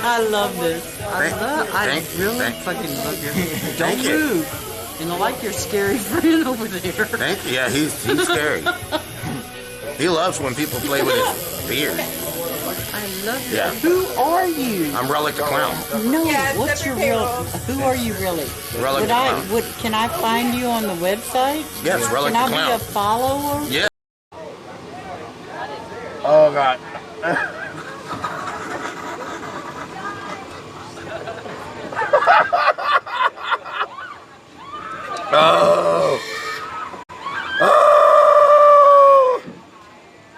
I love this. I really fucking love your. Don't move. And I like your scary friend over there. Thank you. Yeah, he's scary. He loves when people play with his beard. I love it. Yeah. Who are you? I'm Relic the Clown. No, what's your real? Who are you really? Relic the Clown. Can I find you on the website? Yes, Relic the Clown. Can I be a follower? Yeah. Oh God. Oh. Oh.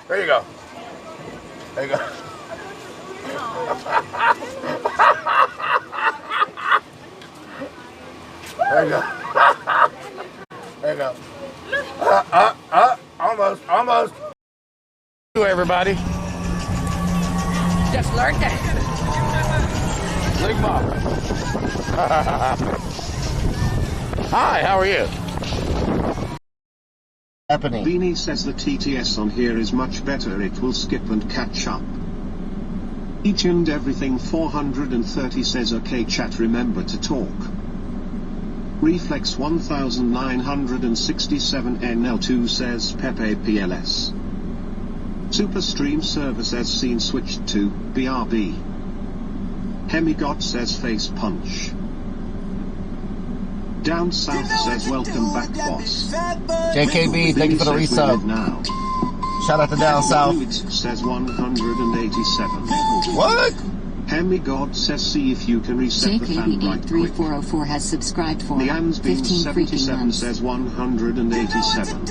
There you go. There you go. There you go. There you go. Almost. Everybody. Just learned that. Big Mom. Hi, how are you? Happening. Beanie says the TTS on here is much better. It will skip and catch up. Each and everything 430 says okay chat, remember to talk. Reflex 1967 NL2 says Pepe PLS. Superstream server says scene switched to BRB. Hemigod says face punch. Down south says welcome back boss. JKB, thank you for the resub. Now. Shout out to Down South. Says 187. What? Hemigod says see if you can reset the fan right quick. JKB83404 has subscribed for Nean's 15 freaking 77 months. says 187.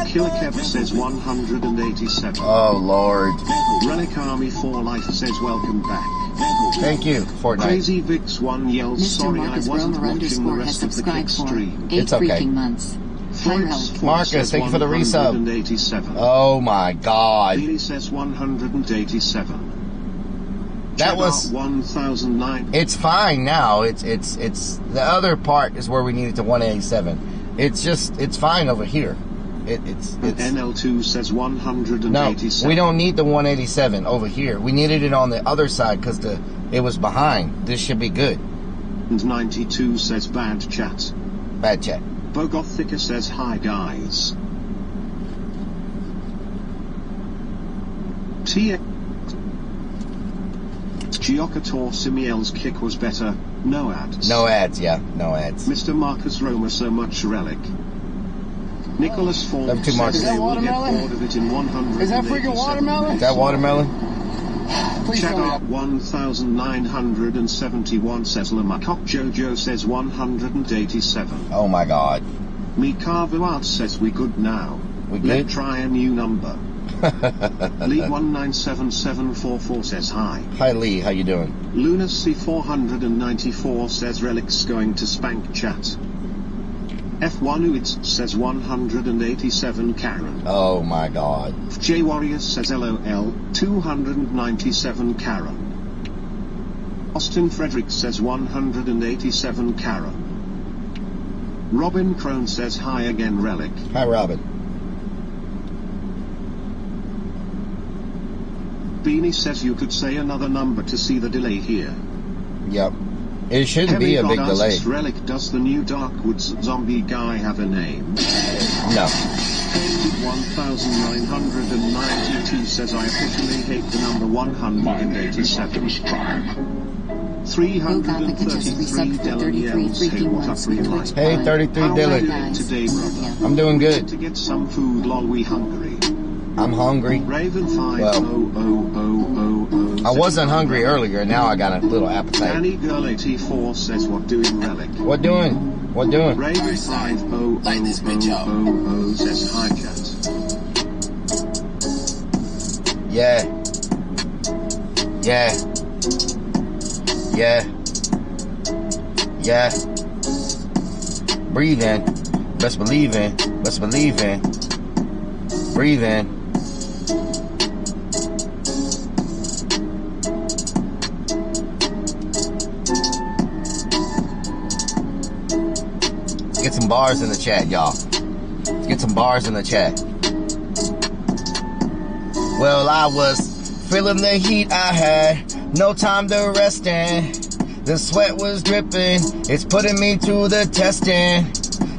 Killer Kev says 187. Oh Lord. Relic Army for Life says welcome back. Thank you, Fortnite. Crazy Vix 1 yells Mr. sorry I Marcus wasn't Romer watching the _ has rest of the kick subscribed for stream. 8 It's okay. freaking months. Hi, Relic. Marcus, thank you for the resub. 187. Oh my God. Billy says 187. That was 1009. It's fine now. It's the other part is where we need it to 187. It's fine over here. It's NL2 says 187. no, we don't need the 187 over here. We needed it on the other side because it was behind. This should be good. And 92 says bad chat. Bad chat. Bogothica says hi guys. TX Giocator Simiel's kick was better. No ads. No ads, yeah. No ads. Mr. Marcus Roma so much Relic. Nicholas Ford Love to Marcus. says they will get bored of it in 187. Is that freaking watermelon? Is that watermelon? Please tell me Chadar 1971 says Lamakok. Jojo says 187. Oh my God. Mikavawat says we good now. We Let's good? try a new number. Lee 197744 says hi. Hi Lee, how you doing? Lunacy 494 says Relic's going to spank chat. F1 Uits says 187 Karen. Oh my God. J Warriors says LOL 297 Karen. Austin Frederick says 187 Karen. Robin Crone says hi again Relic. Hi Robin. Beanie says you could say another number to see the delay here. Yep. It shouldn't be a big delay. Relic, does the new Darkwoods zombie guy have a name? No. 1992 says I officially hate the number 187. 333 Dylan yells, hey what up real life? Hey 33 How are Dylan. you today brother? I'm doing good. To get some food lol we hungry. I'm hungry. Raven 5 Well, I wasn't hungry earlier. Now I got a little appetite. Danny Girl 84 says what doing Relic. What doing? What doing? Raven 5 says hi chat. Yeah. Yeah. Yeah. Yeah. Breathe in. Best believe in. Best believe in. Breathe in. Let's get some bars in the chat, y'all. Let's get some bars in the chat. Well, I was feeling the heat I had, no time to rest in. The sweat was dripping, it's putting me to the testing.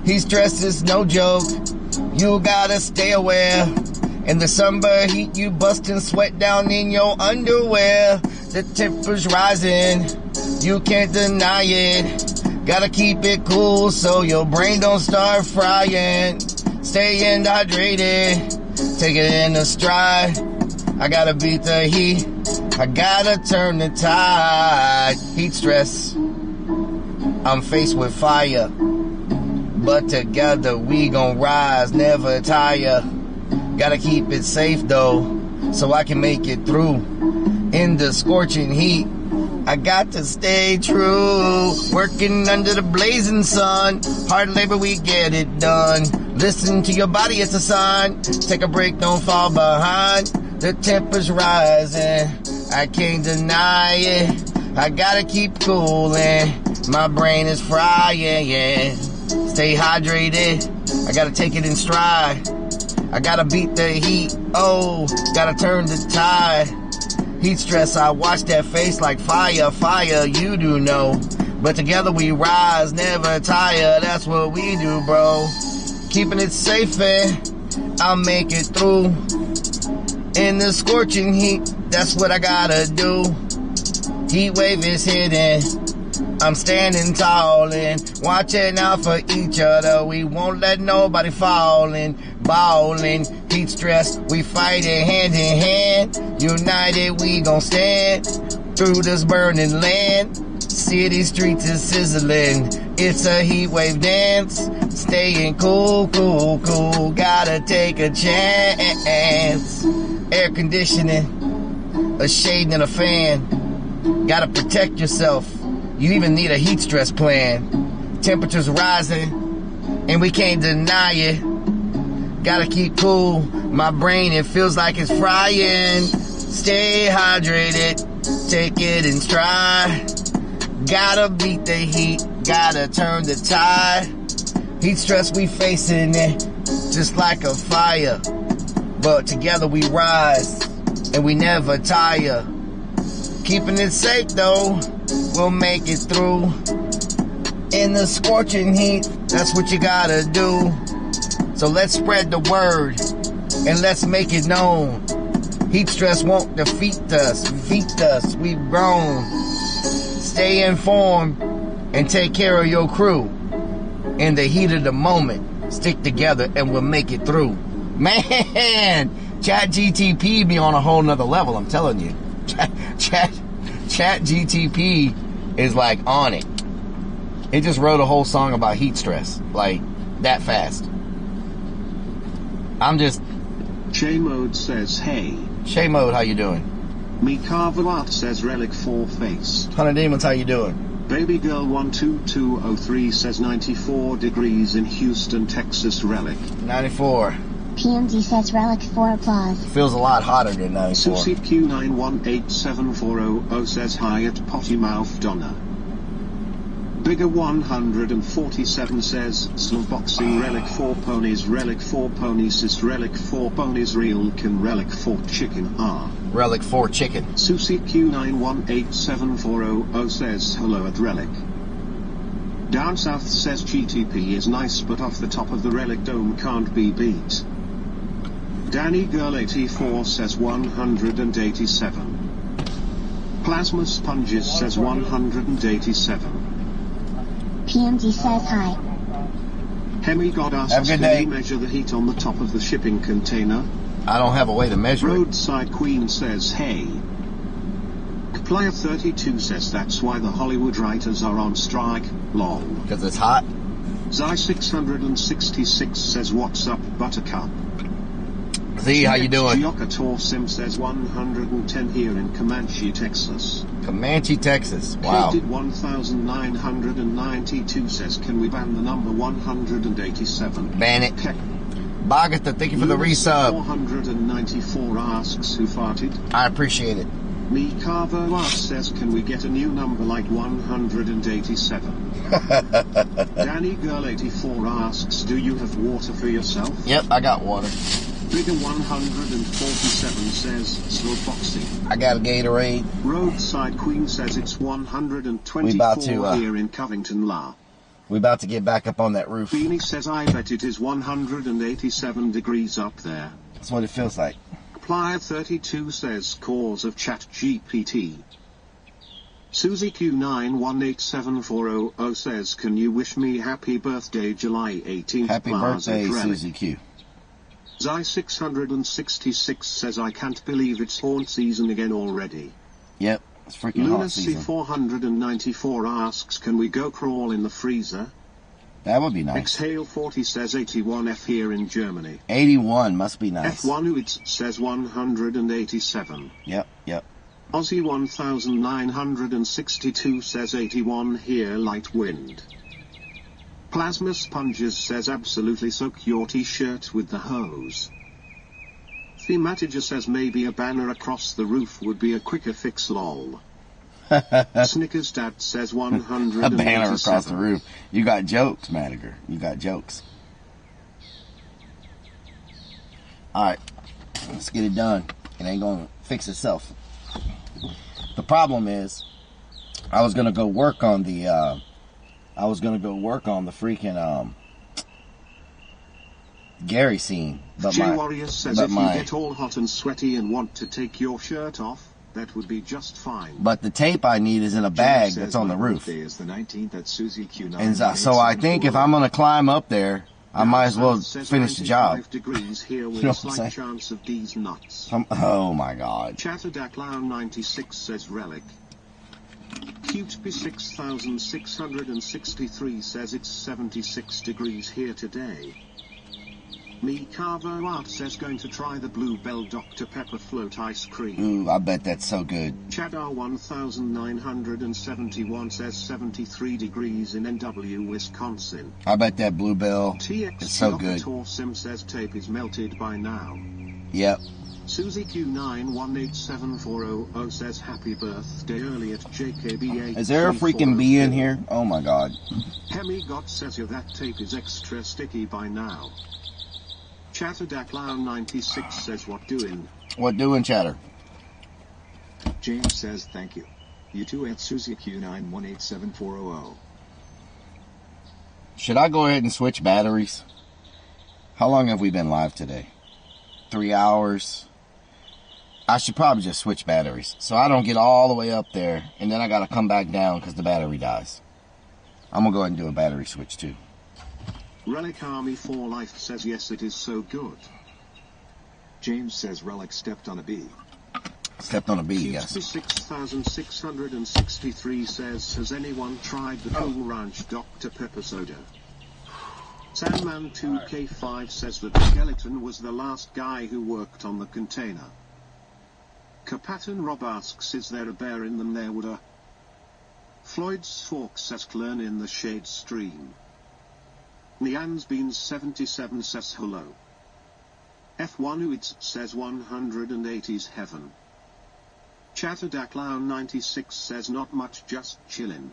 Heat stress is no joke, you gotta stay aware. In the summer heat, you busting sweat down in your underwear. The temperature's rising, you can't deny it. Gotta keep it cool so your brain don't start frying. Staying hydrated, take it in a stride. I gotta beat the heat, I gotta turn the tide. Heat stress, I'm faced with fire, but together we gon' rise, never tire. Gotta keep it safe though, so I can make it through. In the scorching heat, I got to stay true. Working under the blazing sun, hard labor, we get it done. Listen to your body, it's a sign. Take a break, don't fall behind. The temperature's rising, I can't deny it. I gotta keep cooling, my brain is frying, yeah. Stay hydrated, I gotta take it in stride. I gotta beat the heat, oh, gotta turn the tide. Heat stress, I watch that face like fire, fire, you do know. But together we rise, never tire, that's what we do, bro. Keeping it safe and I'll make it through. In the scorching heat, that's what I gotta do. Heat wave is hitting, I'm standing tall and watching out for each other. We won't let nobody fall in. Ballin', heat stress, we fighting hand in hand. United, we gon' stand through this burning land. City streets is sizzling, it's a heat wave dance. Staying cool, cool, cool, gotta take a chance. Air conditioning, a shade and a fan. Gotta protect yourself, you even need a heat stress plan. Temperature's rising, and we can't deny it. Gotta keep cool, my brain, it feels like it's frying. Stay hydrated, take it in stride. Gotta beat the heat, gotta turn the tide. Heat stress, we facing it, just like a fire. But together we rise, and we never tire. Keeping it safe though, we'll make it through. In the scorching heat, that's what you gotta do. So let's spread the word, and let's make it known. Heat stress won't defeat us, we've grown. Stay informed, and take care of your crew. In the heat of the moment, stick together, and we'll make it through. Man, Chat GTP be on a whole nother level, I'm telling you. Chat GTP is like on it. It just wrote a whole song about heat stress, like that fast. I'm just... Shay Mode says, hey. Shay Mode, how you doing? Mikavalat says, Relic 4 face. Hunter Demons, how you doing? Baby Girl 12203 says 94 degrees in Houston, Texas, Relic. 94. PMD says Relic 4 applause. Feels a lot hotter than 94. Susie Q918740 says hi at Potty Mouth Donna. Bigger 147 says, Slumboxing Relic 4 ponies, Relic 4 ponies is Relic 4 ponies real can Relic 4 chicken ah. Relic 4 chicken. Susie Q918740 says hello at Relic. Down South says GTP is nice but off the top of the Relic dome can't be beat. Danny Girl 84 says 187. Plasma Sponges says 187. PMD says hi. Hemi God asks, have a good can day. you measure the heat on the top of the shipping container? I don't have a way to measure it. Roadside Queen says, hey. Player 32 says that's why the Hollywood writers are on strike, lol. Because it's hot? Zai 666 says, what's up, Buttercup? Z, how you doing? Gioka Torsim says 110 here in Comanche, Texas. Comanche, Texas. Wow. Kated 1992 says, can we ban the number 187? Ban it. Bagatha, thank you for the resub. 494 asks who farted. I appreciate it. Mikava asks says, can we get a new number like 187? Danny Girl 84 asks, do you have water for yourself? Yep, I got water. Bigger 147 says Slowfoxy. I got a Gatorade. Roadside Queen says it's 124 here in Covington, La. We about to get back up on that roof. Beanie says I bet it is 187 degrees up there. That's what it feels like. Plier 32 says cause of chat GPT. Susie Q918740 says can you wish me happy birthday July 18th. Happy birthday Susie Q. Zai 666 says I can't believe it's haunt season again already. Yep, it's freaking haunt season. Lunacy 494 asks can we go crawl in the freezer? That would be nice. Exhale 40 says 81F here in Germany. 81 must be nice. F1 who it says 187. Yep. Aussie 1962 says 81 here light wind. Plasma Sponges says absolutely soak your t-shirt with the hose. Thematiger says maybe a banner across the roof would be a quicker fix lol. Snickers Dad says 187. A banner across the roof. You got jokes, Madiger. You got jokes. Alright. Let's get it done. It ain't gonna fix itself. The problem is, I was gonna go work on the freaking Gary scene. But J Warrior says if you get all hot and sweaty and want to take your shirt off, that would be just fine. But the tape I need is in a bag that's on the roof. Is the 19th at Susie Q9. And so I think if I'm gonna climb up there, I might as well finish the job. Degrees here with You know a what I'm slight saying? chance of these nuts. Oh my God. Chatterdacklown 96 says relic. Cuteby 6663 says it's 76 degrees here today. Me Carvo Art says going to try the Bluebell Dr. Pepper float ice cream. Ooh, I bet that's so good. Chadar 1971 says 73 degrees in NW, Wisconsin. I bet that Bluebell is so good. Sim says tape is melted by now. Yep. Susie Q918740 says happy birthday early at JKB8. Is there a freaking bee in here? Oh my God. Hemi God says that tape is extra sticky by now. Chatterdacklown 96 says what doing? What doing, Chatter? James says thank you. You too at Susie Q918740. Should I go ahead and switch batteries? How long have we been live today? 3 hours. I should probably just switch batteries so I don't get all the way up there and then I gotta come back down because the battery dies. I'm gonna go ahead and do a battery switch too. Relic Army 4 Life says yes it is so good. James says Relic stepped on a bee. Stepped on a bee, yes. 6663 says has anyone tried the Cool Ranch Dr. Pepper soda? Sandman 2K5 says that Skeleton was the last guy who worked on the container. Kapatan Rob asks is there a bear in them there would a Floyd's Fork says Clern in the shade stream. Nean's Beans 77 says hello. F1 who it says 180's heaven. Chatterdacklown 96 says not much just chillin'.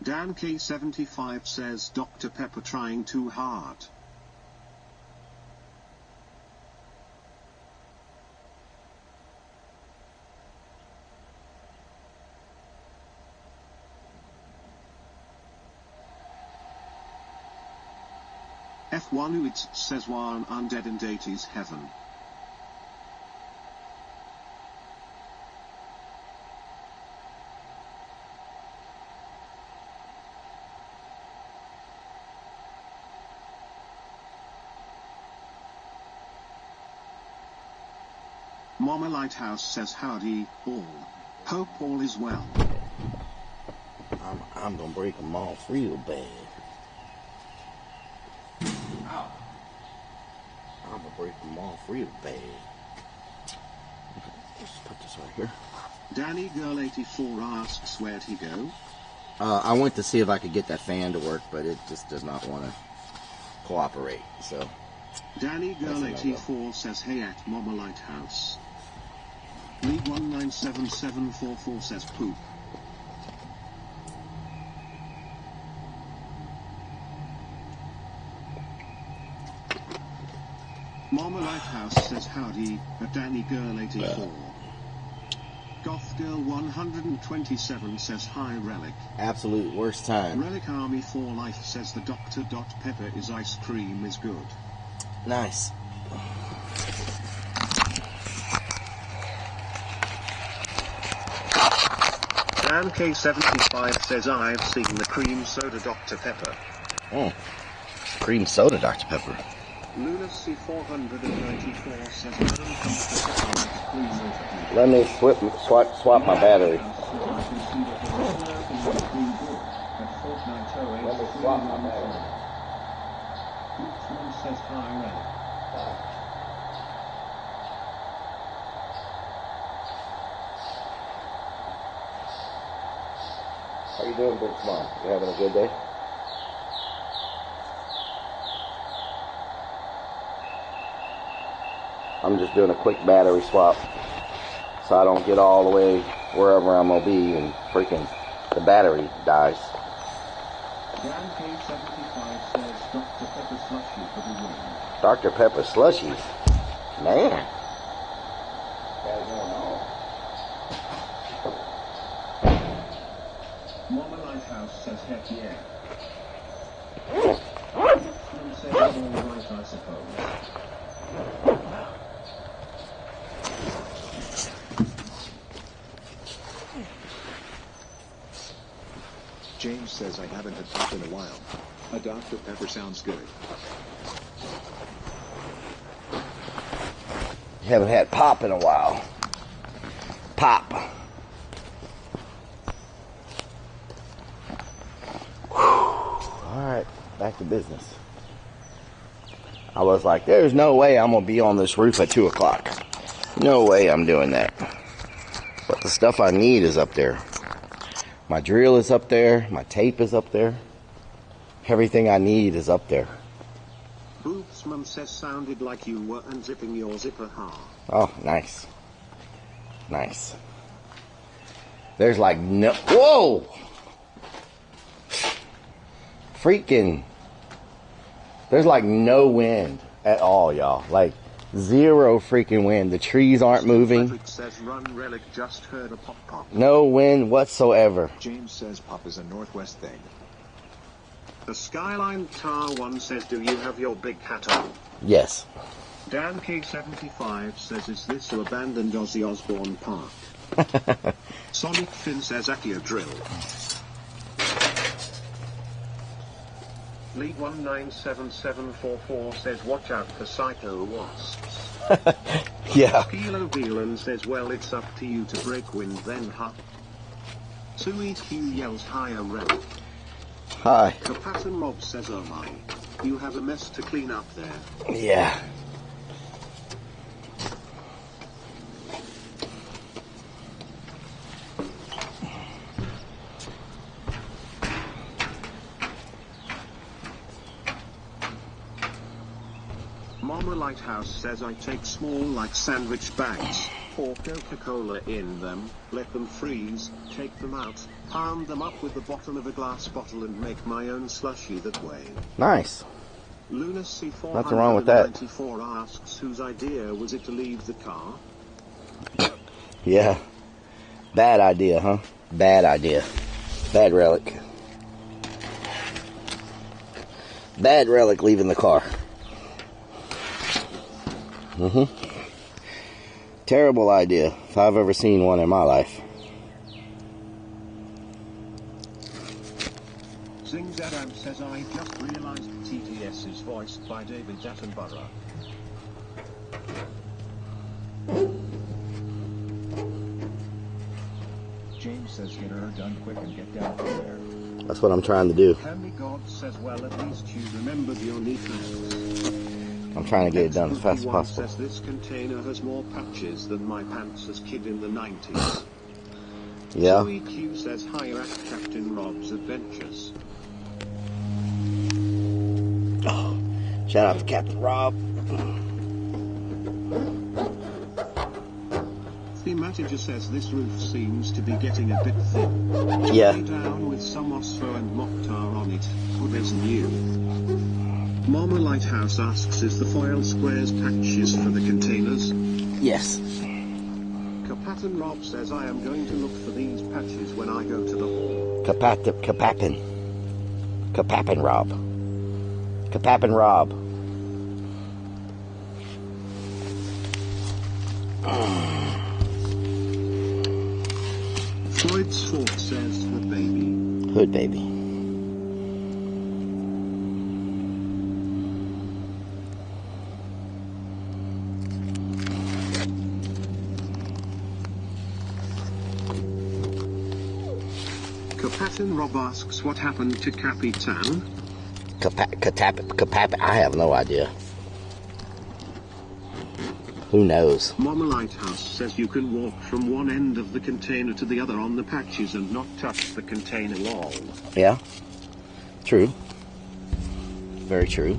Dan K75 says Dr. Pepper trying too hard. F1 who it says one undead and 80's heaven. Mama Lighthouse says howdy, all. Hope all is well. I'm gonna break them off real bad. Ow. I'm gonna break them off real bad. Let's put this right here. Danny Girl 84 asks, where'd he go? I went to see if I could get that fan to work, but it just does not want to cooperate. So. Danny Girl 84 says, hey at Mama Lighthouse. League 197744 says poop. Mama Lighthouse says howdy at Danny Girl 84. Goth Girl 127 says hi Relic. Absolute worst time. Relic Army for Life says the Dr. Pepper is ice cream is good. Nice. Dan K75 says I've seen the cream soda Dr. Pepper. Cream soda Dr. Pepper. Lunacy 494 says Let me swap my battery. Let me swap my battery. Says hi How you doing, Big Smart? You having a good day? I'm just doing a quick battery swap so I don't get all the way wherever I'm gonna be and freaking the battery dies. Dan K75 says Dr. Pepper slushy for the win. Dr. Pepper slushies. Man. Mama Lighthouse says heck yeah. Someone says all right, I suppose. James says I haven't had pop in a while. A Dr. Pepper sounds good. You haven't had pop in a while. Pop. Alright, back to business. I was like, there's no way I'm going to be on this roof at 2 o'clock. No way I'm doing that. But the stuff I need is up there. My drill is up there. My tape is up there. Everything I need is up there. Boopsman says sounded like you were unzipping your zipper hard. Oh, nice. Nice. There's like no... Whoa! Freaking... There's like no wind at all, y'all. Like, zero freaking wind. The trees aren't moving. Frederick says run Relic just heard a pop pop. No wind whatsoever. James says pop is a Northwest thing. The Skyline Tar 1 says do you have your big hat on? Yes. Dan K75 says is this to abandoned Ozzy Osbourne Park? Sonic Finn says Accio drill. League 197744 says watch out for psycho wasps. Yeah. Kilo Beelan says well it's up to you to break wind then huh? Sweet Q yells higher Relic. Hi. The pattern mob says oh my, you have a mess to clean up there. Yeah. Mama Lighthouse says I take small like sandwich bags, pour Coca-Cola in them, let them freeze, take them out, pound them up with the bottom of a glass bottle and make my own slushy that way. Nice. Lunacy Nothing wrong with that. 494 asks whose idea was it to leave the car? Yeah. Bad idea, huh? Bad idea. Bad Relic. Bad Relic leaving the car. Terrible idea, if I've ever seen one in my life. Zings Adam says I just realized TTS is voiced by David Attenborough. James says get her done quick and get down from there. That's what I'm trying to do. Henry God says, well, at least you remembered your kneecaps. I'm trying to get it done as fast as possible. Says this container has more patches than my pants as kid in the 90s. Yeah. EQ says hi at Captain Rob's Adventures. Oh, shout out to Captain Rob. Thematiger says this roof seems to be getting a bit thin. Yeah. Lay down with some Osfo and Mokhtar on it. Good as new. Mama Lighthouse asks, is the foil squares patches for the containers? Yes. Kapatin Rob says, I am going to look for these patches when I go to the hall. Kapapin Rob. Kapapin Rob. Floyd's Fort says, Hood baby. Hood baby. Kapatin Rob asks, what happened to Capitan? Kapapin. I have no idea. Who knows? Mama Lighthouse says you can walk from one end of the container to the other on the patches and not touch the container wall. Yeah. True. Very true.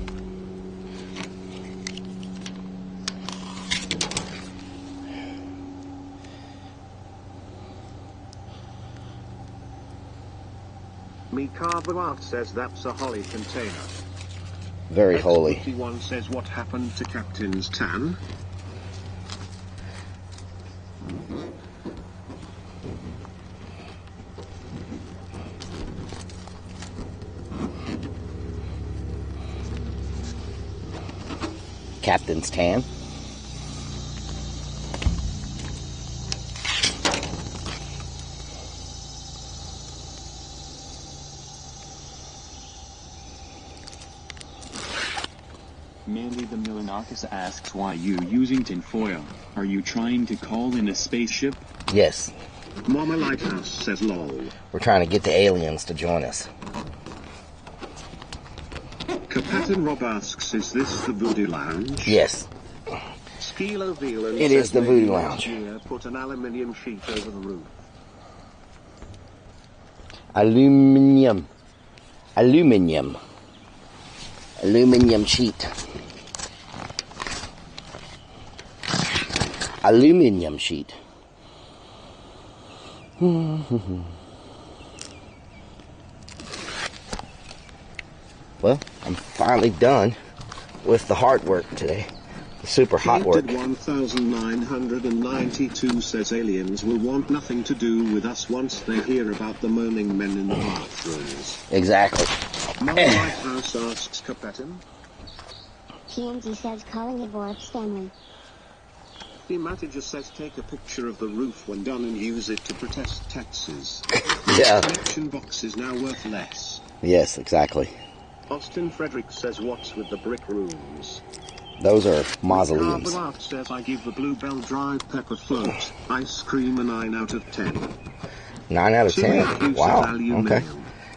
Mikava says that's a holly container. Very holy. X51 says what happened to Captain's tan? Captain's tan. Mandy the Milanakis asks, why you using tinfoil? Are you trying to call in a spaceship? Yes. Mama Lighthouse says lol. We're trying to get the aliens to join us. Kapatin Rob asks, is this the Voodoo Lounge? Yes. Skilo Velan It is the Voodoo Lounge. Put an aluminium sheet over the roof. Aluminium sheet. Aluminium sheet. Well, I'm finally done with the hard work today. The super hot work. 1992 says aliens will want nothing to do with us once they hear about the moaning men in the bathrooms. Exactly. Mama Lighthouse asks Kapatin. PMD says calling it Vorp Stanley. Thematiger says take a picture of the roof when done and use it to protest taxes. Yeah. Connection box is now worth less. Yes, exactly. Austin Frederick says what's with the brick rooms? Those are mausoleums. Carbalart says I give the Bluebell dried pepper float ice cream a 9 out of 10. 9 out of 10. Wow. Okay.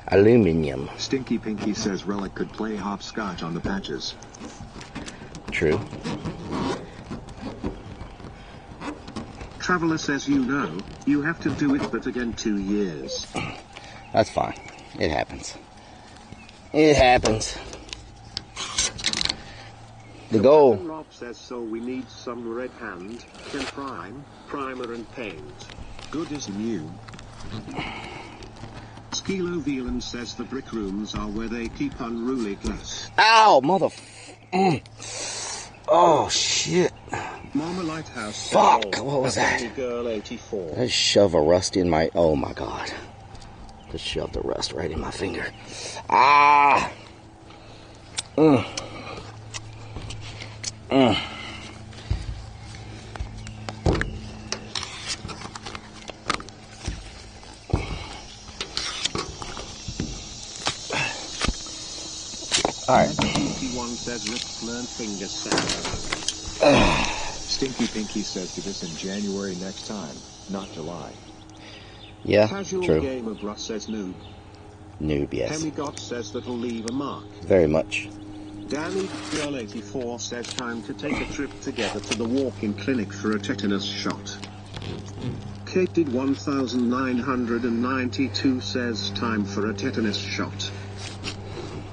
Aluminium. Stinky Pinky says Relic could play hopscotch on the patches. True. Traveler says you have to do it, but again 2 years. That's fine. It happens. It happens. The goal. Rob says so we need some red hand, can primer and paint. Good as new. Skilo Velan says the brick rooms are where they keep unruly glass. Ow, Oh, shit. Mama Lighthouse. Fuck, what was that? Girl 84. I shove a rust in my... Oh, my God. Just shoved the rust right in my finger. Ah! Alright. 51 says let's learn finger sound. Stinky Pinky says do this in January next time, not July. Yeah, Casual true. Gamer Bruss says noob. Noob, yes. Hemigod says that'll leave a mark. Very much. Danny Girl 84 says time to take a trip together to the walk-in clinic for a tetanus shot. Kate did 1992 says time for a tetanus shot.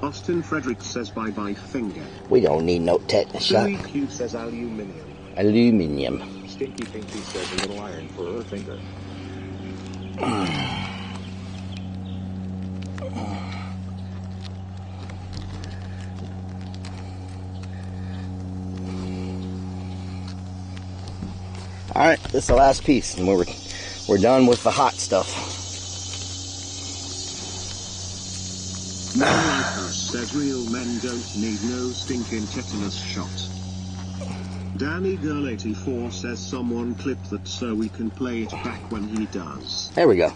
Austin Frederick says bye-bye finger. We don't need no tetanus shot. Q says aluminium. Aluminium. Stinky Pinky says a little iron for her finger. Alright, this is the last piece, and we're done with the hot stuff. Lighthouse says real men don't need no stinking tetanus shot. Danny Girl 84 says someone clip that so we can play it back when he does. There we go.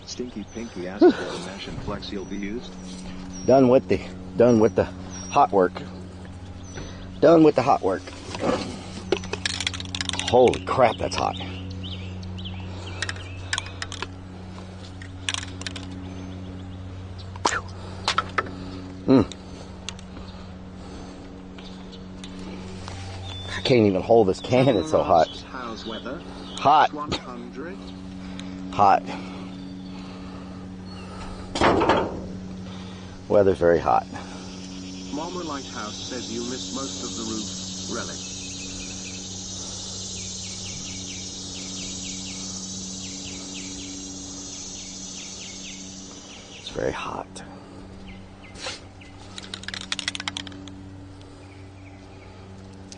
Stinky Pinky asks what mesh and flex he'll be used. Done with the hot work. Done with the hot work. Holy crap, that's hot. I can't even hold this can, it's so hot. How's weather? Hot. 100. Hot. Weather's very hot. Mama Lighthouse says you missed most of the roof. Relic. It's very hot.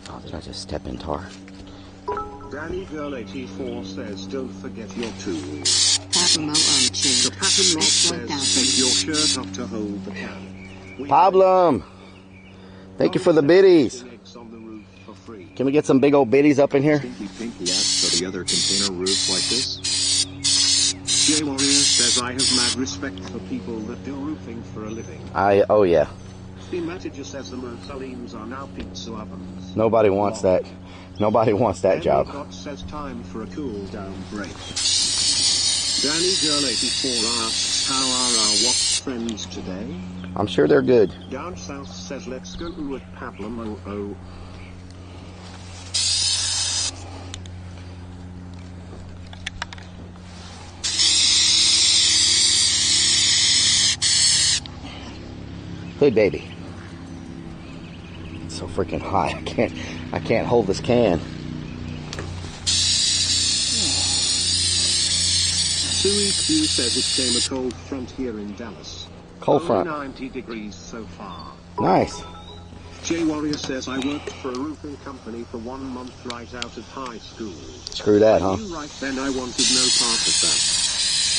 Oh, did I just step in tar? Danny Girl 84 says don't forget your tools. Pablo The pattern mod says take your shirt off to hold the can. Pablo, thank you for the biddies. Can we get some big old biddies up in here? Stinky Pinky asks, are the other container roofs like this? J Warrior says I have mad respect for people that do roofing for a living. Oh yeah. Thematager says the Mursalines are now pizza ovens. Nobody wants that. Nobody wants that job. God says time for a cool down break. Danny Girl 84 asks how are our Wasp friends today? I'm sure they're good. Down South says let's go with Pablum. Oh. Hey baby. It's so freaking hot. I can't hold this can. Suey Q says it came a cold front here in Dallas. Cold Only front. 90 degrees so far. Nice. J Warrior says I worked for a roofing company for 1 month right out of high school. Screw that, huh? You right then I wanted no part of that.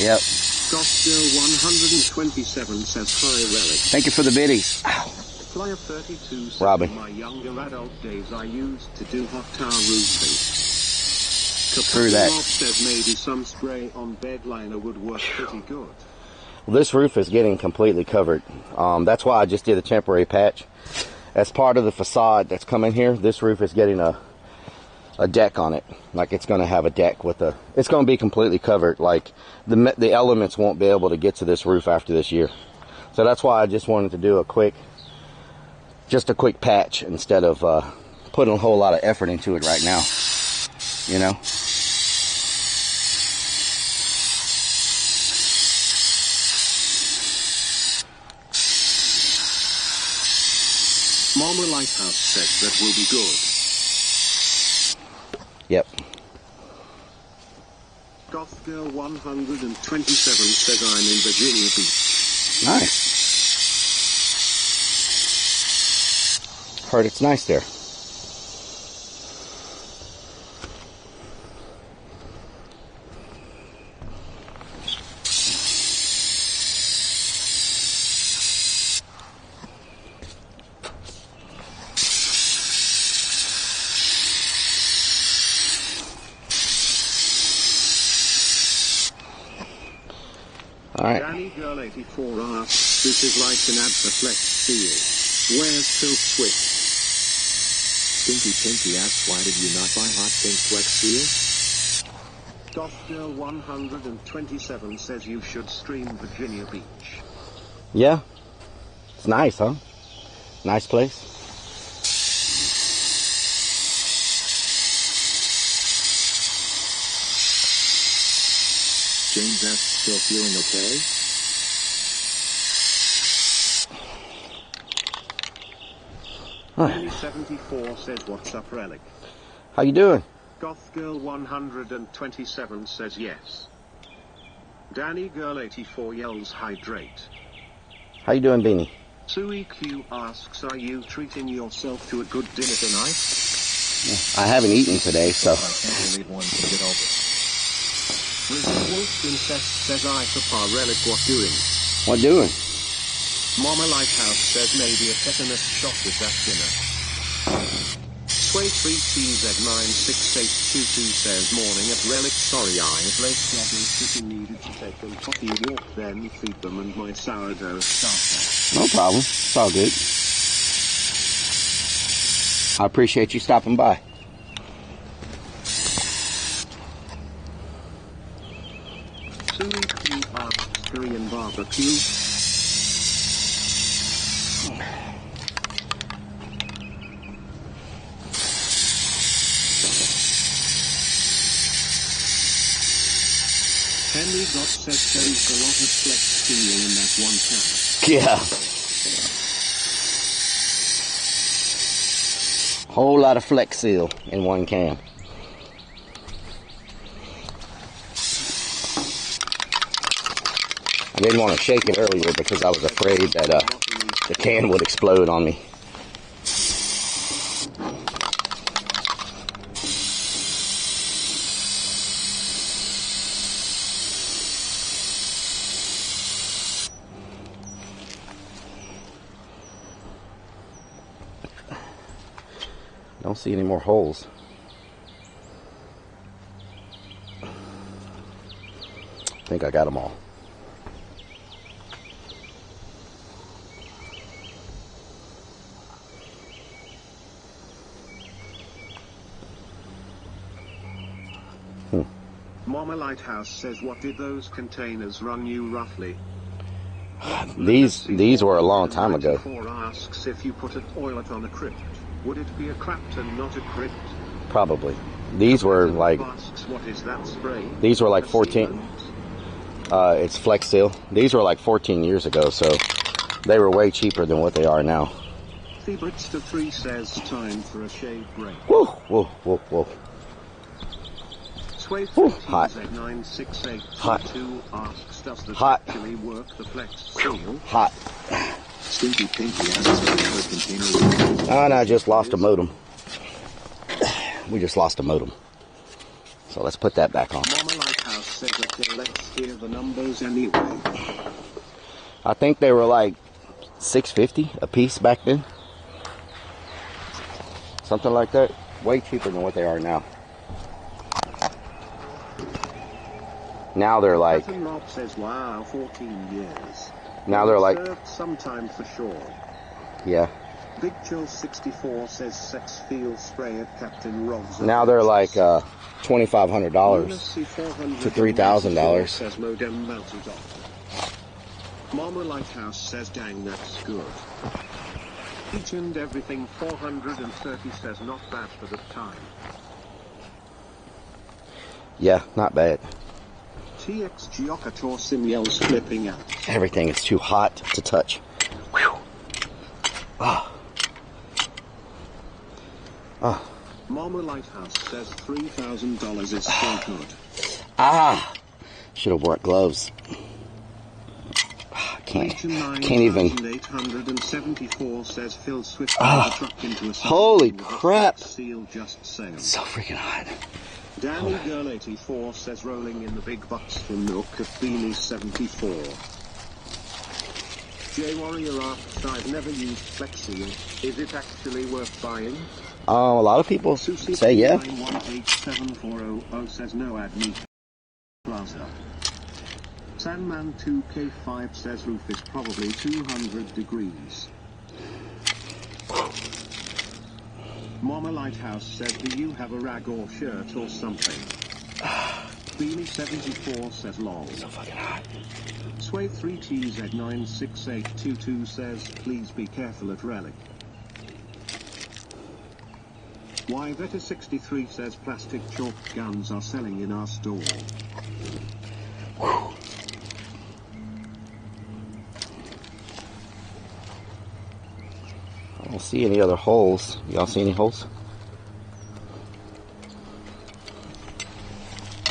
Yep. Gothgirl 127 says hi Relic. Thank you for the biddies. Ow. Flyer 32 says Robbie. in my younger adult days I used to do hot tower roofing. Screw that. Says maybe some spray on bed liner would work pretty good. Well, this roof is getting completely covered. That's why I just did a temporary patch. As part of the facade that's coming here, this roof is getting a deck on it. Like it's going to have a deck with a... It's going to be completely covered. Like the elements won't be able to get to this roof after this year. So that's why I just wanted to do a quick patch instead of putting a whole lot of effort into it right now. You know? Mama Lighthouse says that will be good. Yep. Gothgirl 127 says I'm in Virginia Beach. Nice. Heard it's nice there. Alright. Danny Girl 84 asks, this is like an ad for Flex Steel. Where's Phil Swift? Stinky Pinky asks, why did you not buy hot pink flex steel? GothGirl127 says you should stream Virginia Beach. Yeah. It's nice, huh? Nice place. James asks, still feeling okay? Danny 74 says what's up Relic. How you doing? GothGirl127 says yes. Danny Girl 84 yells hydrate. How you doing, Beanie? Sui Q asks, are you treating yourself to a good dinner tonight? I haven't eaten today, so. I can't believe one can get over. Wolf Incest says I Papa Relic what doing? What doing? Mama Lighthouse says maybe a tetanus shot with that dinner. Sway3TZ96822 says morning at Relic, sorry I was late getting sitting, needed to take them potty walk then feed them and my sourdough starter. No problem. It's all good. I appreciate you stopping by. Sui Q asks Korean barbecue. Henry Dot says there's a lot of flex steel in that one can. Yeah. Whole lot of Flex Seal in one can. I didn't want to shake it earlier because I was afraid that the can would explode on me. Don't see any more holes. I think I got them all. Mama Lighthouse says what did those containers run you roughly? These were a long time ago. 94 asks if you put a toilet on a crypt, would it be a Clapton, not a crypt? Probably. These were like Asks what is that spray? these were like 14. It's Flex Seal. These were like 14 years ago, so they were way cheaper than what they are now. Feebritster 3 says time for a shave break. Whoa, whoa, whoa, whoa. Ooh, hot. Hot. Asks, does this Hot. actually work the Flex Seal? Hot. Stinky Pinky asks what the container. And I just lost a modem. We just lost a modem. So let's put that back on. Mama Lighthouse said that let's hear the numbers anyway. I think they were like $6.50 a piece back then. Something like that. Way cheaper than what they are now. Now they're like. Rob says, wow, 14 years. Now they're like. Served sometime for sure. Yeah. Big Chill 64 says sex field spray at Captain Rob's. Now they're like $2,500 to $3,000. Says modem melted off. Mama Lighthouse says, dang, that's good. Each and everything 430 says not bad for the time. Yeah, not bad. TX Geocator Sim yells flipping out. Everything is too hot to touch. Whew. Ah. Ah. Mama Lighthouse says $3,000 is still good. Ah. Should have worn gloves. Can't even. 874 says Phil Swift Ah. truck into a Holy crap. seal just sailed. So freaking hot. Danny Girl 84 says rolling in the big bucks from Nook at Beanie 74. J Warrior asks, I've never used Flexi. Is it actually worth buying? A lot of people say yeah. 9187400 says no ad me. Plaza. Sandman 2K5 says roof is probably 200 degrees. Mama Lighthouse said, do you have a rag or shirt or something? Beanie74 says lol. So fucking hot. Sway3TZ96822 says please be careful at Relic. Yveta63 says plastic chalk guns are selling in our store. I don't see any other holes. Y'all see any holes?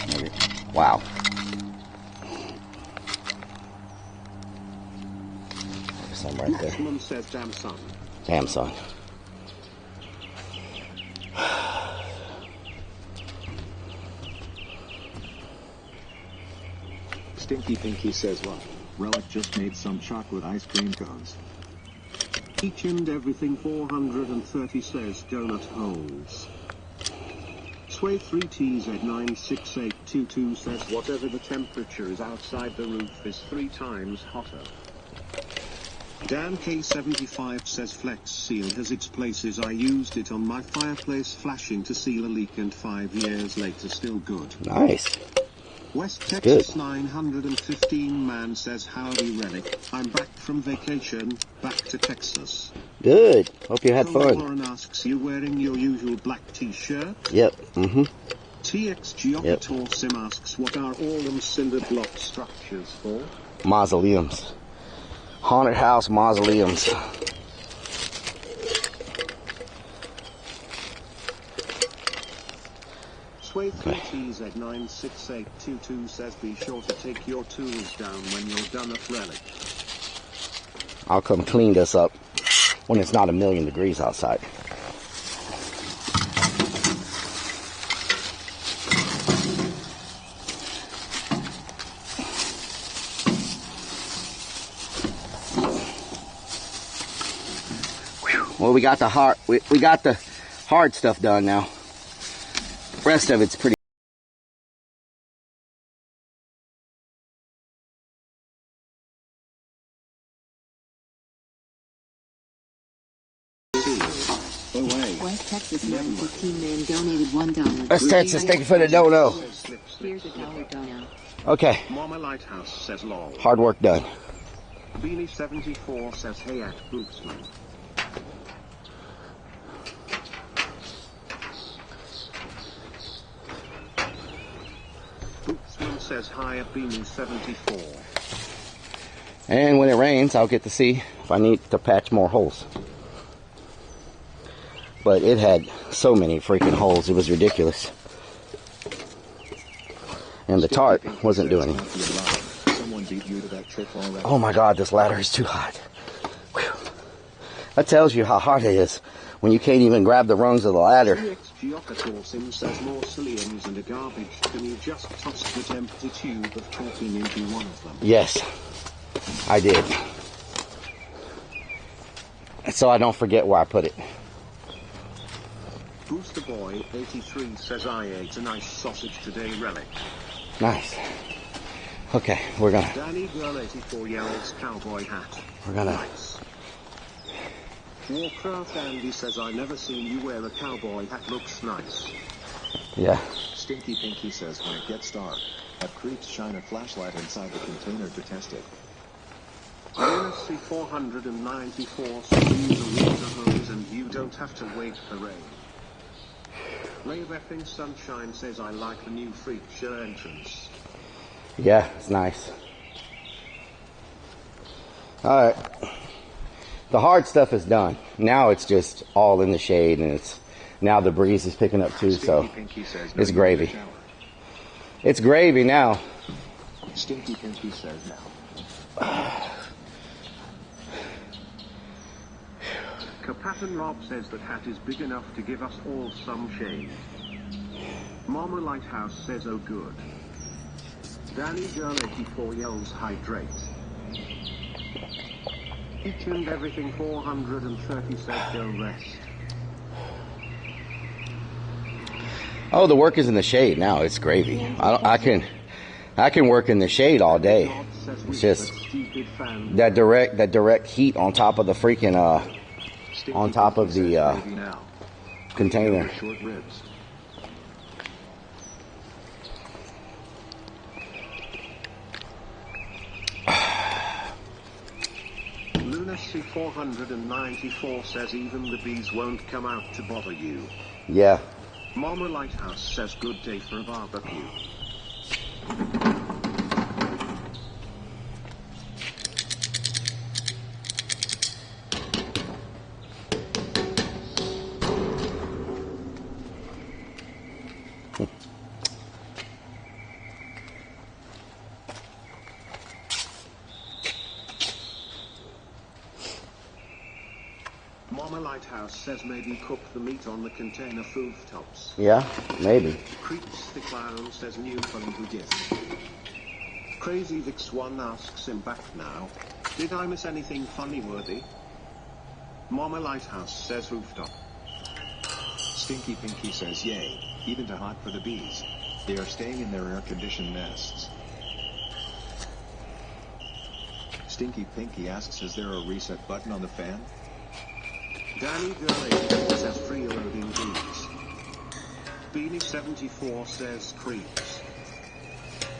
Maybe. Wow. There's some right there. Someone says damn son. Damn son. Stinky Pinky says what? Relic just made some chocolate ice cream cones. Each and everything 430 says donut holes. Sway3TZ96822 says whatever the temperature is outside the roof is 3 times hotter. Dan K75 says Flex Seal has its places. I used it on my fireplace flashing to seal a leak and 5 years later still good. Nice. West Texas 915 man says howdy Relic. I'm back from vacation, back to Texas. Good. Hope you had fun. Warren asks you wearing your usual black t-shirt? Yep. TXG Operator Sim asks what are all them cinder block structures for? Mausoleums. Haunted house mausoleums. Sway3TZ96822 says be sure to take your tools down when you're done at Relic. I'll come clean this up when it's not 1,000,000 degrees outside. Well, we got the hard stuff done now. Rest of it's pretty. West Texas 915 man donated $1. West Texas, thank you for the dono. Here's $1 dono. Okay. Mama Lighthouse says lol. Hard work done. Beanie74 says hey at Bootsman. Bootsman says hi at Beanie74. And when it rains, I'll get to see if I need to patch more holes. But it had so many freaking holes, it was ridiculous. And the tarp wasn't doing it. Oh my God, this ladder is too hot. Whew. That tells you how hard it is when you can't even grab the rungs of the ladder. TXG says more cillians and a garbage. Can you just toss this empty tube of talking into one of them? Yes, I did. So I don't forget where I put it. Booster Boy 83 says I ate a nice sausage today, Relic. Nice. Okay, we're gonna. Danny Girl 84 yells cowboy hat. We're gonna. Nice. Warcraft Andy says I never seen you wear a cowboy hat. Looks nice. Yeah. Stinky Pinky says when it gets dark, have creeps shine a flashlight inside the container to test it. UNSC 494 says use a water hose and you don't have to wait for rain. Rave effing Sunshine says I like the new freak show entrance. Yeah, it's nice. Alright. The hard stuff is done. Now it's just all in the shade, and it's now the breeze is picking up too, so it's gravy. It's gravy now. Stinky Pinky says now. Captain Rob says that hat is big enough to give us all some shade. Mama Lighthouse says oh good. Danny Girl 84 yells hydrate. Each and everything 430 says go rest. Oh, the work is in the shade now. It's gravy. I can work in the shade all day. It's just that direct heat on top of the freaking on top of the container. Mercy 494 says even the bees won't come out to bother you. Yeah. Mama Lighthouse says good day for a barbecue. Mama Lighthouse says maybe cook the meat on the container food tops. Yeah, maybe. Creeps the Clown says Newfoundland gift. Crazy Vix One asks him back now. Did I miss anything funny worthy? Mama Lighthouse says rooftop. Stinky Pinky says yay, even too hot for the bees. They are staying in their air-conditioned nests. Stinky Pinky asks, is there a reset button on the fan? Danny Girl says free-loading bees. Beanie 74 says creeps.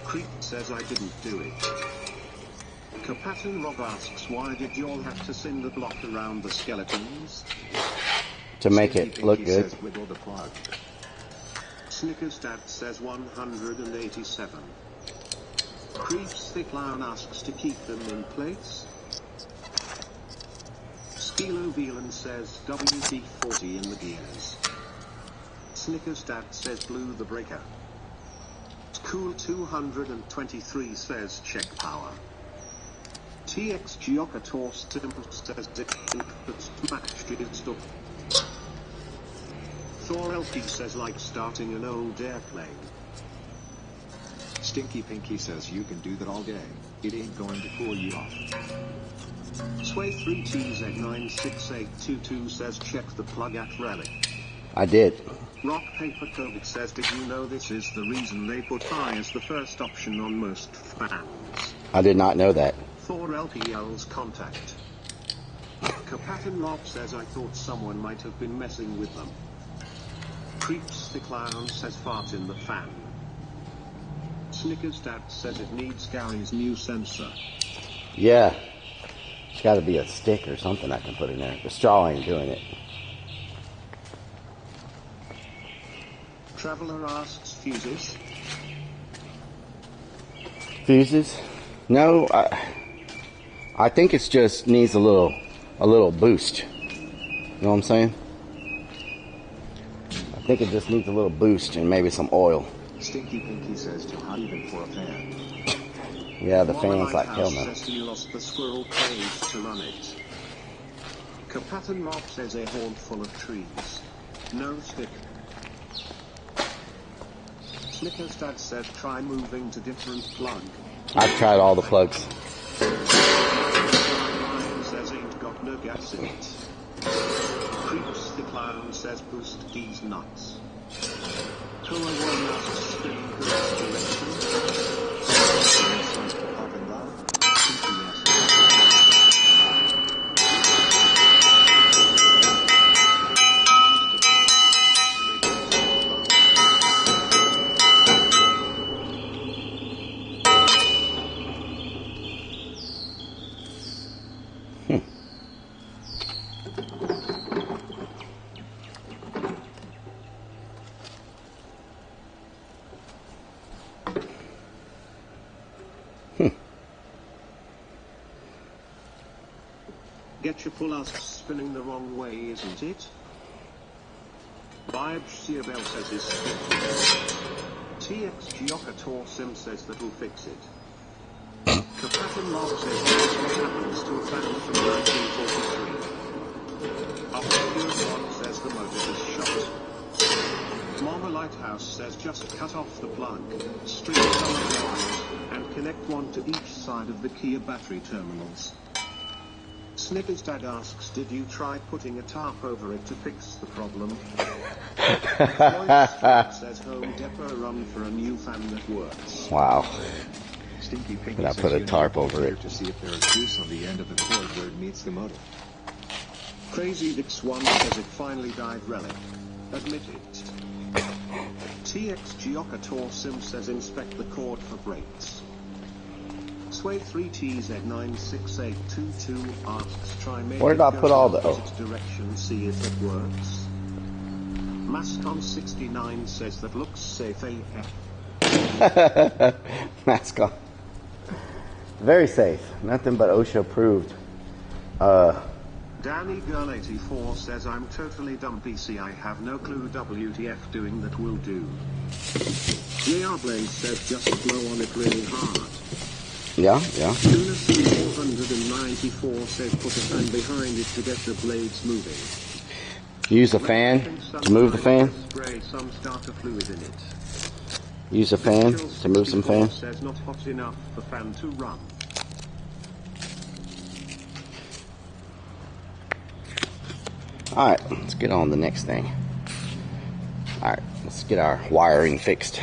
Creep says I didn't do it. Kapatan Rob asks why did y'all have to cinder block around the skeletons? To make it look good. Says wiggle the plug. Snickers Dad says 187. Creeps the Clown asks to keep them in place. Skilo Velan says WD-40 in the gears. Snickers Dad says blew the breaker. Cool 223 says check power. TX Geocator says smashed it up. Thor LP says like starting an old airplane. Stinky Pinky says you can do that all day. It ain't going to cool you off. Sway 3TZ96822 says check the plug at Relic. I did. Rock Paper Kovic says did you know this is the reason they put I as the first option on most fans? I did not know that. Thor LPL's contact. Kapatan Rob says I thought someone might have been messing with them. Creeps the Clown says fart in the fan. Snickers Dad says it needs Gary's new sensor. Yeah. It's got to be a stick or something I can put in there. The straw ain't doing it. Traveler asks fuses. Fuses? No, I think it's just needs a little boost. You know what I'm saying? I think it just needs a little boost and maybe some oil. Stinky Pinky says too hot even for a fan. Yeah, the fan's like hell no. Says he lost the squirrel cage to run it. Kapatan Rob says a horn full of trees. No stick. Snickers Dad says try moving to different plug. I've tried all the plugs. Ryan says ain't got no gas in it. Creeps the Clown says boost these nuts. Koa One asks spinning correct direction. Get your pull asks spinning the wrong way, isn't it? Vibe Seabell says is TX Geocator Sim says that'll fix it. Kapatan Rob says that's what happens to a fan from 1943. Octavius One says the motor is shot. Mama Lighthouse says just cut off the plug, string some of the wires, and connect one to each side of the Kia battery terminals. Snickers Dad asks, did you try putting a tarp over it to fix the problem? Floyd says Home Depot run for a new fan that works. Wow. Stinky Pinky And I says put a you tarp need over it. to see if there is juice on the end of the cord where it meets the motor. Crazy Dix One says it finally died Relic. Admit it. TX Geocator Sim says inspect the cord for brakes. Sway3TZ96822 asks try make Where did I it put go all the- opposite direction, see if it works. Mascon69 says that looks safe AF. Mask on. Very safe. Nothing but OSHA approved. Danny Girl 84 says I'm totally dumb PC, I have no clue WTF doing that will do. JR Blaze says just blow on it really hard. Yeah. Tuna494 says put a fan behind it to get the blades moving. Use a fan to move the fan. Spray some starter fluid in it. Use a fan to move some fan. Says not hot enough for fan to run. Alright, let's get on the next thing. Alright, let's get our wiring fixed.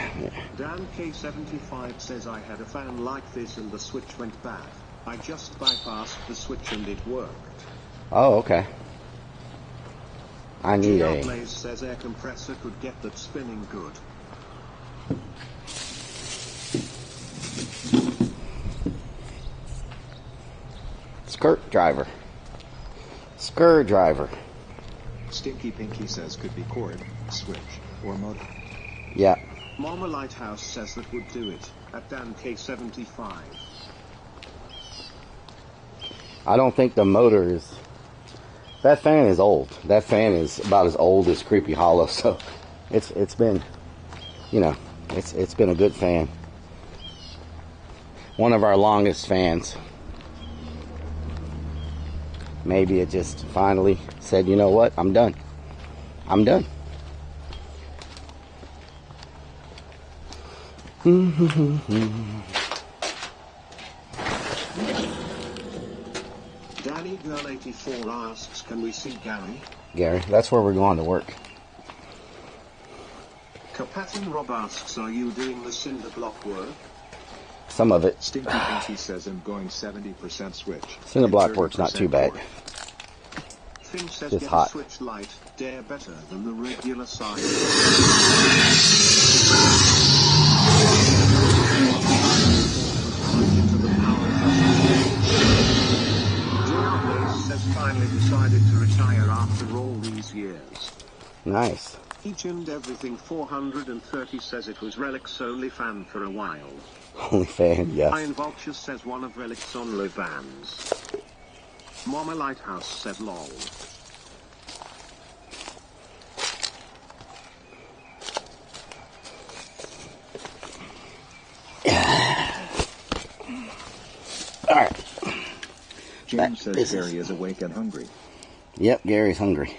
Dan K75 says I had a fan like this and the switch went bad. I just bypassed the switch and it worked. Oh, okay. I need JR a... Blaze says air compressor could get that spinning good. Screwdriver. Stinky Pinky says could be cord, switch, or motor. Yeah. Mama Lighthouse says that would do it, at Dan K75. I don't think the motor is... That fan is old. That fan is about as old as Creepy Hollow, so it's been, you know, it's been a good fan. One of our longest fans. Maybe it just finally said, you know what, I'm done. Danny Girl 84 asks, can we see Gary? Gary, that's where we're going to work. Carpathian Rob asks, are you doing the cinder block work? Some of it. Stinky Pinky says I'm going 70% switch. Cinder block and work's not 30% too bad. core. Finn says Just get hot. a switch light, dare better than the regular size. JR Blaze says finally decided to retire after all these years. Nice. Each and everything 430 says it was Relic's only fan for a while. Only fan, yes. Iron Vulture says one of Relic's only fans. Mama Lighthouse says lol. Alright. James says This is- Gary is awake and hungry. Yep, Gary's hungry.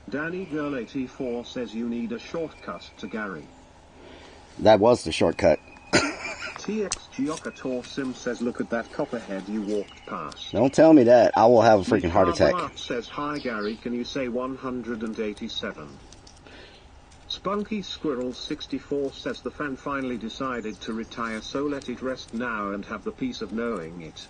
Danny Girl 84 says you need a shortcut to Gary. That was the shortcut. TX Giocator Sim says look at that copperhead you walked past. Don't tell me that. I will have a freaking heart attack. Art says hi Gary, can you say 187? Spunky Squirrel 64 says the fan finally decided to retire, so let it rest now and have the peace of knowing it.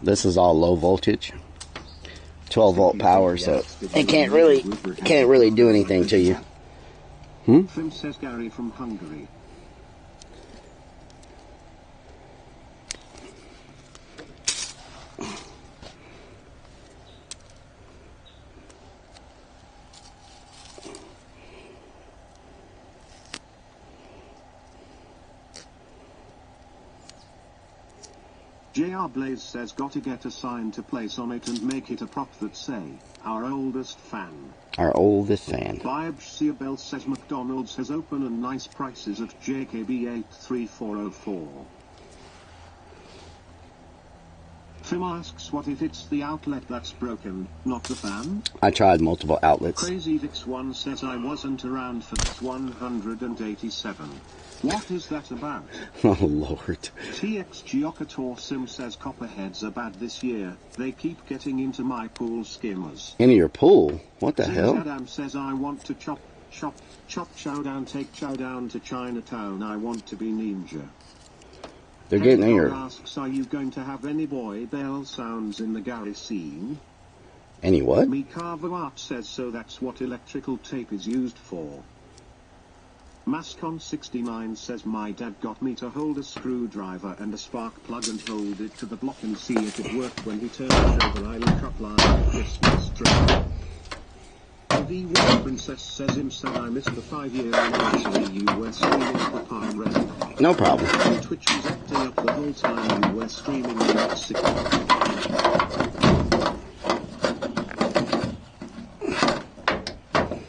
This is all low voltage. 12 volt power, so it can't really do anything to you. Fim says Gary from Hungary. JR Blaze says gotta get a sign to place on it and make it a prop that say, our oldest fan. Our oldest fan. Biab Seabell says McDonald's has open and nice prices at JKB 83404. Fim asks what if it's the outlet that's broken, not the fan? I tried multiple outlets. Crazy Vix1 says I wasn't around for this 187. What is that about? Oh, Lord. TX Giocator Sim says copperheads are bad this year. They keep getting into my pool skimmers. Into your pool? What the hell? Adam says I want to chop chow down, take chow down to Chinatown. I want to be ninja. They're getting Hey, here. God asks, are you going to have any boy bell sounds in the Gary scene? Any what? Mikava says so. That's what electrical tape is used for. Mascon69 says my dad got me to hold a screwdriver and a spark plug and hold it to the block and see if it worked. When he turned it over, I look up like Christmas tree. The VOD Princess says said I missed the 5-year anniversary. You were streaming the Pyre. No problem. And Twitch was acting up the whole time you were streaming in Mexico.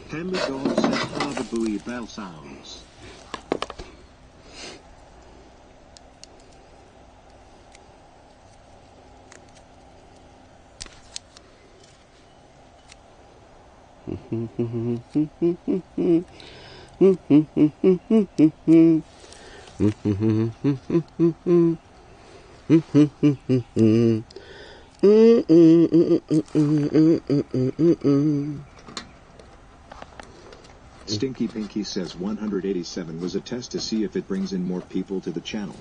Hemigod says Harbour Buoy bell sounds. Stinky Pinky says 187 was a test to see if it brings in more people to the channel.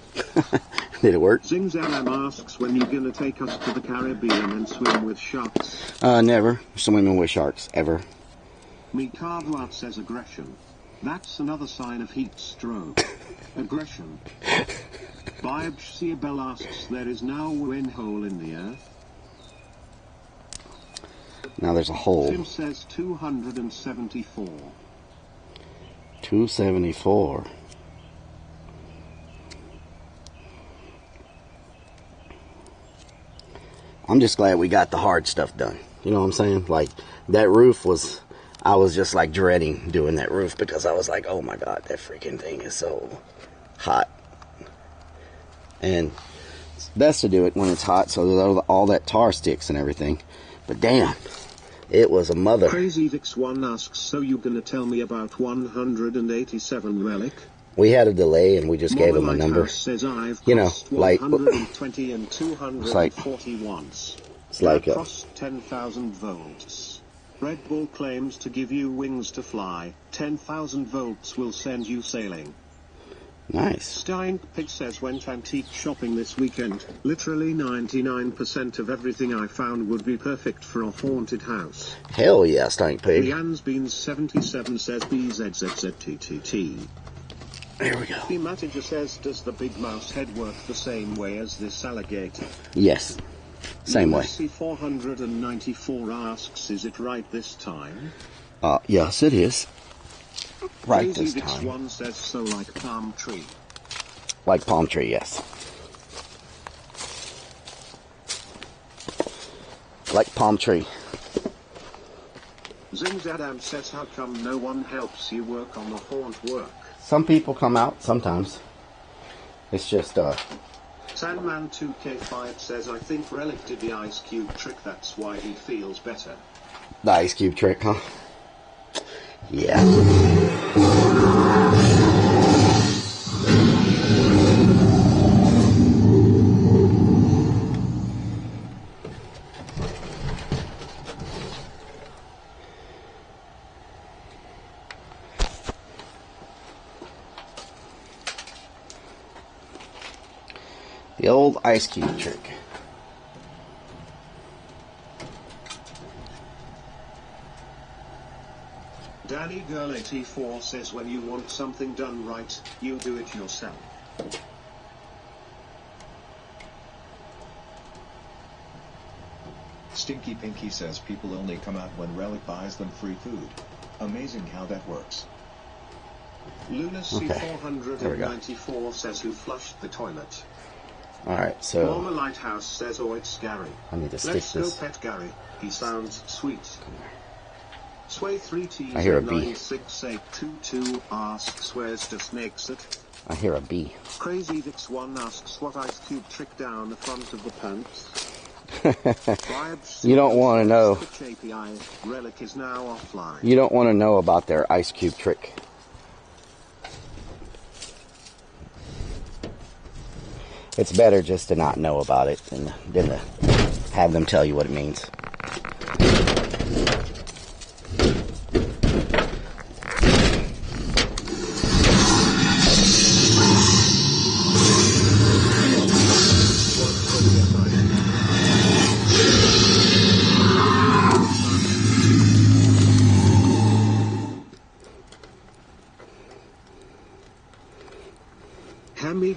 Did it work? Zingzalam asks when you gonna take us to the Caribbean and swim with sharks. Never. Swimming with sharks, ever. Mikavlat says aggression. That's another sign of heat stroke. Aggression. Biobsiabel asks there is now a wind hole in the earth. Now there's a hole. Tim says 274. 274. I'm just glad we got the hard stuff done. You know what I'm saying? Like, that roof was, I was just like dreading doing that roof because I was like, oh my God, that freaking thing is so hot. And it's best to do it when it's hot so that all that tar sticks and everything. But damn, it was a mother. Crazy Vix1 asks, so you gonna tell me about 187 relic? We had a delay and we just gave him a number. Says I've you know, like 120 and 240 once. It's like cross 10,000 volts. Red Bull claims to give you wings to fly. 10,000 volts will send you sailing. Nice. Stein Pig says went antique shopping this weekend. Literally 99% of everything I found would be perfect for a haunted house. Hell yeah, Stein Pig. Leanne's Beans 77 says BZZZTTT. There we go. The manager says, does the big mouse head work the same way as this alligator? Yes. Same way. C494 asks, is it right this time? Yes, it is. Right Crazy this time. One says so like palm tree. Like palm tree, yes. Like palm tree. Zingzadam says how come no one helps you work on the haunt work? Some people come out sometimes. It's just Sandman 2K5 says I think Relic did the ice cube trick, that's why he feels better. the ice cube trick, huh? Yeah. The old ice cube trick. Danny Girl 84 says when you want something done right, you do it yourself. Stinky Pinky says people only come out when Relic buys them free food. Amazing how that works. Lunacy Okay, 494 says who flushed the toilet. Alright, so Mama Lighthouse says oh it's Gary. I need to stick Let's this. go pet Gary. He sounds sweet. Sway 3T I hear a bee. 96822 asks where's the snakes at? I hear a bee. Crazy Vix 1 asks what ice cube trick down the front of the pants. You don't want to know. API Relic is now offline. You don't want to know about their ice cube trick. It's better just to not know about it than to have them tell you what it means.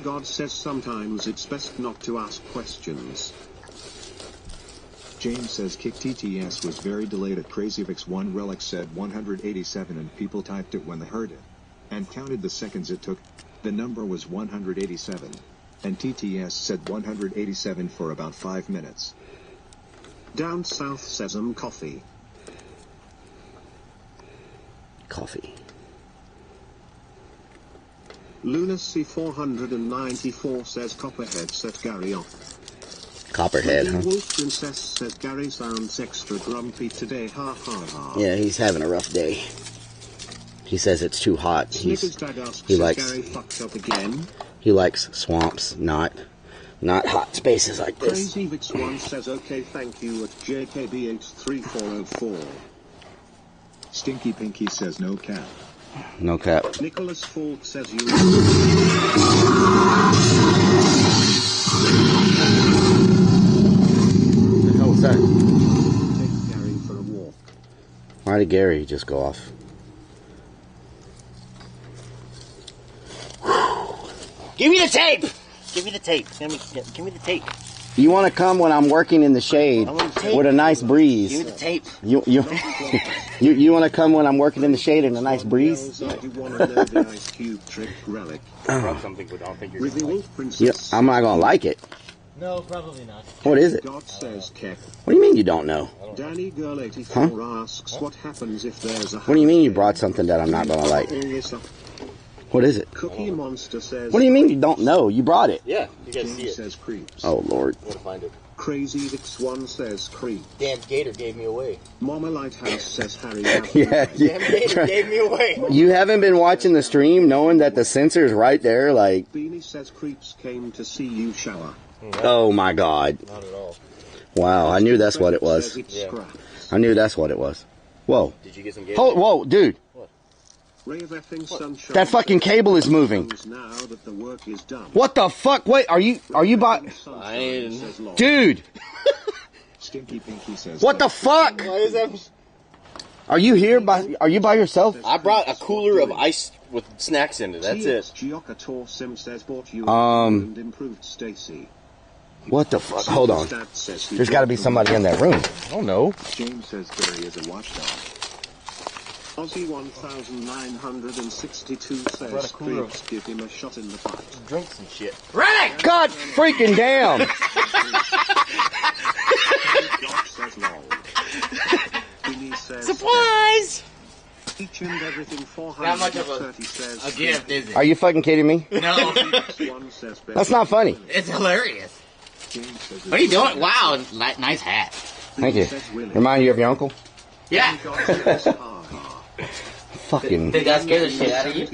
God says sometimes it's best not to ask questions. James says Kick TTS was very delayed at CrazyVix1 Relic said 187 and people typed it when they heard it. And counted the seconds it took. The number was 187. And TTS said 187 for about 5 minutes. Down south says coffee. Coffee. Lunacy 494 says Copperhead set Gary off. Copperhead, huh? Wolf Princess says Gary sounds extra grumpy today, ha ha ha. Yeah, he's having a rough day. He says it's too hot. He likes Gary fucked up again. He likes swamps, not hot spaces like this. Crazy Vix One says okay, thank you at JKB83404. Stinky Pinky says no cap. No cap. Nicholas Falk says you. What the hell was that? Take Gary for a walk. Why did Gary just go off? Give me the tape! Give me the tape. Give me the tape. You want to come when I'm working in the shade with a nice breeze? Give me the tape. You want to come when I'm working in the shade in a nice breeze? You want to know the Ice Cube trick relic? Something we don't think you're gonna like. Yeah, I'm not gonna like it. No, probably not. What is it? God says Keck. What do you mean you don't know? Danny Girl 84 asks what happens if there's a. What do you mean you brought something that I'm not gonna like? What is it? Cookie Monster says. What do you mean you don't know? You brought it. Yeah, you guys see James it. says creeps. Oh Lord. I'm gonna find it. Crazy Vix1 says creep. Damn Gator gave me away. Mama Lighthouse says Harry. Yeah. Damn Gator gave me away. You haven't been watching the stream knowing that the sensor's right there, like. Beanie says creeps came to see you shower. Oh my God. Not at all. Wow, I knew that's what it was. Yeah. I knew that's what it was. Whoa. Did you get some Gator? Whoa, dude. Ray of effing sunshine. That fucking cable is moving. Now that the work is done. What the fuck? Wait, are you by? Dude. Stinky Pinky says. What the fuck? Why is that? Are you here by? Are you by yourself? I brought a cooler of ice with snacks in it. That's it. And improved Stacy. What the fuck? Hold on. There's got to be somebody in that room. I don't know. James says Gary is a watchdog. Aussie 1962 says creeps give him a shot in the butt. Drink some shit. Right! God freaking damn! Surprise! Each and everything 430 Not much of a gift, is it? Are you fucking kidding me? No. That's not funny. It's hilarious. What are you doing? Wow, nice hat. Thank you. Remind you of your uncle? Yeah. Fucking. Did that scare the shit out of you?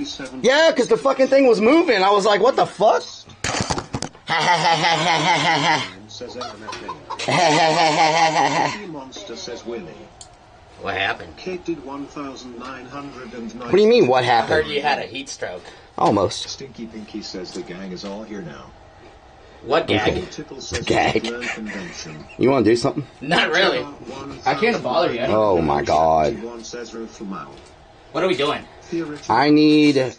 Yeah, because the fucking thing was moving. I was like, what the fuck? Monster says Willie. What happened? Kate did 1,990. What do you mean, what I happened? heard you had a heat stroke. Almost. Stinky Pinky says the gang is all here now. What gag? Gag. You want to do something? Not really. I can't bother you. Oh my God. What are we doing? I need the, Is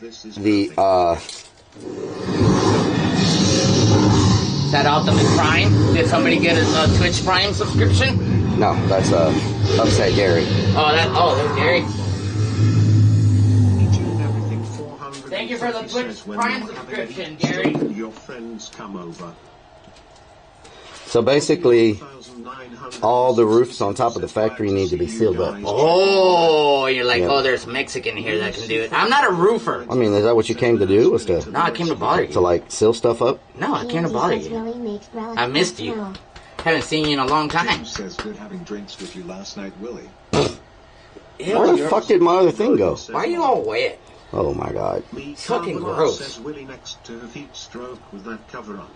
that Ultimate Prime? Did somebody get a Twitch Prime subscription? no, that's, Upset Gary. That's Gary. Thank you for the Twitch Prime subscription, Gary. Your friends come over. So basically, all the roofs on top of the factory need to be sealed up. Oh, you're like, Yeah. oh, there's Mexican here that can do it. I'm not a roofer. I mean, is that what you came to do? Was to, No, I came to bother you. like, seal stuff up? No, I came to bother you. I missed you. Haven't seen you in a long time. James says good having drinks with you last night, Willie. Where the fuck did my other thing go? Why are you all wet? Oh my God. It's fucking gross. Says Willie next to heat stroke with that cover up.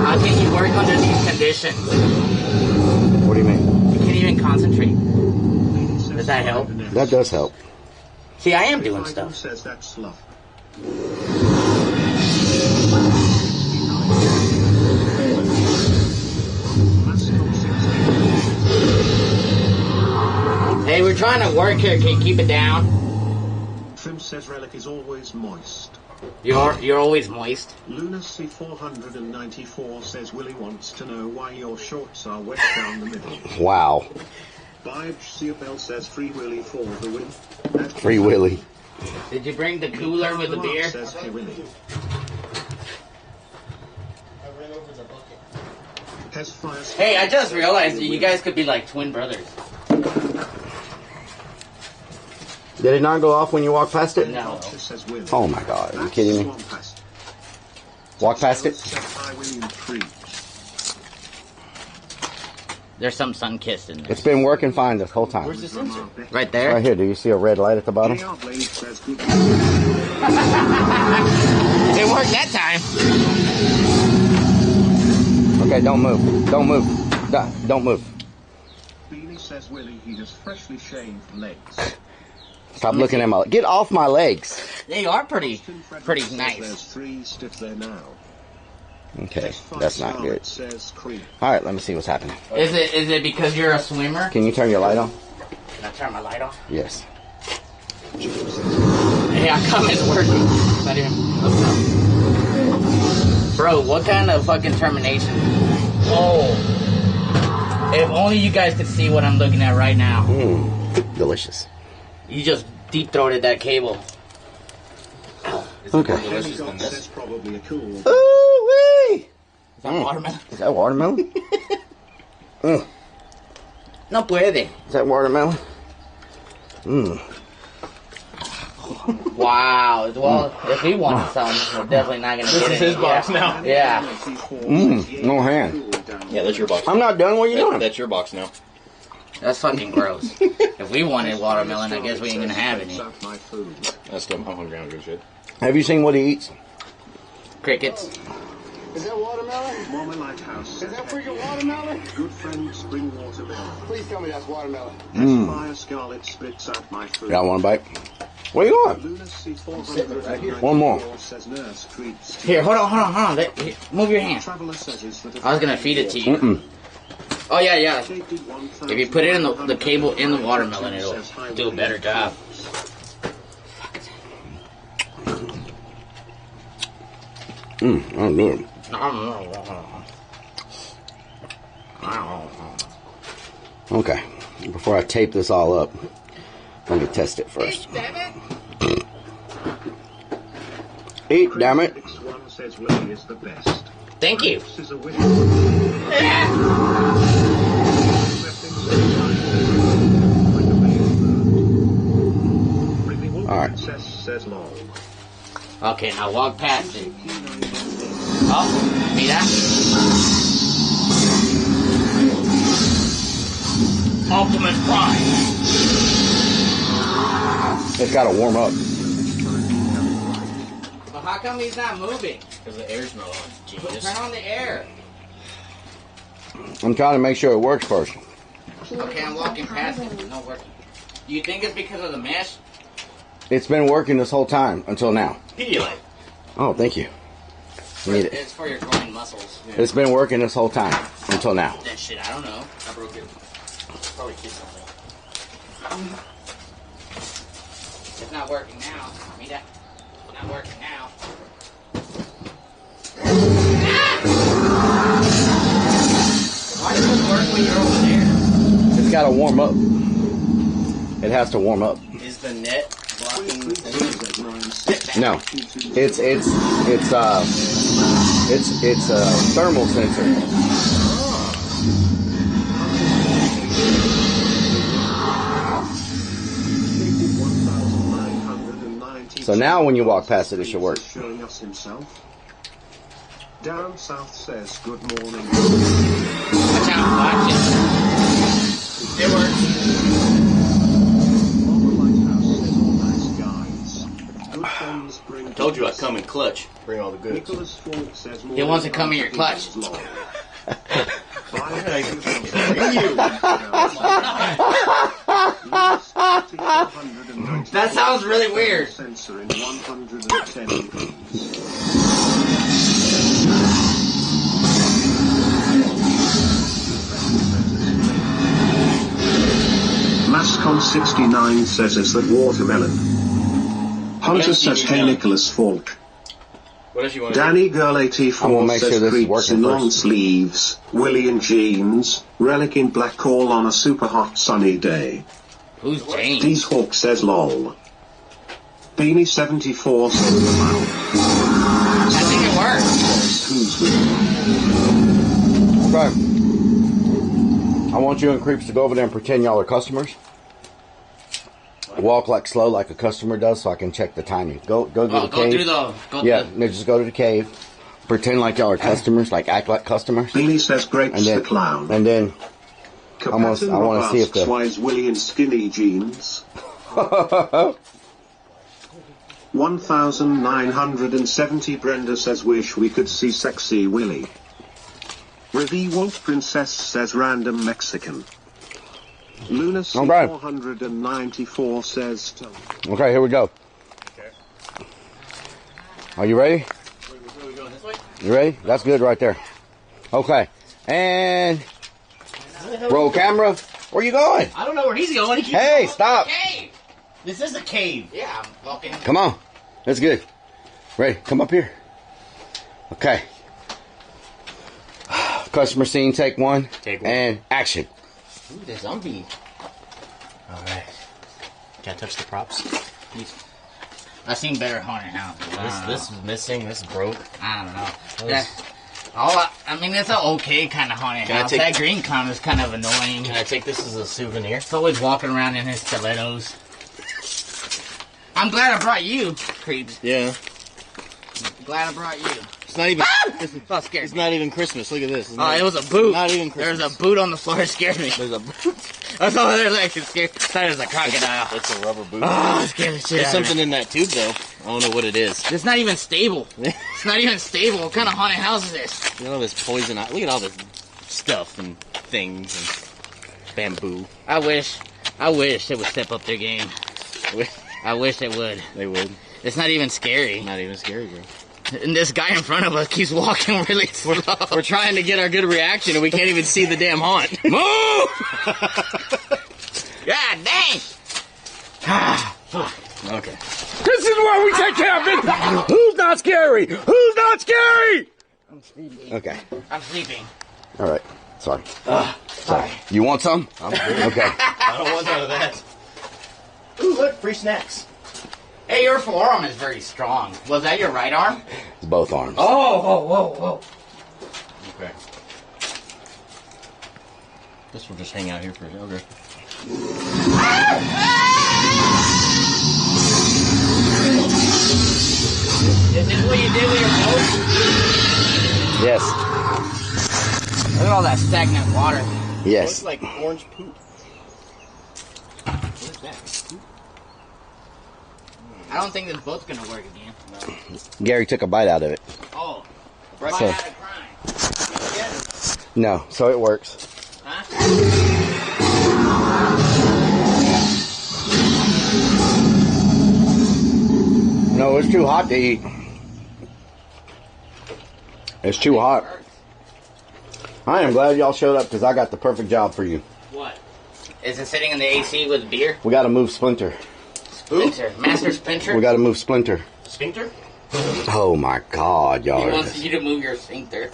How can you work under these conditions? What do you mean? You can't even concentrate. Does that help? That does help. See, I am doing stuff. Says that's slough. Hey, we're trying to work here. Can you keep it down? Trim says relic is always moist. You're always moist. Lunacy 494 says Willie wants to know why your shorts are wet down the middle. Wow. Bibes Seabell says Free Willie for the win. Free Willie. Did you bring the cooler with the beer? Says Hey Willie. Hey, I just realized that you guys could be like twin brothers. Did it not go off when you walked past it? No. Oh my god, are you kidding me? Walk past it? There's some sun-kissed in there. It's been working fine this whole time. Where's the sensor? Right there? Right here. Do you see a red light at the bottom? It worked that time. Okay, don't move. Don't move. Don't move. Beanie says Willie he has freshly shaved legs. Stop looking at my... Get off my legs. They are pretty nice. There's 3 stiff there now. Okay, that's not good. Alright, let me see what's happening. Is it because you're a swimmer? Can you turn your light on? Can I turn my light off? Yes. Hey, I come it's working. Not even Bro, what kind of fucking termination? Oh. If only you guys could see what I'm looking at right now. Delicious. You just deep-throated that cable. Okay. Delicious than this. Probably a cool. Ooh-wee! Is that watermelon? Is that watermelon? No puede. Is that watermelon? Wow. Well, if he wants some, we're definitely not going to get it. This is his box now. Yeah. No hand. Yeah, that's your box. I'm not done. What are you doing? That's your box now. That's fucking gross. If we wanted watermelon, I guess we ain't going to have any. That's good. I'm hungry on good shit. Have you seen what he eats? Crickets. Is that watermelon? Mama Lighthouse. Is that freaking watermelon? Good friend spring watermelon. Please tell me that's watermelon. Fire Scarlet spits out my food. Got one bite? Where you going? Lunacy 494 One more. says nurse treats. Here, hold on. Move your hand. Traveler says is that I was going to feed it to you. Oh, yeah. If you put it in the cable in the watermelon, it'll do a better job. I'm good. Okay, before I tape this all up, let me test it first. Eat, damn it. One says Willie is the best. Thank you. Alright. Says long. Okay, now walk past it. Oh, mira. Ultimate Prime. It's got to warm up. Well, how come he's not moving? Because the air's not on. Genius. Turn on the air. I'm trying to make sure it works first. Okay, I'm walking past it. It's not working. Do you think it's because of the mesh? It's been working this whole time until now. Pedialyte. Oh, thank you. Need it. It's for your groin muscles. Yeah. It's been working this whole time until now. That shit, I don't know. I broke it. Probably kissed on it. It's not working now. Mira. It's not working now. Why does it work when you're over there? It's got to warm up. It has to warm up. Is the net blocking the No, it's a thermal sensor. So now when you walk past it, it should work. Showing us himself. Down south says good morning. Watch out, watch it. It works. I told you I'd come in clutch. Bring all the goods. He wants to come in your clutch. That sounds really weird. Mascon69 says is that watermelon. Hunter says, hey Nicholas Falk, What else you want to Danny Girl 84 says creeps in long sleeves, Willie in jeans, Relic in black call on a super hot sunny day. Who's James? Deez Hawk says lol. Beanie 74 says the mouth. I think it works. Who's with Okay. I want you and Creeps to go over there and pretend y'all are customers. Walk like slow like a customer does so I can check the timing. Go to the cave. Just go to the cave. Pretend like y'all are customers, like act like customers. Beanie says grapes the clown. And then I want to see if why is Willie in skinny jeans? 1970 Brenda says wish we could see sexy Willie. Revi Wolf Princess says random Mexican. Lunacy 494 says Okay, here we go. Okay. Are you ready? Where we going, this way? You ready? That's good right there. Okay. And roll camera. Where you going? I don't know where he's going. Hey, stop. Cave. This is a cave. Yeah, I'm walking. Come on. That's good. Ready? Come up here. Okay. Customer scene, take one. And action. Ooh, the zombie. Alright. Can't touch the props. I've seen better haunted houses. This is missing, this is broke. I don't know. I mean, it's an okay kind of haunted house. That green clown is kind of annoying. Can I take this as a souvenir? It's always walking around in his stilettos. I'm glad I brought you, Creeps. Yeah. Glad I brought you. It's not even. Oh, scared It's not even Christmas. Look at this. It was a boot. Not even Christmas. There's a boot on the floor. It scared me. There's a boot. I saw their legs. It scared. I thought it was a crocodile. It's a rubber boot. Oh, it scared the shit There's out of me. something in that tube, though. I don't know what it is. It's not even stable. It's not even stable. What kind of haunted house is this? Look at all this poison. Look at all this stuff and things and bamboo. I wish they would step up their game. I wish they would. They would. It's not even scary. Not even scary, bro. And this guy in front of us keeps walking really slow. We're trying to get our good reaction and we can't even see the damn haunt. Move! God dang! Okay. This is where we take care of it. Who's not scary? Who's not scary? I'm sleeping. Okay. I'm sleeping. All right. Sorry. Sorry. You want some? I'm good. Okay. I don't want none of that. Ooh, look, free snacks. Hey, your forearm is very strong. Was that your right arm? It's both arms. Oh. Okay. Guess we'll just hang out here for a okay. Is this what you did with your boat? Yes. Look at all that stagnant water. Yes. Looks like orange poop. What is that? I don't think this boat's gonna work again. No. Gary took a bite out of it. Oh. Right. Bite out of crime. No, so it works. Huh? No, it's too hot to eat. It's too hot. I am glad y'all showed up because I got the perfect job for you. What? Is it sitting in the AC with beer? We got to move Splinter. Splinter. Master Splinter? We got to move Splinter. Sphincter? Oh my God, y'all. He wants you to move your sphincter.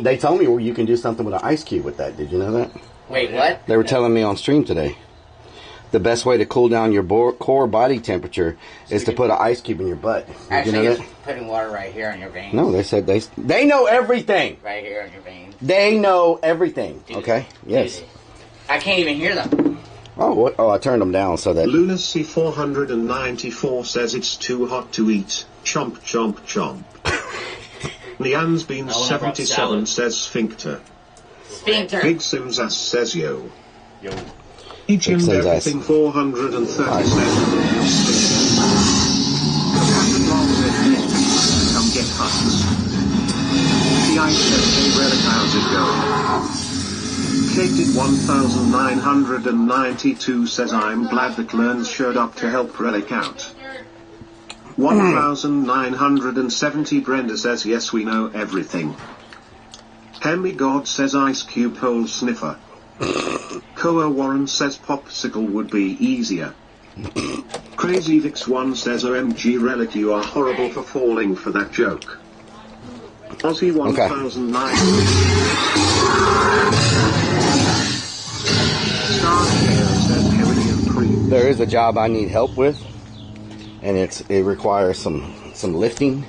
They told me you can do something with an ice cube with that. Did you know that? Wait, what? They were telling me on stream today. The best way to cool down your core body temperature is to put an ice cube in your butt. Did Actually, you know it's that? putting water right here on your veins. No, they said they know everything. Right here on your veins. They know everything. Okay? Yes. I can't even hear them. Oh, what? Oh, I turned them down so that... Lunacy 494 says it's too hot to eat. Chomp, chomp, chomp. Nean's Bean 77 says sphincter. Sphincter. Big Sims ass says yo. Yo. Each and Sims everything 437. Come get huts. The ice says, hey Relic, how's it going? Kate did 1992 says I'm glad that Learns showed up to help Relic out. 1970 Brenda says yes we know everything. Henry God says ice cube hole sniffer. Koa Warren says popsicle would be easier. Crazy Vix 1 says OMG Relic, you are horrible for falling for that joke. Aussie 1009. Star Hero says Heroin Cream. There is a job I need help with, and it requires some lifting.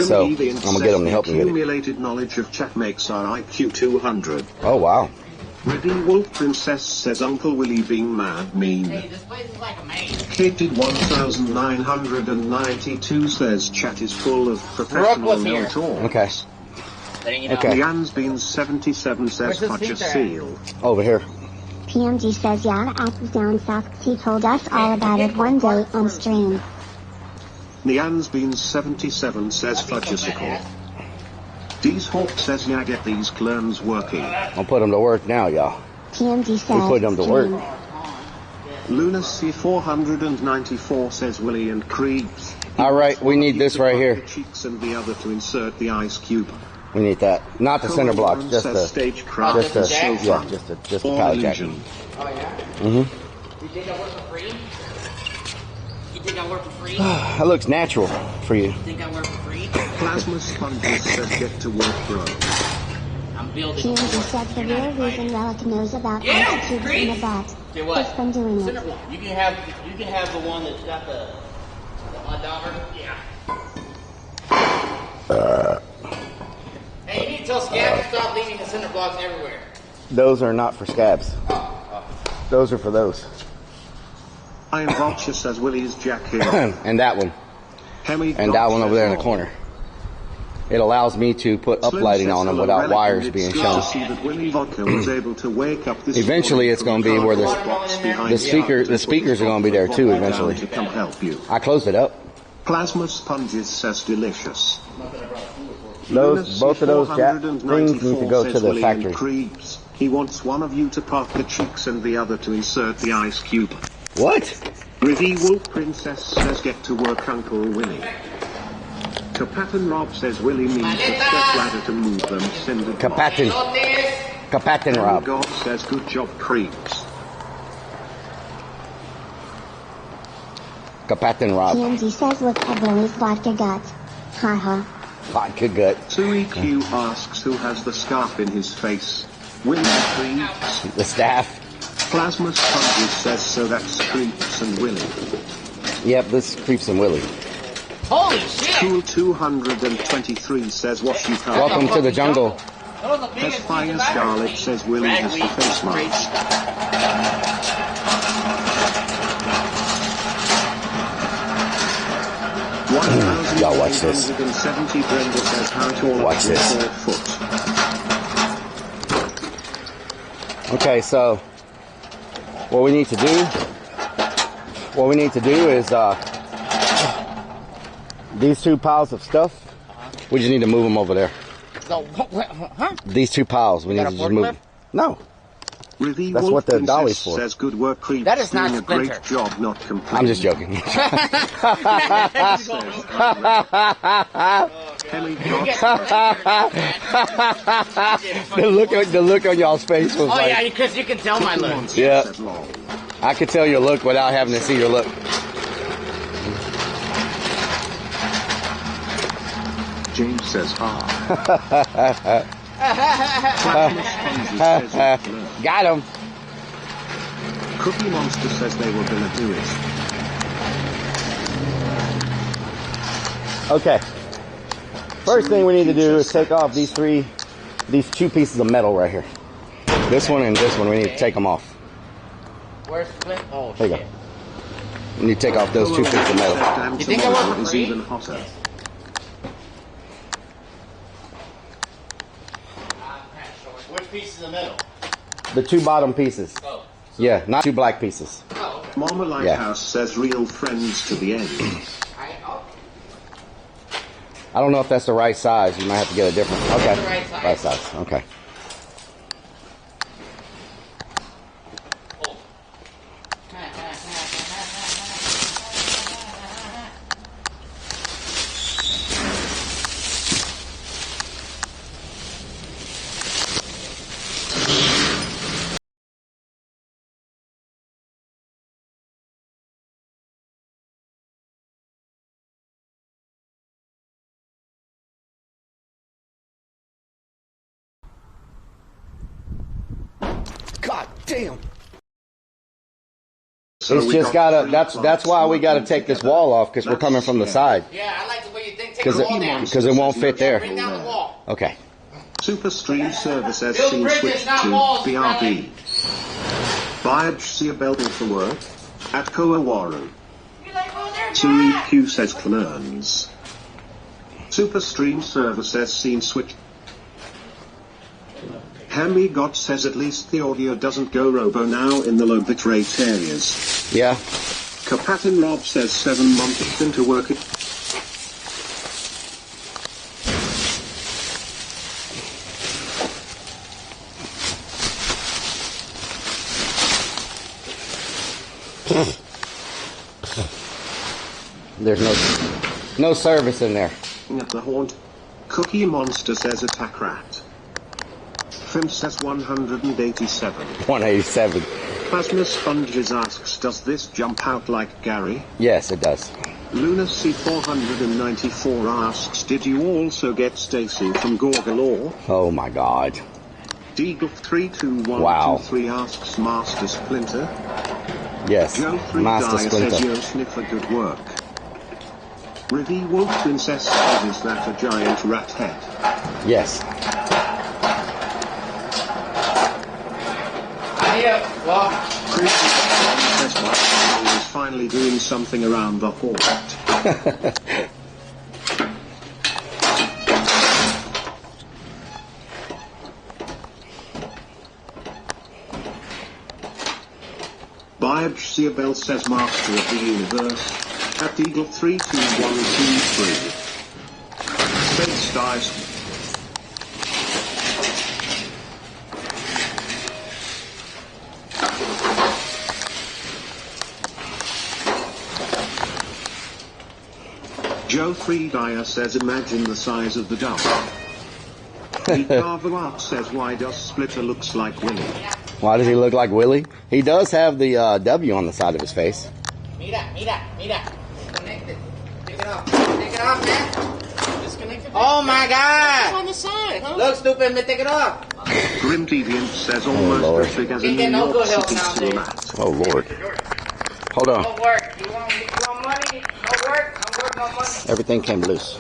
So I'm gonna get them to help me with it. Accumulated knowledge of chat makes our IQ 200. Oh wow. Ready Wolf Princess says Uncle Willie being mad mean. Hey, this place is like a maze. Kated 1992 says chat is full of professional know-it-alls. Okay. Okay. Leanne's Beans 77 says fudge a seal. Over here. PMG says yeah, asses down south. He told us all about it one day on stream. Leanne's Beans 77 says fudgesicle. Dee's Hawk says yeah, get these clones working. I'll put them to work now, y'all. PMG says we put them to work. Lunacy 494 says Willie and Creeps. Alright, we need this right here. Cheeks and the other to insert the ice cube. We need that. Not the center block, just the stagecraft. just a pallet jack. Oh yeah? Mm-hmm. You think I work for free? You think I work for free? That looks natural for you. You think I work for free? Plasma Sponges says get to work, bro. I'm building. PMG said the real reason Relic knows about ice cubes in the butt is from doing it. You can have the one that's got the hot dogger. Yeah. Hey, you need to tell Scab to stop leaving the cinder blocks everywhere. Those are not for scabs. Those are for those. Iron Vulture says Willie's Jack here. And that one. And that one over there in the corner. It allows me to put uplighting on them without wires being shown. Eventually it's going to be where the speakers are going to be there too eventually. I closed it up. Plasma Sponges says delicious. Both of those things need to go to the factory. He wants one of you to part the cheeks and the other to insert the ice cube. What? Rivi Wolf Princess says get to work, Uncle Willie. Kapatin Rob says Willie needs a step ladder to move them. Kapatin Rob. God says good job, Creeps. Kapatin Rob. PMG says look at Willie's vodka gut. Haha. Vodka gut. 2EQ asks who has the scarf in his face. Willie Creeps. The staff. Plasma Sponges says so that's Creeps and Willie. Yep, this Creeps and Willie. Holy shit! Cool 223 says what you can't. Welcome to the jungle. As fine Scarlet says Willie has the face mask. Y'all watch this. Watch this. Okay, so what we need to do is these two piles of stuff. We just need to move them over there. So, huh? These two piles, we need to just move them. No. That's what the dolly's for. Says good work, Creeps. That is not doing a Splinter. great job, not complaining. I'm just joking. the look on y'all's face was like... Oh yeah, because you can tell my look. Yeah. I could tell your look without having to see your look. James says Got him. Cookie Monster says they were gonna do it. Okay. First thing we need to do is take off these two pieces of metal right here. This one and this one, we need to take them off. Where's Flint? Oh, there you go. We need to take off those two pieces of metal. You think I work for free? Even hotter. Which pieces of metal? The two bottom pieces. Oh. Yeah, not two black pieces. Oh, okay. Mama Lighthouse says real friends to the end. I don't know if that's the right size. You might have to get a different. Okay. Right size. Right size. Okay. God damn. So It's we just got gotta. three That's plots why we gotta working take this together. wall off because we're coming from the side. Yeah, I like the way you think. Take Because the wall down. it won't fit there. Bring down the wall. Okay. Super Stream Service has Build seen bridges, switch not to walls, BRB. Buyage see a Belden for work at Koawaru. 2EQ says Clerns. Super Stream Service has seen switch. Hemi God says at least the audio doesn't go robo now in the low bitrate areas. Yeah. Kapatin Rob says 7 months into work it. There's no service in there. At the haunt. Cookie Monster says attack rat. Fim says 187. 187. Plasma Sponges asks, does this jump out like Gary? Yes, it does. Lunacy 494 asks, did you also get Stacy from Gorgalore? Oh my God. Deagle 32123 Wow. asks, Master Splinter? Yes. Joe 3 Master Dyer says, Splinter. yo sniffer good work. Rivi Wolf Princess says, is that a giant rat head? Yes. Well, Says, well, is finally doing something around the haunt. Bibes Seabell says Master of the Universe. At Eagle 32123. Space Dice. Joe 3 Dyer says imagine the size of the dump. Carver Art says why does Splitter looks like Willie? Why does he look like Willie? He does have the W on the side of his face. Mira. Disconnected. Take it off. Take it off, man. Disconnected. Oh my God. It's on the side, huh? Look, stupid, man. Take it off. Grim Deviant says Lord. almost as big as a Can't get New no York good help City nowadays. silhouette. Oh Lord. Hold on. No work. You want money? No work. No work, no money. Everything came loose.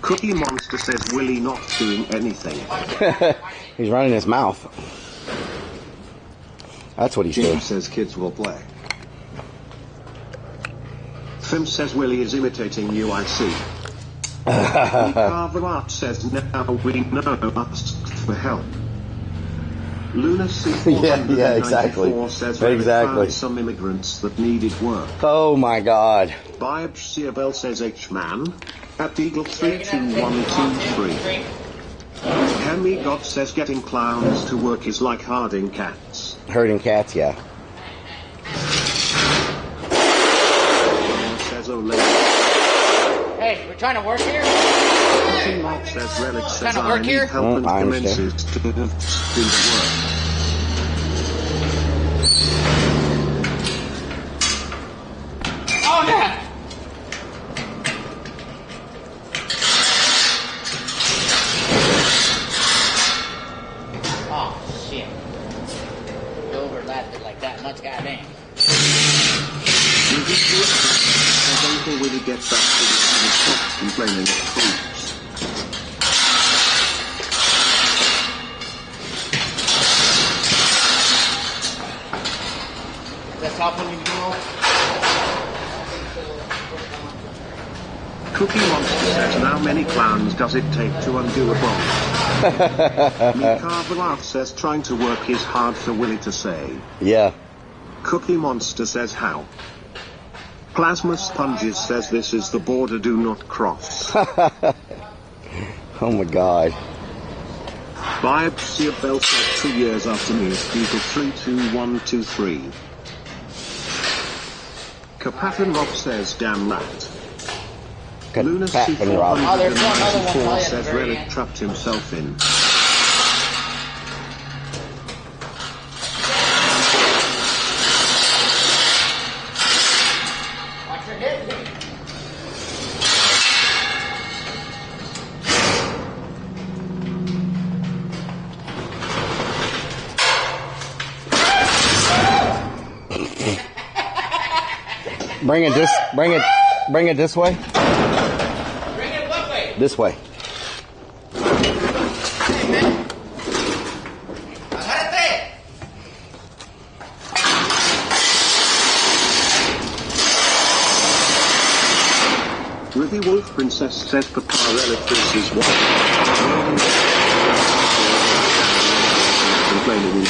Cookie Monster says Willie not doing anything. He's running his mouth. That's what he's doing. James says kids will play. Fim says Willie is imitating you, I see. Carver Art says now we know ask for help. Lunacy Yeah, exactly. says Exactly. found some immigrants that needed work. Oh my God. Bibes Seabell says H-Man. At Eagle 32123. Hemi God says getting clowns to work is like herding cats. Herding cats, yeah. Says Ole. Hey, we're trying to work here. Cookie Mob says Relic says Trying to I work need here? help and I understand. commences to do the work. Oh, yeah. Oh, shit. You overlapped it like that much, goddamn. Says Uncle Willie gets back to the top complaining of creeps. That's helping you do. Cookie Monster says how many clowns does it take to undo a bomb? Carver Art says trying to work is hard for Willie to say. Yeah. Cookie Monster says how? Plasma Sponges says this is the border, do not cross. Oh my God. Bibes Seabell says 2 years after me is Beagle 32123. Kapatin Rob says damn rat. Lunacy Pat and Rob. 494 says Relic trapped himself in. Watch Bring it this way. Bring it what way? This way. Ruby Wolf Princess says Papa Relic Prince's wife. Complaining in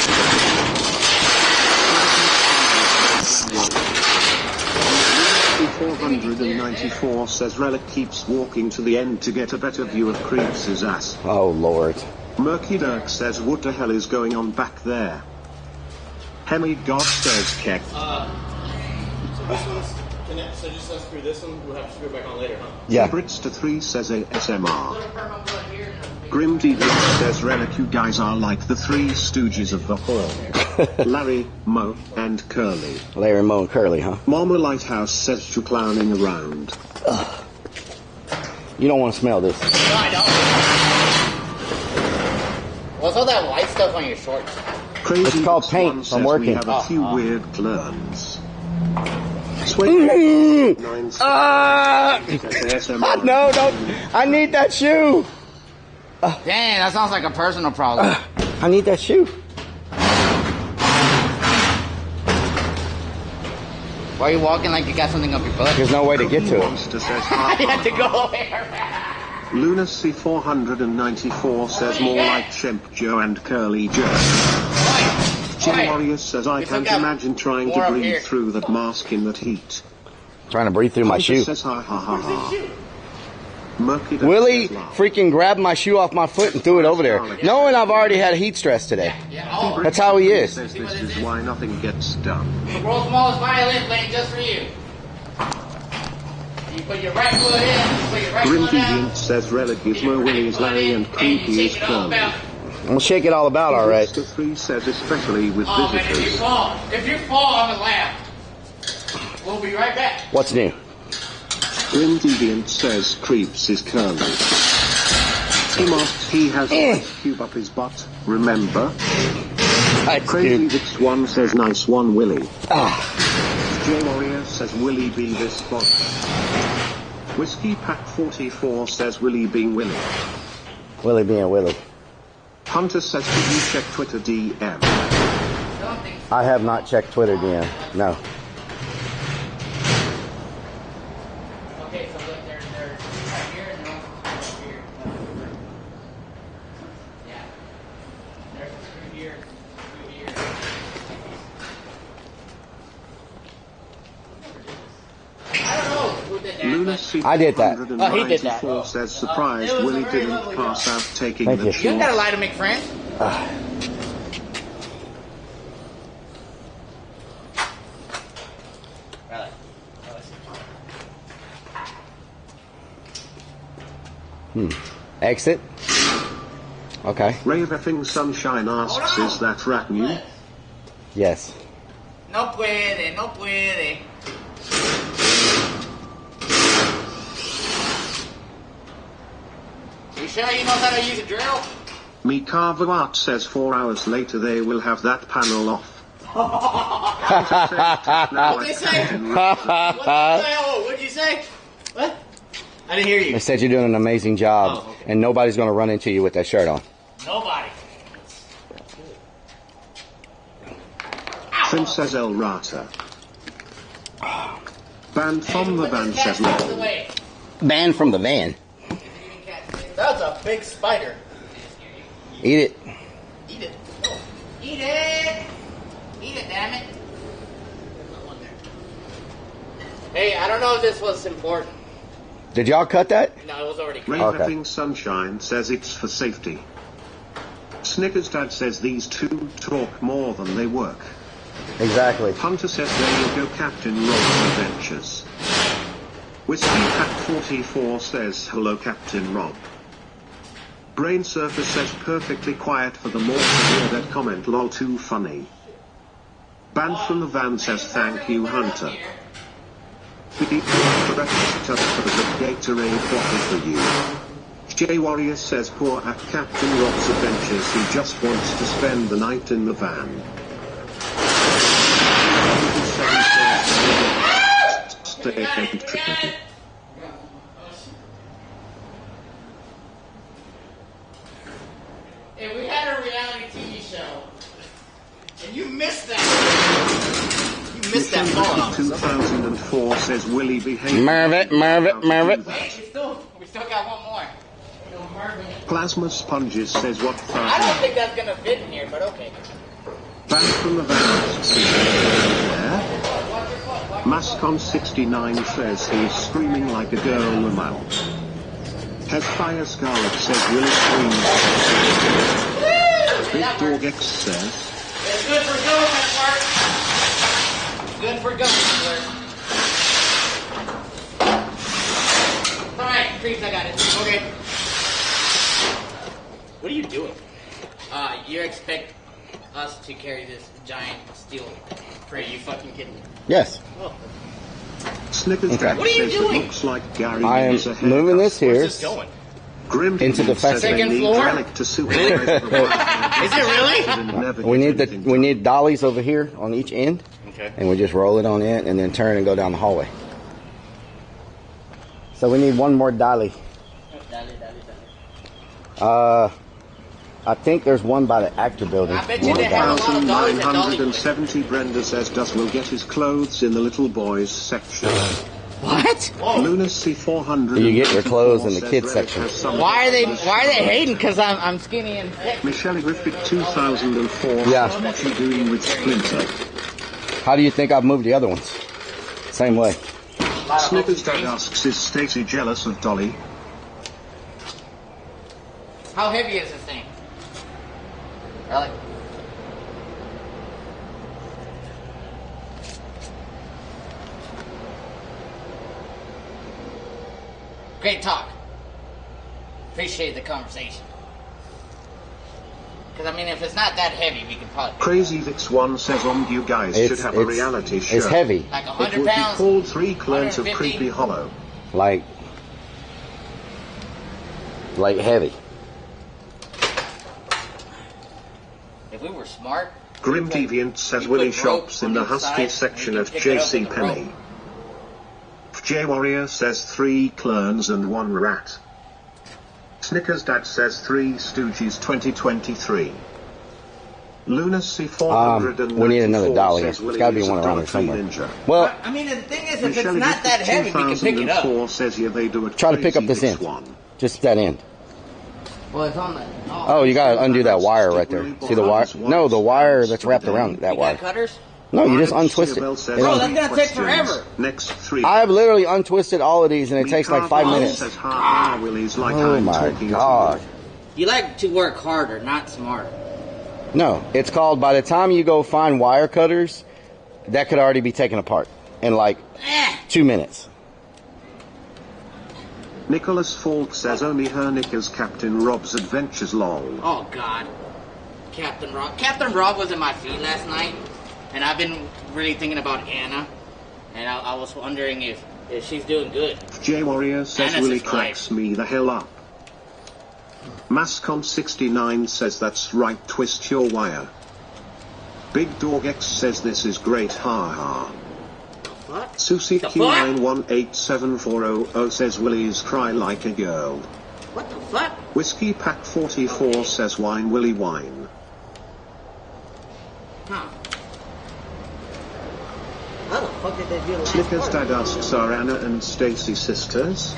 494 says Relic keeps walking to the end to get a better view of Creeps' ass. Oh, Lord. Murky Dirk says what the hell is going on back there? Hemi God says Keck. So this one's connect, so just unscrew this one, we'll have to screw it back on later, huh? Yeah. Britster3 says ASMR. Grim Deviant says Relic, you guys are like the Three Stooges of the Hall. Larry, Mo, and Curly. Larry, Mo, and Curly, huh? Mama Lighthouse says you're clowning around. Ugh. You don't want to smell this. No, I don't. What's all that white stuff on your shorts? Crazy it's called paint from working. We have a few weird clones. No, don't. I need that shoe. Dang, that sounds like a personal problem. I need that shoe. Why are you walking like you got something up your butt? There's no way to get to it. I had to go there. Lunacy 494 says more like Chimp Joe and Curly Joe. Jim Warrior says I can't imagine trying to breathe through that mask in that heat. Trying to breathe through my shoe. Says ha ha ha ha. Willie freaking grabbed my shoe off my foot and threw it over there, knowing I've already had heat stress today. That's how he is. This is why nothing gets done. The world's smallest violin playing just for you. You put your right foot in, you put your right foot out. Says Relic is Mo, Willie is Larry, and Creepy is Curly. I'm gonna shake it all about, all right. Mr. 3 says especially with Man, visitors. if you fall, I'm gonna laugh. We'll be right back. What's new? Grim Deviant says Creeps is Curly. He masks he has a cube up his butt, remember? Crazy Vix 1 says nice one Willie. J Warrior says Willie be this spot. Whiskey Pack 44 says Willie being Willie. Willie being Willie. Hunter says could you check Twitter DM? I have not checked Twitter DM. No. Okay, so look, they're right here and they're also here. Yeah. There's a screw here, screw here. I don't know who did that. Lunacy I did that. Oh, he did that. says surprised Willie didn't pass out taking Thank the you. You shot. gotta lie to make friends. Exit. Okay. Ray of effing Sunshine asks, is that rat new? Yes. No puede, no puede. You sure you know how to use a drill? Mikava Art says 4 hours later they will have that panel off. What'd they say? What'd you say? What? I didn't hear you. They said you're doing an amazing job, and nobody's going to run into you with that shirt on. Nobody. Princess El Rata. Banned from the van says no. Banned from the van. That's a big spider. Eat it. Eat it. Oh. Eat it. Eat it, damn it. Hey, I don't know if this was important. Did y'all cut that? No, it was already Ray cut. effing Sunshine says it's for safety. Snickers Dad says these two talk more than they work. Exactly. Hunter says there you go Captain Rob's Adventures. Whiskey Pack 44 says hello Captain Rob. Brain Surfer says perfectly quiet for the more severe that comment lol too funny. Banned from the van says thank you Hunter. Biggie for the Gatorade bottle for you. J Warrior says poor at Captain Rob's Adventures he just wants to spend the night in the van. stay and tricky. If we had a reality TV show, and you missed that. You missed that ball. 2004 says Willie behave. Mervit. We still got one more. Plasma Sponges says what I don't think that's gonna fit in here, but okay. Back from the Vans. Mascon 69 says he's screaming like a girl about. Has Fire Scarlet says Willie screams. Big Dog X says. It's good for government work. Good for government work. Alright, Creeps, I got it. Okay. What are you doing? You expect us to carry this giant steel crate? Are you fucking kidding me? Yes. Oh. Snickers Okay. What are you says doing? it looks like Gary I am needs a moving this here Where's this going? Grim into the says they second need floor? relic to supervise the Is it really? We need dollies over here on each end, Okay. and we just roll it on in and then turn and go down the hallway. So we need one more dolly. I think there's one by the actor building. I bet you they have a lot of dollies at Dolly. 1970 Brenda says Dust will get his clothes in the little boys section. What? Lunacy 400. You get your clothes in the kids section. Why are they hating? Because I'm skinny and thick. Michelle Griffith 2004 Yeah. says what you doing with Splinter. How do you think I've moved the other ones? Same way. Snickers Dad asks, is Stacy jealous of Dolly? How heavy is this thing? Really? Great talk. Appreciate the conversation. Because, I mean, if it's not that heavy, we can probably... Crazy Vix 1 says you guys should have a reality show. It's heavy. Like It 100 would be pounds. called 3 Clones of 150. Creepy Hollow. Like heavy. If we were smart... Grim we put- Deviant says we Willie put rope shops in on the each Husky side, section and of we can pick it up JC with the rope. Penney. J Warrior says 3 clones and 1 rat. Snickers Dad says 3 Stooges 2023. Lunacy 400 we need another dolly. There's got to be one around here somewhere. Ninja. Well, I mean, the thing is, if it's Michelle not that heavy, we can pick it up. 2004 says yeah, they do it. try to pick up this end. Just that end. Well, it's on the... Oh, you got to undo that wire right there. See the wire? No, the wire that's wrapped around that You wire. got cutters? No, you just untwist it. Bro, that's gonna take forever. Next 3. I've literally untwisted all of these, and it takes like 5 minutes. Says, ha, ha, Willie's like Oh I'm my talking to god. You like to work harder, not smarter. No, it's called, by the time you go find wire cutters, that could already be taken apart in like 2 minutes. Nicholas Falk says only her knickers Captain Rob's adventures long. Oh, God. Captain Rob. Captain Rob was in my feed last night, and I've been really thinking about Anna, and I was wondering if she's doing good. J Warrior says Anna's Willie his cracks me the hell up. Mascon 69 says that's right, twist your wire. Big Dog X says this is great, ha ha. What? Susie The fuck? Q918740 says Willie's cry like a girl. What the fuck? Whiskey Pack 44 says wine Willie wine. Huh. How the fuck did they do the last Snickers part? Dad asks are Anna and Stacy sisters?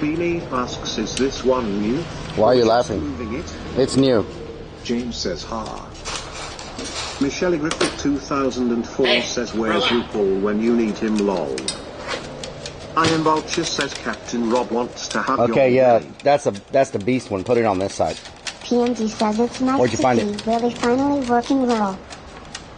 Beanie asks is this one new? Why are you Or laughing? moving it? It's new. James says ha. Michelle Griffith 2004 Hey, says where's relax. RuPaul when you need him lol. Iron Vulture says Captain Rob wants to hug Okay, your yeah, belly. that's the beast one. Put it on this side. PMD says it's nice Where'd you to find see it? Willie finally working well.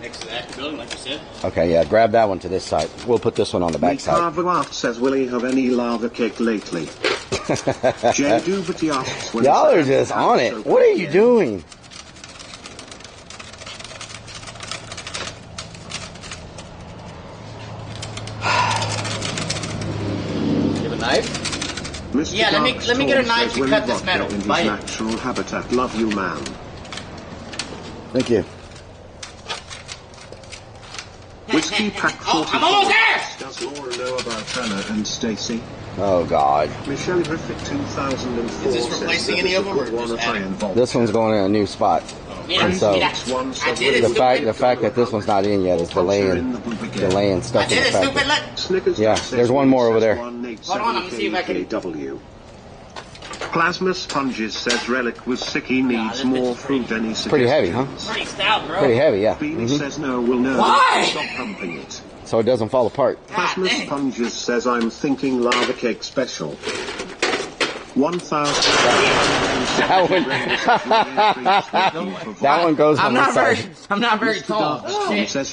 Next to the actor building, like you said. Okay, yeah, grab that one to this side. We'll put this one on the back side. Carver Aft says Willie have any lava cake lately? Jay Doobity asks when Y'all it's are just out, on so it. What are you doing? You have a knife? Mr. Yeah, let me get a knife says to Willie cut this Vodka metal. in his Bite it. natural habitat. Love you, man. Thank you. Whiskey Pack 44. I'm almost there! Does Laura know about Hannah and Stacy? Oh God. Michelle Griffith 2004 Is this replacing any of them, or just adding? This one's going in a new spot. And so I did it, the fact that this one's not in yet is delaying stuff in the factory. Snickers. Yeah, there's one more over there. Hold on, I'm gonna see if I can. Plasma Sponges says Relic was sick. He needs more fruit than he suggested. Pretty heavy, huh? Pretty stout, bro. Pretty heavy, yeah. Beanie says no, we'll know. Why? Stop pumping it. So it doesn't fall apart. Plasma Sponges says I'm thinking lava cake special. 1,000. That one goes on this side. I'm not very tall.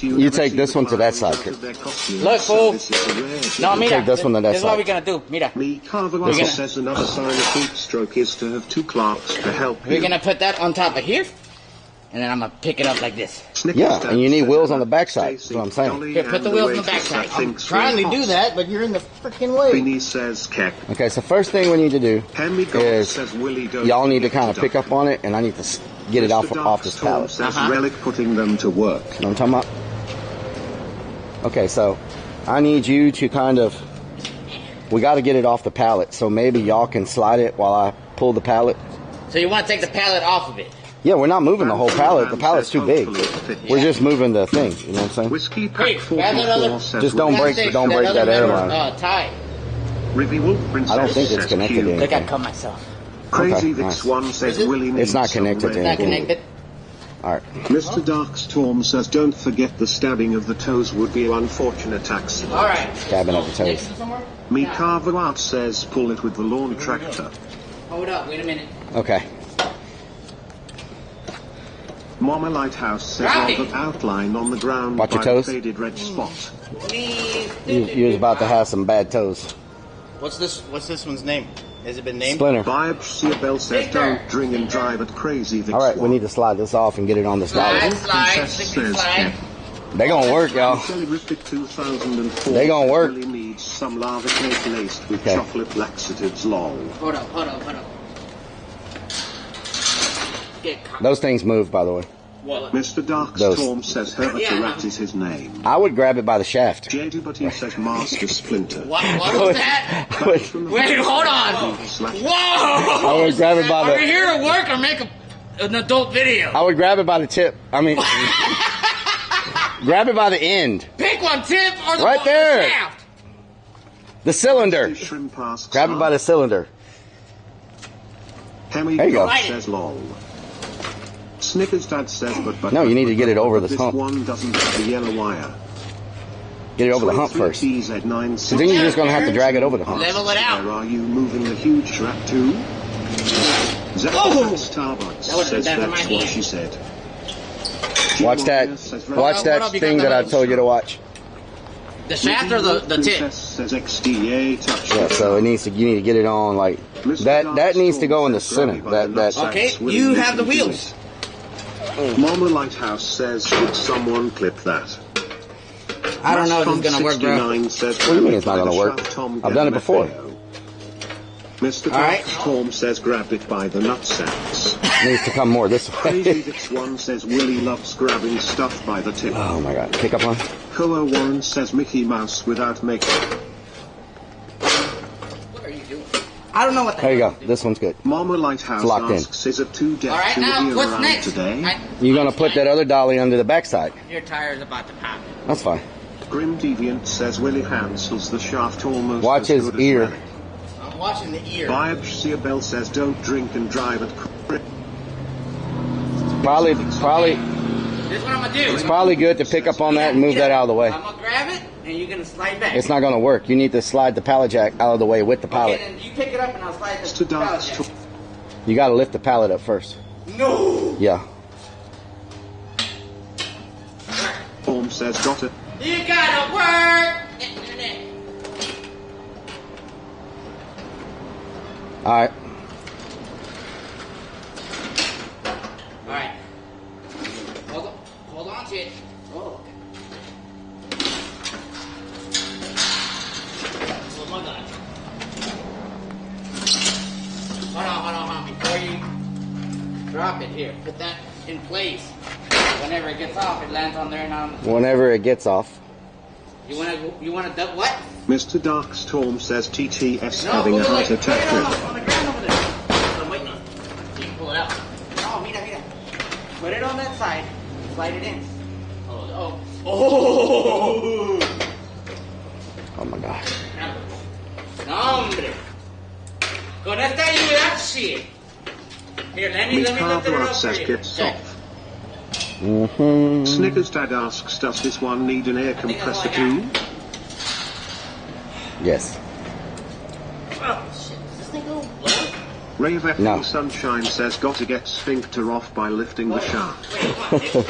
You take this one to that side. Look, fool. No, mira. Take this one to that This is what side. we're gonna do. Mira. Me Carver says another sign of heat stroke is to have two clerks to help you. We're gonna put that on top of here, and then I'm gonna pick it up like this. Yeah, and you need wheels on the backside. That's what I'm saying. Here, put the wheels on the backside. I'm trying to do that, but you're in the freaking way. Beanie says Keck. Okay, so first thing we need to do is says Willie y'all need to kind of pick up on it, and I need to get it off this pallet. Says Relic putting them to work. You know what I'm talking about? Okay, so I need you to kind of, we got to get it off the pallet, so maybe y'all can slide it while I pull the pallet. So you want to take the pallet off of it? Yeah, we're not moving the whole pallet. The pallet's too big. We're just moving the thing. You know what I'm saying? Whiskey Pack 44 says just don't break that airline. Tie. Rivy Wolf Princess I don't think it's connected to Look, I anything. cut myself. Crazy Okay, Vix nice. 1 says Willie needs It's not connected to some Not anything. connected. All right. Mr. Dark Storm says don't forget the stabbing of the toes would be an unfortunate accident. All right. Stabbing up the toes. Me Carver Out says pull it with the lawn tractor. Hold up. Wait a minute. Okay. Mama Lighthouse says Rocky. on the outline on the ground Watch your by the toes. faded red spot. You was about to have some bad toes. What's this one's name? Has it been named? Splinter. Biopsy Bell says don't drink and drive at Crazy Vix All right, we 1. need to slide this off and get it on this dollar. Princess says Keck. They gonna work, y'all. Michelle Griffith 2004 They gonna work. really needs some lava cake laced with Okay. chocolate laxatives long. Hold up. Those things move, by the way. What? Mr. Dark Those. Storm says Herbert the Rat is his name. I would grab it by the shaft. JD but he says Master Splinter. What was that? Wait, hold on. Whoa! I would grab it by Are we the. here to work or make an adult video? I would grab it by the tip. I mean, grab it by the end. Pick one, tip or the Right there. the shaft. The cylinder. Shrimp asks, Grab it by the cylinder. Hemi There you go. says lol. Snickers Dad says but No, you need to get it over this this hump. one doesn't have the yellow wire. Get it over the hump first. TZ9 So then you're just gonna have to drag it over the hump. Level it out. Where are you moving the huge rat to? Zach Starbucks That would've says been down to that's my what hand. she said. Watch that. Watch What that up, you thing got that I those? told you to watch. The shaft or the tip? Princess says XDA touch. Yeah. So it needs to. You need to get it on like that. That needs to go in the center. That. Okay, you have the wheels. Mama Lighthouse says, should someone clip that? I don't know if it's gonna work, bro. Says, What do you mean it's not gonna work? I've done it before. Mr. Alright. Storm says, grab it by the nutsacks. Needs to come more this Crazy way. Vix 1 says, Willie loves grabbing stuff by the tip. Oh my God. Pick up on. Koa Warren says, Mickey Mouse without makeup. What are you doing? I don't know what the There you hell go. This one's good. Mama Lighthouse It's locked in. asks, is it too deaf Alright, to now be what's around next? today? You're gonna put that other dolly under the backside. Your tire's about to pop. That's fine. Grim Deviant says, Willie Hansel's the shaft almost Watch as his good as ear. Relic. I'm watching the ear. Biopsy Bell says, don't drink and drive at Probably. This is what I'm gonna do. It's probably good to pick up on that and move that out of the way. I'm gonna grab it and you're gonna slide back. It's not gonna work. You need to slide the pallet jack out of the way with the pallet. Okay, then you pick it up and I'll slide to the pallet jack. You gotta lift the pallet up first. No! Yeah. Form says, got it. You gotta work! Alright. Alright. Hold on to it. Oh, okay. Hold on. Before you drop it here, put that in place. Whenever it gets off, it lands on there and on. Whenever it gets off. You wanna duck what? Mr. Darkstorm says TTS No, having a put it heart like, attack. put it on the ground over there. That's what I'm waiting on. You can pull it out. Oh, mira. Put it on that side. Slide it in. Oh. Oh my God. No, hombre. Con esta ayuda, shit. Here, let me lift it up says for you. get soft. Mm-hmm. Snickers Dad asks, does this one need an air compressor too? Yes. Oh, shit. Does this thing go low? Rave F No. Sunshine says, gotta get sphincter off by lifting the shaft. Wait, come on, dude.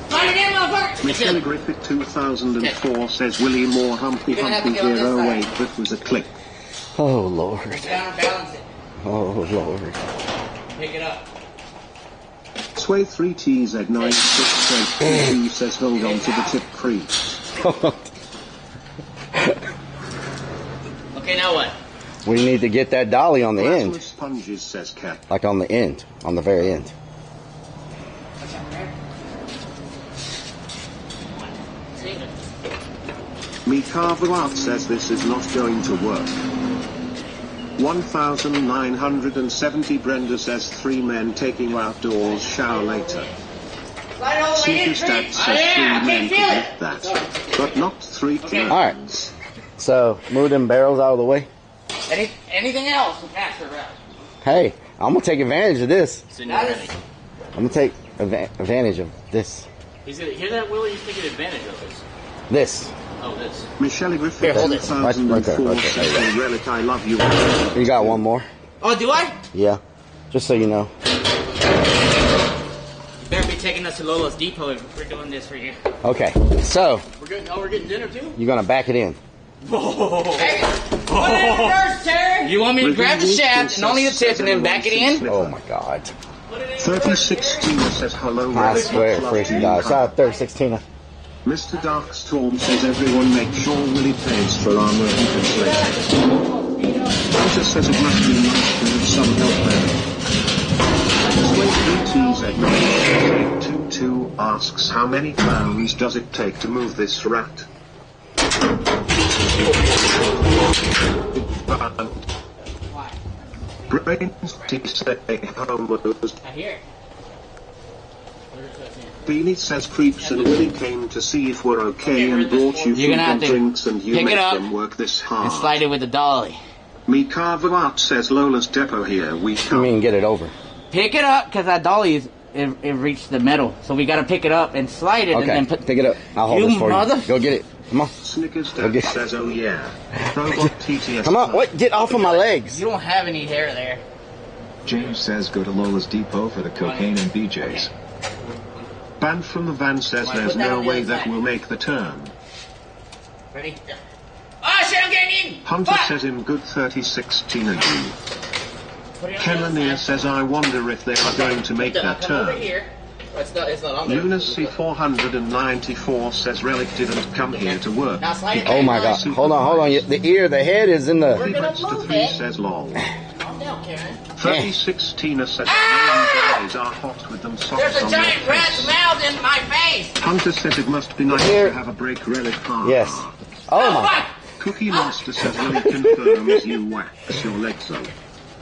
Slide it in, motherfucker! Michelle Griffith 2004 says, Willie Moore Humpy You're gonna have to Humpy get on this 08, side. that was a click. Oh Lord. Counterbalance it. Oh Lord. Pick it up. Sway 3TZ9682 says, hold on to the tip creep. Okay, now what? We need to get that dolly on the end. Plasma Sponges says Cat. Like on the end. On the very end. Mikavarat says this is not going to work. 1970 Brenda says 3 men taking outdoors shower later. Slide all the way in, Sneaker's dad Creep. says 3 men could lift that, but not 3 cans. Alright. So, move them barrels out of the way. Anything else will pass around. Hey, I'm going to take advantage of this. That is, I'm going to take advantage of this. He's gonna hear that, Willie? He's taking advantage of this. This. Oh, this. Michelle Griffith Here, hold it. 2004 Right there. says, "Hey, Relic, I love you." You got one more? oh, do I? Yeah. Just so you know. You better be taking us to Lolo's Depot if we're doing this for you. Okay. So, We're getting dinner too? you're going to back it in. Hey, put it in reverse, Terry. You want me to grab the shaft and only the tip and then back it in? Oh my God. 3016 says, hello, I Relic, swear, love freaking you. God. Shout out 3016. Mr. Darkstorm says, everyone make sure Willie pays for armor he can slay. Hunter says it must be nice to have some help there. Sway3TZ9822 asks, how many pounds does it take to move this rat? Brains say homos. I hear it. Beanie says creeps and Willie came to see if we're okay and brought you You're food gonna have and to drinks and you pick make it up them work this hard. and slide it with the dolly. Mikavarat says Lola's depot here, we You come. mean get it over? Pick it up, because that dolly is it reached the metal. So we got to pick it up and slide it and Okay, then put... pick it up. I'll hold You this for mother- you. Go get it. Come on. Snickers Go Dad get- says, oh yeah. Robot TTS. Come on. What? Get off of my legs. You don't have any hair there. James says go to Lola's Depot for the cocaine and BJ's. Banned from the van says there's no way that we'll make the turn. Ready? Oh shit, I'm getting in! Hunter Fuck! says in good 3016 and Put it on the Kelania other side. says I wonder if they are going to make that Come over turn. here. Oh, it's not on there. Lunacy 494 says Relic didn't come here to work. Now slide it Oh back. my God. Hold on. The head is in We're the... gonna Brits to move 3 it. says lol. Calm down, Karen. 3016 says guys are hot with them socks There's a on giant their rat's face. mouth in my face! Hunter says it must be nice Here. to have a break Relic hard. Yes. Oh my... fuck! Cookie Master says Willie confirms you wax your legs up.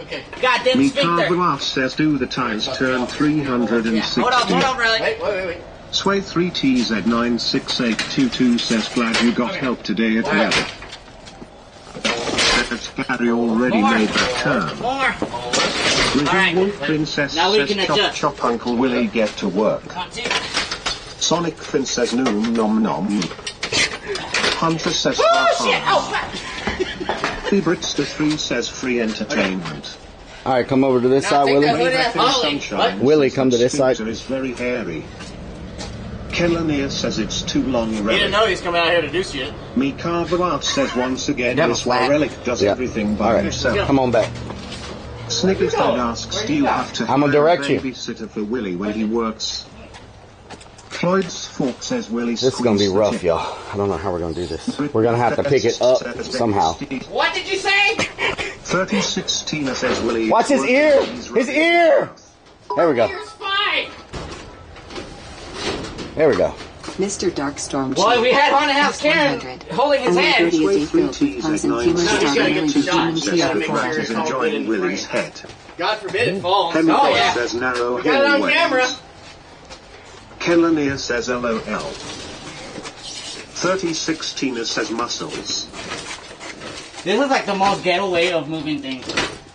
Okay. Goddamn sphincter! Mikavarat says do the times turn 360. Hold on, really. Wait. Sway 3TZ96822 says glad you got help today at Relic. Says Gary already made that turn. More! Little Alright. Wolf Princess Now we says can chop adjust. chop Uncle Willie get to work. Come on, two. Sonic Fin says noom nom nom. Hunter says Oh ha shit! ha. Oh fuck! The Brits to 3 says free entertainment. All right, come over to this side, take Willie. that hood Way off. back in Ollie, sunshine. Willie, says come to that this side. Sphincter is very hairy. Kelania says it's too long. He didn't Relic. know he's coming out here to do shit. Mikavarat says once again Never this why flat. Relic does Yeah. everything All by right. himself. Come on back. Snickers Dad asks, do you have to I'm gonna hire direct a you. babysitter for Willie when he works? Floyd's Fork says Willie This is going to be squeezed the rough, tip. y'all. I don't know how we're going to do this. We're going to have to pick it up somehow. What did you say? 3016 says Willie. Watch his ear! His ear! There we go. Here's fine! There we go. Mr. Darkstorm. Well, we had Haunted House Karen holding his hand. Only 30 a day filled with puns and humor starring only the human Rat is enjoying Willie's head. God forbid it falls. Henry Oh, yeah. says narrow We got it on hallways. camera. Kelania says LOL. 36 Tina says muscles. This is like the most ghetto way of moving things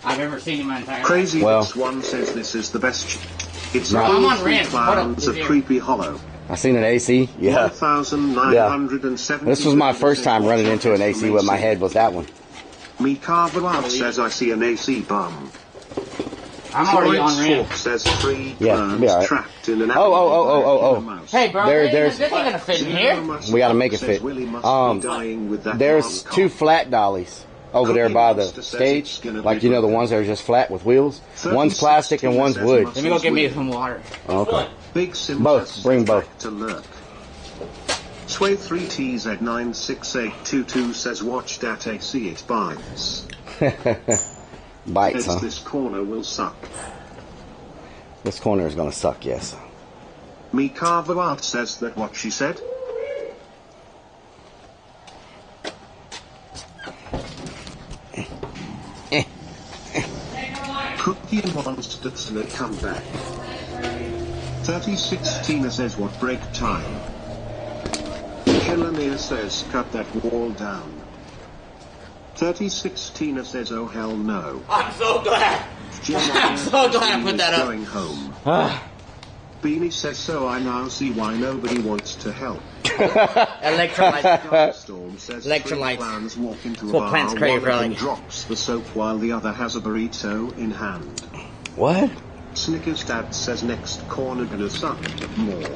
I've ever seen in my entire life. Crazy One says this is the best. It's No. all I'm on three rant. Hold up, clowns of here. Creepy Hollow. I seen an AC. Yeah. 1,970. This was my first time running into an AC with my head. Was that one? Me Carver Out says I see an AC bum. I'm already on rant. Fork says 3 Yeah, clowns be all right. trapped in an Oh. Hey, bro, There's- this ain't gonna fit in here. We gotta make it fit. There's 2 flat dollies over there by the stage. Like, you know, the ones that are just flat with wheels. One's plastic and one's wood. Let me go get me some water. Okay. Big Both. Bring both. to lurk. Sway 3Ts at 96822 says watch that AC it bites. Bites, huh? This corner will suck. This corner is gonna suck, yes. Me Carver Art says that what she said. Cookie Monsters and a comeback. 36 Tina says what break time. Kelania says cut that wall down. 36 Tina says oh hell no. I'm so glad. I'm so glad I put that up. Going home. Beanie says so I now see why nobody wants to help. Electrolytes. Storm says Electrolytes. 3 clowns walk into That's a what bar, plants crave, one of them really. drops the soap while the other has a burrito in hand. What? Snickers Dad says next corner gonna suck more.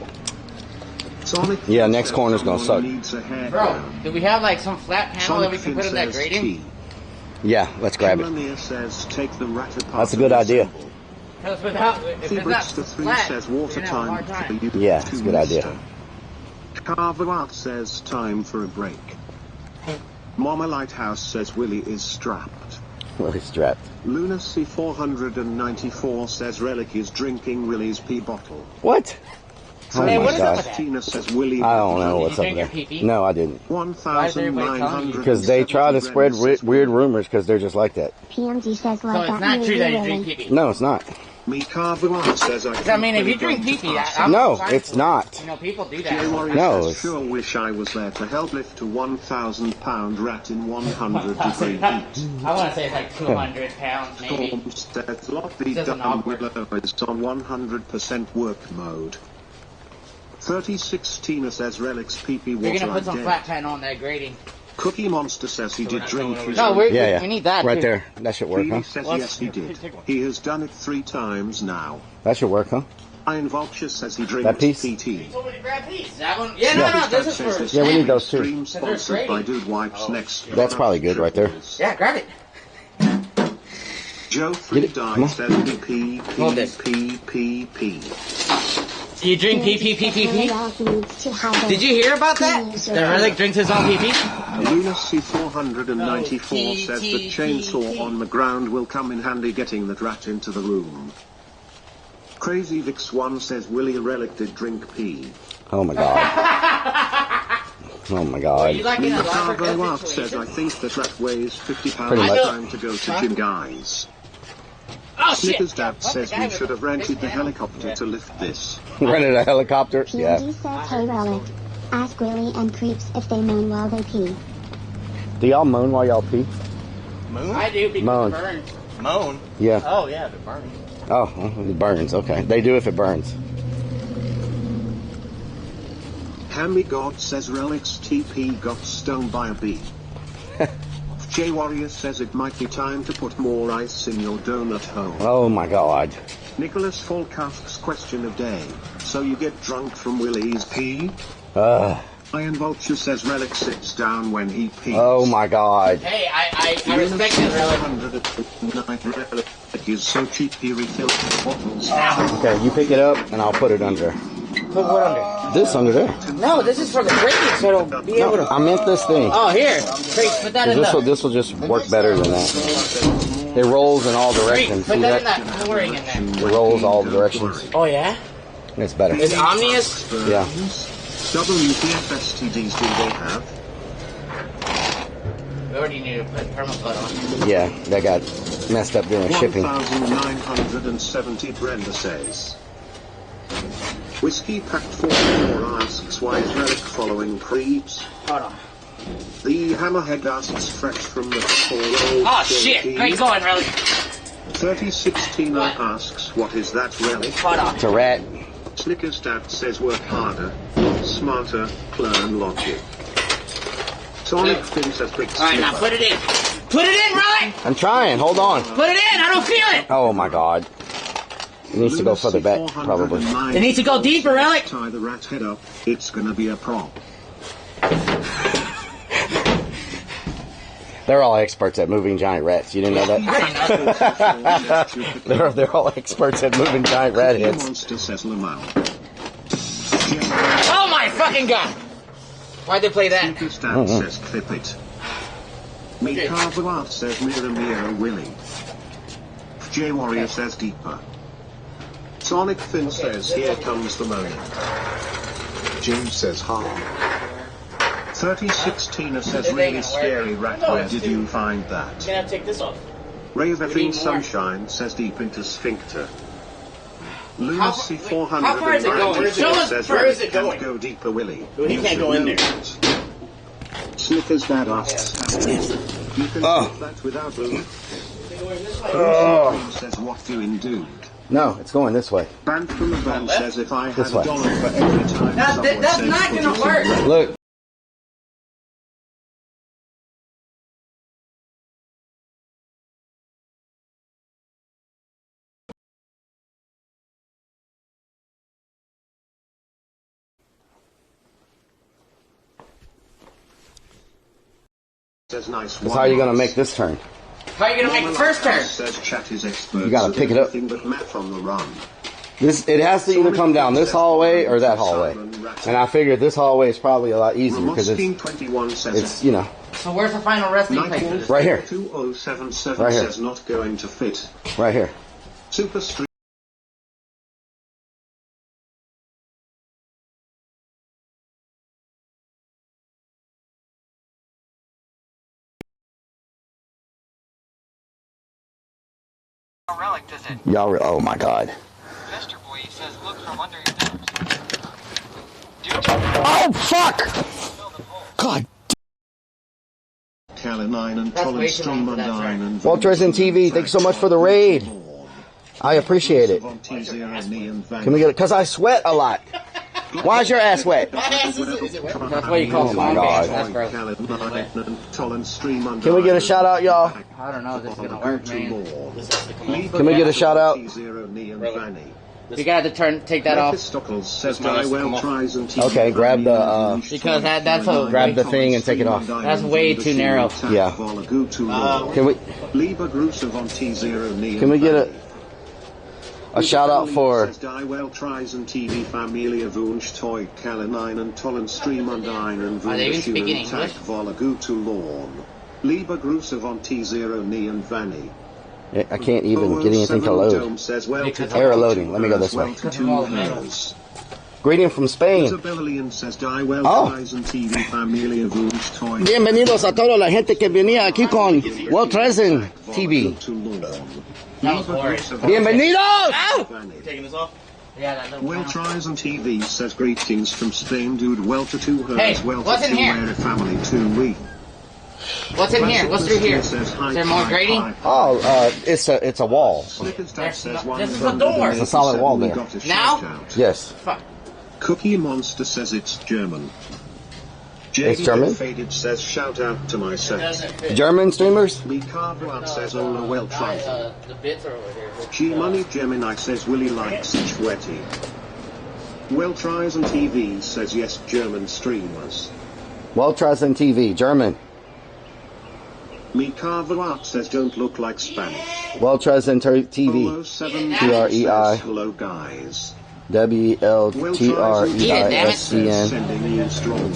Sonic Yeah, next says corner's gonna someone suck. needs a hair Bro, down. do we have like some flat panel Sonic that we can Finn put in that says grating? tea. Yeah, let's grab it. Kelania says take the rat apart. That's a good idea. Because without, if it's not Febrix the 3 flat, says we're water gonna have a hard time time. for you. Yeah, it's a good idea. Carver Art says time for a break. Mama Lighthouse says Willie is strapped. Well, he's strapped. Lunacy 494 says Relic is drinking Willie's pee bottle. What? Oh Hey, my what is up god. with that? Tina says Willie. I don't know Did what's you up drink your there. pee-pee? No, I didn't. 1,900. Because they try to spread weird rumors because they're just like that. PMG says So love it's that not movie true that you really. drink pee-pee. No, it's not. Me Carver Art says I mean, if you drink pee-pee, I'm No, fine it's for it. not. You know, people do Jay that. Warrior No, says, it's- sure wish I was there to help lift a 1,000-pound rat in 100-degree heat. I want to say it's like 200 pounds, maybe. Storm says Lottie Doesn't Dunn awkward. Willow is on 100% work mode. 36 Tina says Relic's pee-pee We're water gonna put some dead. flat panel on that grating. Cookie Monster says he did drink his No, own we Yeah, we need that. Right too. there. That should work, huh? He says Well, yes he here, did. take one. He has done it 3 times now. That should work, huh? Iron Vulture says he drinks That piece? PT. You told me to grab these. That one? Yeah, no, this is for. Yeah, we need those too. Stream sponsored by Dude Wipes next. That's probably good right there. Yeah, grab it. Joe Get 3 it. Come on. died says P Hold this. P P P. Do you drink pee pee pee pee pee? Did you hear about that? That Relic drinks his own pee pee? Lunacy 494 says the chainsaw on the ground will come in handy getting that rat into the room. Crazy Vix 1 says Willie Relic did drink pee. Oh my god. Oh my god. You like in a Cargo larger Art says I think that rat weighs 50 pounds. Pretty much. Time to go to gym, guys. Oh shit! Snickers Dad says the guy we with should have the rented big the panel. helicopter to lift this. Rented a helicopter? Yeah. PMG says hey Relic. Ask Willie and Creeps if they moan while they pee. Do y'all moan while y'all pee? Moon? I do because Moan. it burns. Moan? Yeah. Oh, yeah, the burning. Oh, it burns. Okay. They do if it burns. Hammy God says Relic's TP got stung by a bee. J Warrior says it might be time to put more ice in your donut hole. Oh my god. Nicholas Falkast's question of day. So you get drunk from Willie's pee? Iron Vulture says Relic sits down when he pees. Oh my god. Hey, I respect it, Relic. Relic is so cheap he refills the bottles. Okay, you pick it up and I'll put it under. Put what under? This under there. No, this is for the grating, so it'll be able to. I meant this thing. Oh, here. Grace, put that in This will just work better than that. It rolls in all directions. Put See that in that? that flooring in there. It rolls all directions. Oh, yeah? It's better. Is Omnius? Yeah. WPF STDs do they have? We already need to put permacode on. Yeah, that got messed up during shipping. 1970 Brenda says. Whiskey Pack 44 asks why is Relic following creeps? Hold on. The Hammerhead asks fresh from the Oh shit! Great going, Relic. 3016 asks what is that Relic? Hold on. It's a rat. Snickers Dad says work harder, not smarter, learn logic. Sonic Finn says big Alright, now put it in. Put it in, Relic! I'm trying. Hold on. Put it in! I don't feel it! Oh my god. It needs to go further back, probably. It needs to go deeper, Relic! Tie the rat head up. It's gonna be a prop. They're all experts at moving giant rats. You didn't know that? they're all experts at moving giant rat heads. Monster says Lamau. Oh my fucking god! Why'd they play that? Snickers Dad says clip it. Mika Buat says Mira Mira Willy. J Warrior says deeper. Sonic Finn says here comes the moaning. James says ha. 3016 says really scary rat. Where did you find that? I'm gonna take this off. Ravething Sunshine says deep into sphincter. Lunacy 400 how far is it going? Show us says where is it can't going? go deeper, Willy. Well, he can't go in there. Snickers Dad asks you can Oh. do that without Luke. Oh. Says what doing dude. No, it's going this way. Band from the band says if I had This way. $1 for every time That's someone not says gonna put it in work. red. Look. Says nice That's how are you going to make this turn? How are you gonna make the first turn? Says chat is expert. You gotta pick it up. Nothing but math on the run. It has to either come down this hallway or that hallway. And I figured this hallway is probably a lot easier because it's, you know. So where's the final resting place for this? Right here. 2077 Right here. says not going to fit. Right here. Super Street. Relic, does it? Y'all, oh my god. Mr. Boy says look from under your nose. Oh fuck! God. Calamine and That's way too long for that Tolenstrom track. and Walters and TV, thanks so much for the raid. I appreciate it. Can we get it? Because I sweat a lot. Why is your ass wet? My ass is wet. That's what you call Oh my small God. gas. That's gross. Can we get a shout out, y'all? I don't know if this is gonna work, man. This has to come off. Can we get a shout out? You gotta take that off. Okay, grab the Because that's a grab the thing and take it off. That's way too narrow. Yeah. Can we get a shout out for Are they even speaking English? I can't even get anything to load. Error loading. Let me go this way. Greeting from Spain. Oh. Bienvenidos a toda la gente que venía aquí con World Treasure TV. Bienvenidos! Ow! Taking this off? Yeah, that little Will Tries on TV says greetings from Spain, dude. Well to two hers, Hey, well what's to in two here? wear a family too weak. What's in here? What's through here? Is there more grading? Oh, it's a wall. This is a door. It's a solid wall there. Now? Yes. Fuck. Cookie Monster says it's German. It's German? Faded says shout out to my sex. German streamers? Mika Blood says oh well tried. The bits are over here. G Money Gemini says Willie likes sweaty. Well Tries on TV says yes German streamers. World Treasure TV, German. Mika Blood says don't look like Spanish. World Treasure TV. 007 TREI. says hello guys. WLTREISCN. Sending you strong.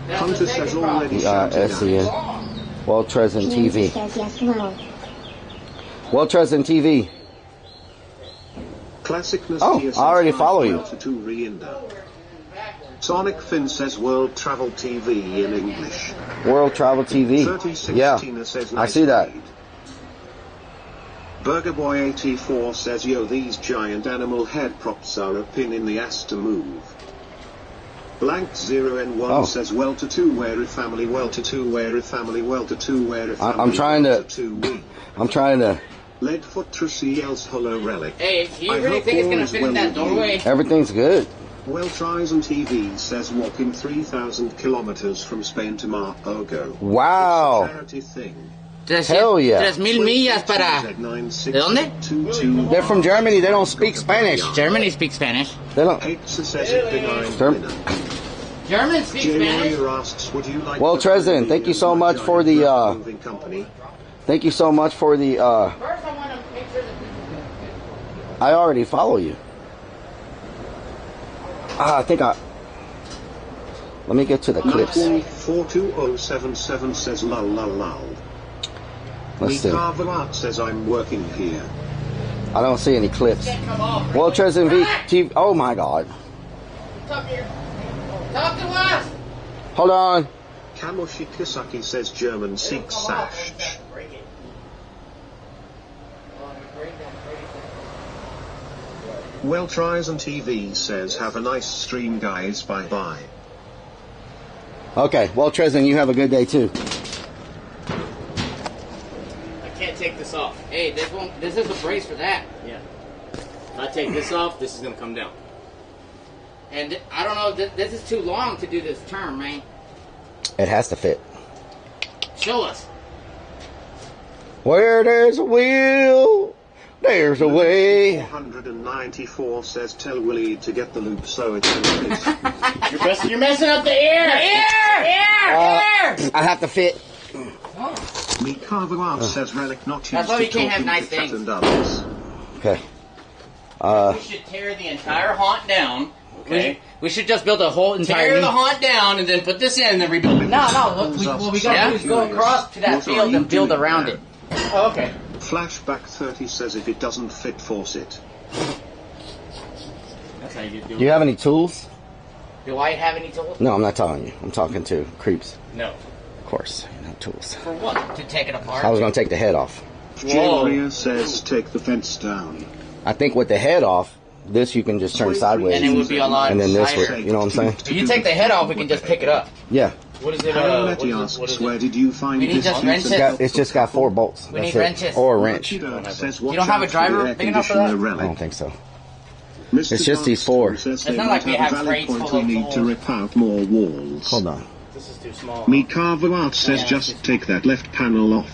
Hunter says already shouted TEISCN. World Treasure James TV. says yes, no. World Treasure TV. Classicness Oh, says I already follow you. To Rienda. Sonic Finn says World Travel TV in English. World Travel TV. 36 Yeah, Tina says I see that. Burger Boy 84 says, yo, these giant animal head props are a pin in the ass to move. Blank 0N1 says, well to two wear a family, well to two wear a family, well to two wear a family. I'm trying to. Leadfoot Trusty yells hello relic. Hey, do you really think it's gonna fit in that doorway? Everything's good. Well tries and TV says walking 3,000 kilometers from Spain to Margo. Wow. It's a charity thing. Hell yeah. 3,000 millas para. ¿De dónde? They're from Germany. They don't speak Spanish. Germany speaks Spanish. They don't. German speaks Spanish. Well, Trezen, thank you so much for the. Thank you so much for the. I already follow you. I think I. Let me get to the clips. 42077 says lol lol lol. Let's see. Art says I'm working here. I don't see any clips. Well, Trezen TV. Oh my God. Talk to us. Hold on. Kamoshi Kisaki says German seeks sash. Well tries and TV says have a nice stream guys, bye bye. Okay, well Trezen, you have a good day too. I can't take this off. Hey, this is a brace for that. Yeah. If I take this off, this is gonna come down. And I don't know, this is too long to do this term, man. It has to fit. Show us. Where there's a will, there's a way. 494 says tell Willie to get the loop so it can fit. You're messing up the air. Air. I have to fit. Mikava says relic not used. That's why we to can't have talking nice to cat things. and others. Okay. We should tear the entire haunt down. Okay. We should just build a whole entire. Tear the haunt down and then put this in and then rebuild it. No. What we gotta do is go across to that field and build around it. Oh, okay. Flashback 30 says if it doesn't fit, force it. That's how you Do you have any tools? Do I have any tools? No, I'm not telling you. I'm talking to creeps. No. Of course, no tools. For what? To take it apart? I was going to take the head off. Jay says take the fence down. I think with the head off, this you can just turn sideways. And it would be a lot And then this tighter. would, you know what I'm saying? If you take the head off, we can just pick it up. Yeah. What is it? Letty asks, where did you find We need this? just wrenches. It's just got 4 bolts. We That's need it. wrenches. Or a wrench. You You don't have a driver big enough for that? I don't think so. Mr. It's just these 4. Says It's they not like might we have a valid crates point full we of need to tools. rip out more walls. Hold on. This is too small. Mikava Art says just take that left panel off.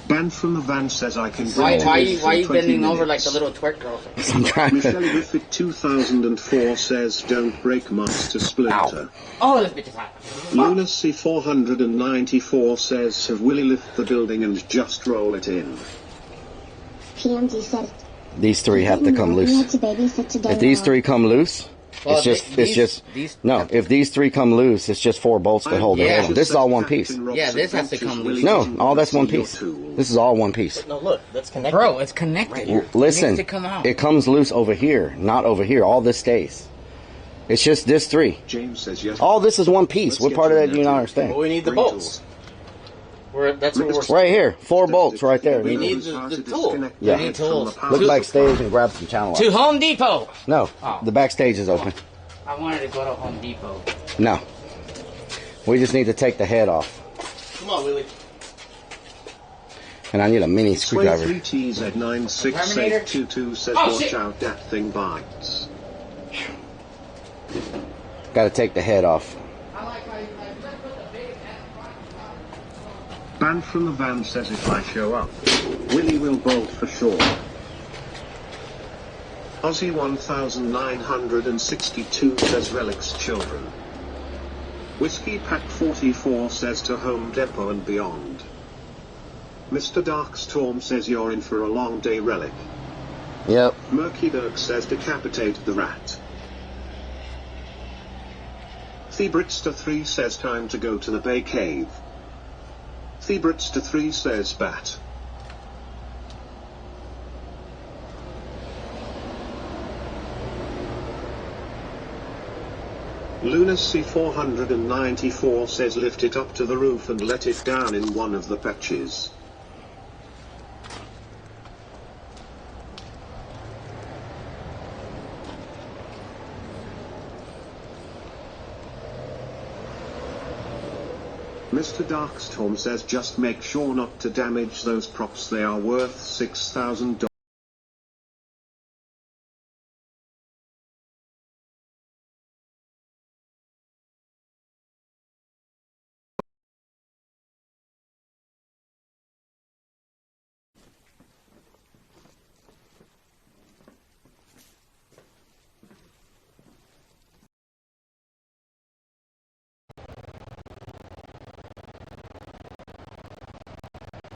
Ban from the van says I can Why bring are it you for 20 bending over like minutes. the little twerk girl? I'm trying Michelle to. Griffith 2004 says don't break Master Splinter. Oh, this bitch is hot. Lunacy 494 says have Willie lift the building and just roll it in. PMD says, These 3 have to come we had loose. to babysit together. If these 3 come loose, Well, it's just. No, if these 3 come loose, it's just 4 bolts that hold the head on. This is all one piece. Yeah, this has to come loose. No, all that's one piece. This is all one piece. No, look, that's connected. Bro, it's connected. Listen, It needs to come out. it comes loose over here, not over here. All this stays. It's just this 3. James says yes. All this is one piece. What part of that do you not understand? Well, we need the bolts. That's what we're. Right here, 4 bolts right there. We need the tool. Yeah. We need tools. Look backstage and grab some channel To locks. Home Depot. No, Oh. the backstage is open. I wanted to go to Home Depot. No. We just need to take the head off. Come on, Willie. And I need a mini screwdriver. 23TZ96822 says Oh, watch shit. out, that thing bites. Got to take the head off. Ban from the van says if I show up, Willie will bolt for sure. Aussie 1962 says relics children. Whiskey Pack 44 says to Home Depot and beyond. Mr. Darkstorm says you're in for a long day relic. Yep. Murky Dirk says decapitate the rat. Thebritster 3 says time to go to the Bay Cave. Thebritster 3 says bat. Lunacy 494 says lift it up to the roof and let it down in one of the patches. Mr. Darkstorm says just make sure not to damage those props, they are worth $6,000.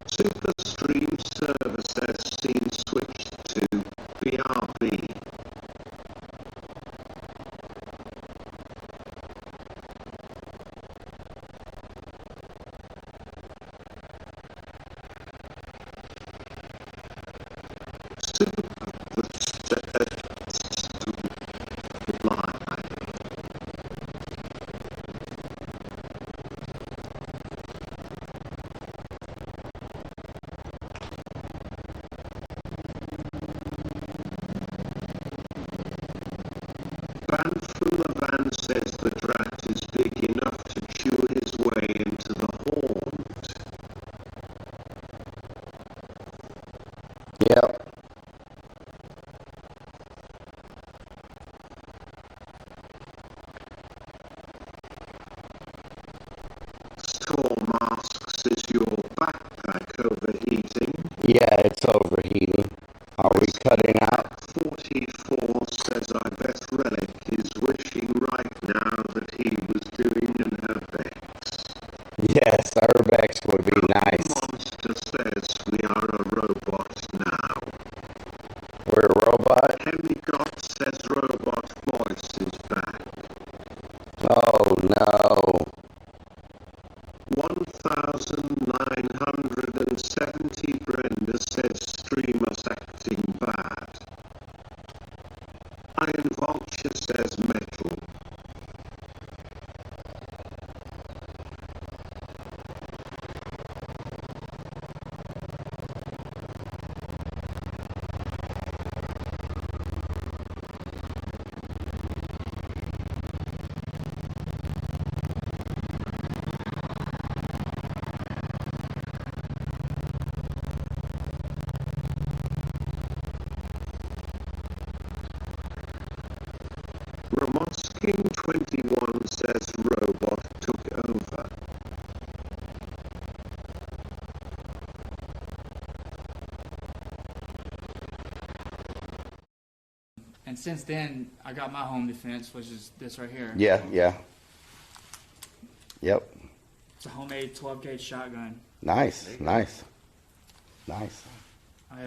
Super Stream Server says scene switched to BRB. Van from the van says the rat is big enough to chew his way into the haunt. Yep. Storm asks, is your backpack overheating? Yeah, it's overheating. Are we cutting out? 44 says I bet Relic is wishing right now that he was doing an Urbex. Yes, Urbex would be nice. Monster says we are a robot now. We're a robot? Hemigod says robot voice is back. Oh no. 1970 Brenda says streamers acting bad. Iron Vulture says metal. Ramosking 21 says robot took over. And since then, I got my home defense, which is this right here. Yeah, yeah. Yep. It's a homemade 12 gauge shotgun. Nice, nice. Nice. I,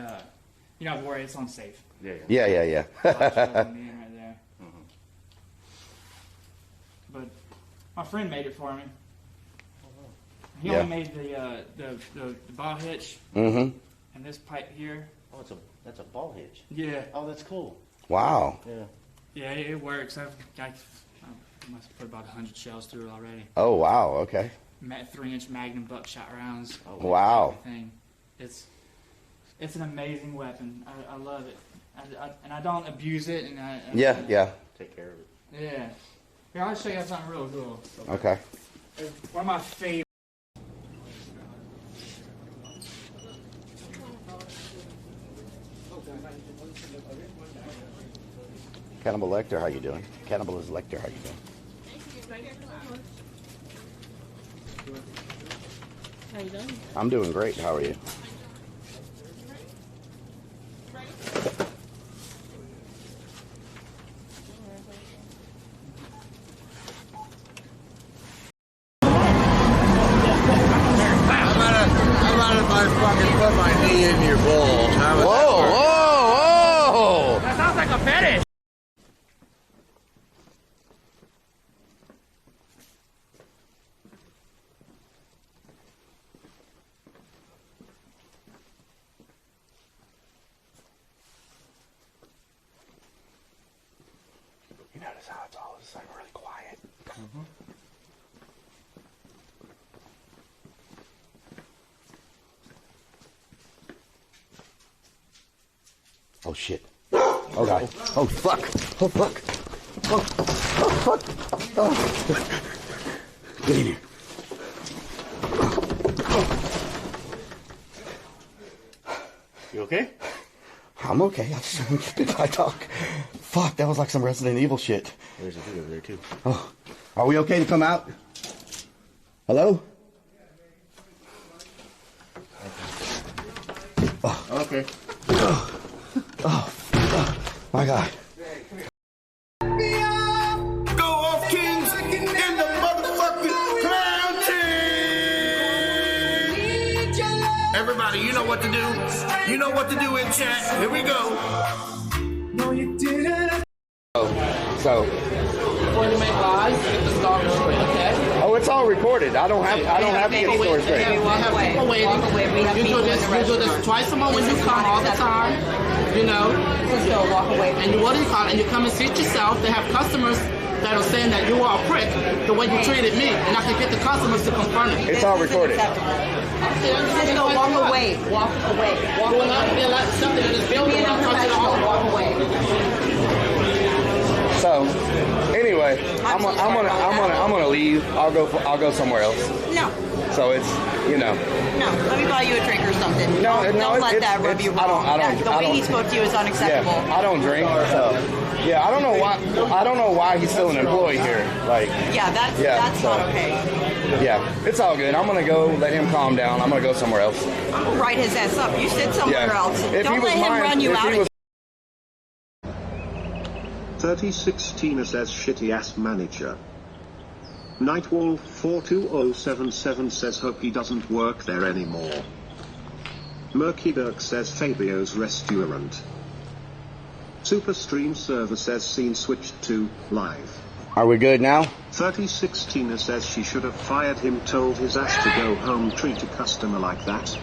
you don't have to worry, it's on safe. Yeah, Yeah, yeah, yeah. Right there. But my friend made it for me. He Yeah. only made the ball hitch Mm-hmm. and this pipe here. Oh, that's a ball hitch. Yeah. Oh, that's cool. Wow. Yeah. Yeah, it works. I must have put about 100 shells through it already. Oh, wow, okay. 3-inch Magnum buckshot rounds. Wow. Everything. It's an amazing weapon. I love it. And I don't abuse it. And Yeah, yeah. Take care of it. Yeah. Here, I'll show you something real cool. Okay. One of my favorites. Cannibal Lecter, how you doing? Cannibal is Lecter, how you doing? How you doing? I'm doing great. How are you? How about if I fucking put my knee in your balls? Whoa, whoa, whoa! That sounds like a fetish. You notice how it's all of a sudden really quiet? Oh shit. Oh god. Oh fuck. Oh fuck. Oh, oh fuck. Oh. Get in here. You okay? I'm okay. I just did I talk. Fuck, that was like some Resident Evil shit. There's a dude over there too. Oh. Are we okay to come out? Hello? Oh. Okay. Oh. Oh. Oh. My God. Go off Kings in the motherfucking county. Everybody, you know what to do. You know what to do in chat. Here we go. No, you didn't. So. Before you make lies, get the star straight, okay? Oh, it's all recorded. I don't have to get the story straight. We have people waiting. You do this twice a month when you come all the time. You know, so walk away. And you and you come and sit yourself. They have customers that are saying that you are a prick the way you treated me, and I can get the customers to confront it. It's all recorded. Just go walk away. Walk away. Walk away. Not be allowed something in this building. Walk away. So, anyway, I'm gonna leave. I'll go somewhere else. No. So it's, you know. No, let me buy you a drink or something. No, don't let that rub you wrong. The way he spoke to you is unacceptable. Yeah, I don't drink, so yeah, I don't know why he's still an employee here. Like, that's not okay. Yeah, it's all good. I'm gonna go let him calm down. I'm gonna go somewhere else. I'm gonna write his ass up. You sit somewhere else. Don't let him run you out again. 36 Tina says shitty ass manager. Nightwolf 42077 says hope he doesn't work there anymore. Murky Dirk says Fabio's restaurant. Super Stream Server says scene switched to live. Are we good now? 36 Tina says she should have fired him, told his ass to go home, treat a customer like that.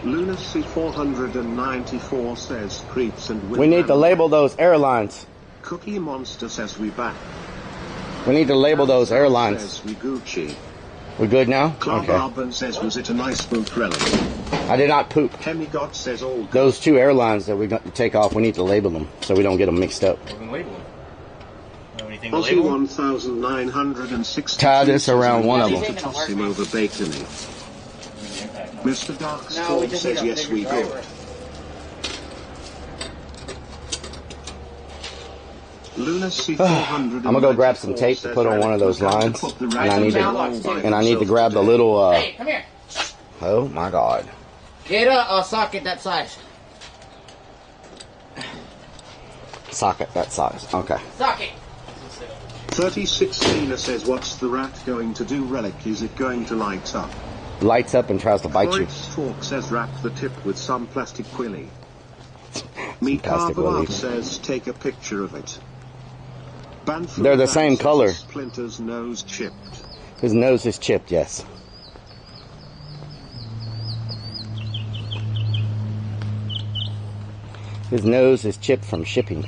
Lunacy 494 says creeps and we need to label those airlines. Cookie Monster says we back. We need to label those airlines. Says we Gucci. We good now? Clark Okay. Arbon says was it a nice poop relic? I did not poop. Hemigod says all good. Those two airlines that we're going to take off, we need to label them so we don't get them mixed up. We can label them. Anything to Aussie label? 1960. Tie this around one of them. To toss him over bacony. Mr. Darkstorm says yes we good. Lunacy 400. I'm gonna go grab some tape to put on one of those lines, and I need to grab the little. Hey, come here. Oh my God! Get a socket that size. Socket that size. Okay. Socket. 36 Tina says what's the rat going to do? Relic, is it going to light up? Lights up and tries to bite you. Fork says wrap the tip with some plastic quilly. Me Carvalho says take a picture of it. They're the same color. Splinter's nose chipped. His nose is chipped, yes. His nose is chipped from shipping.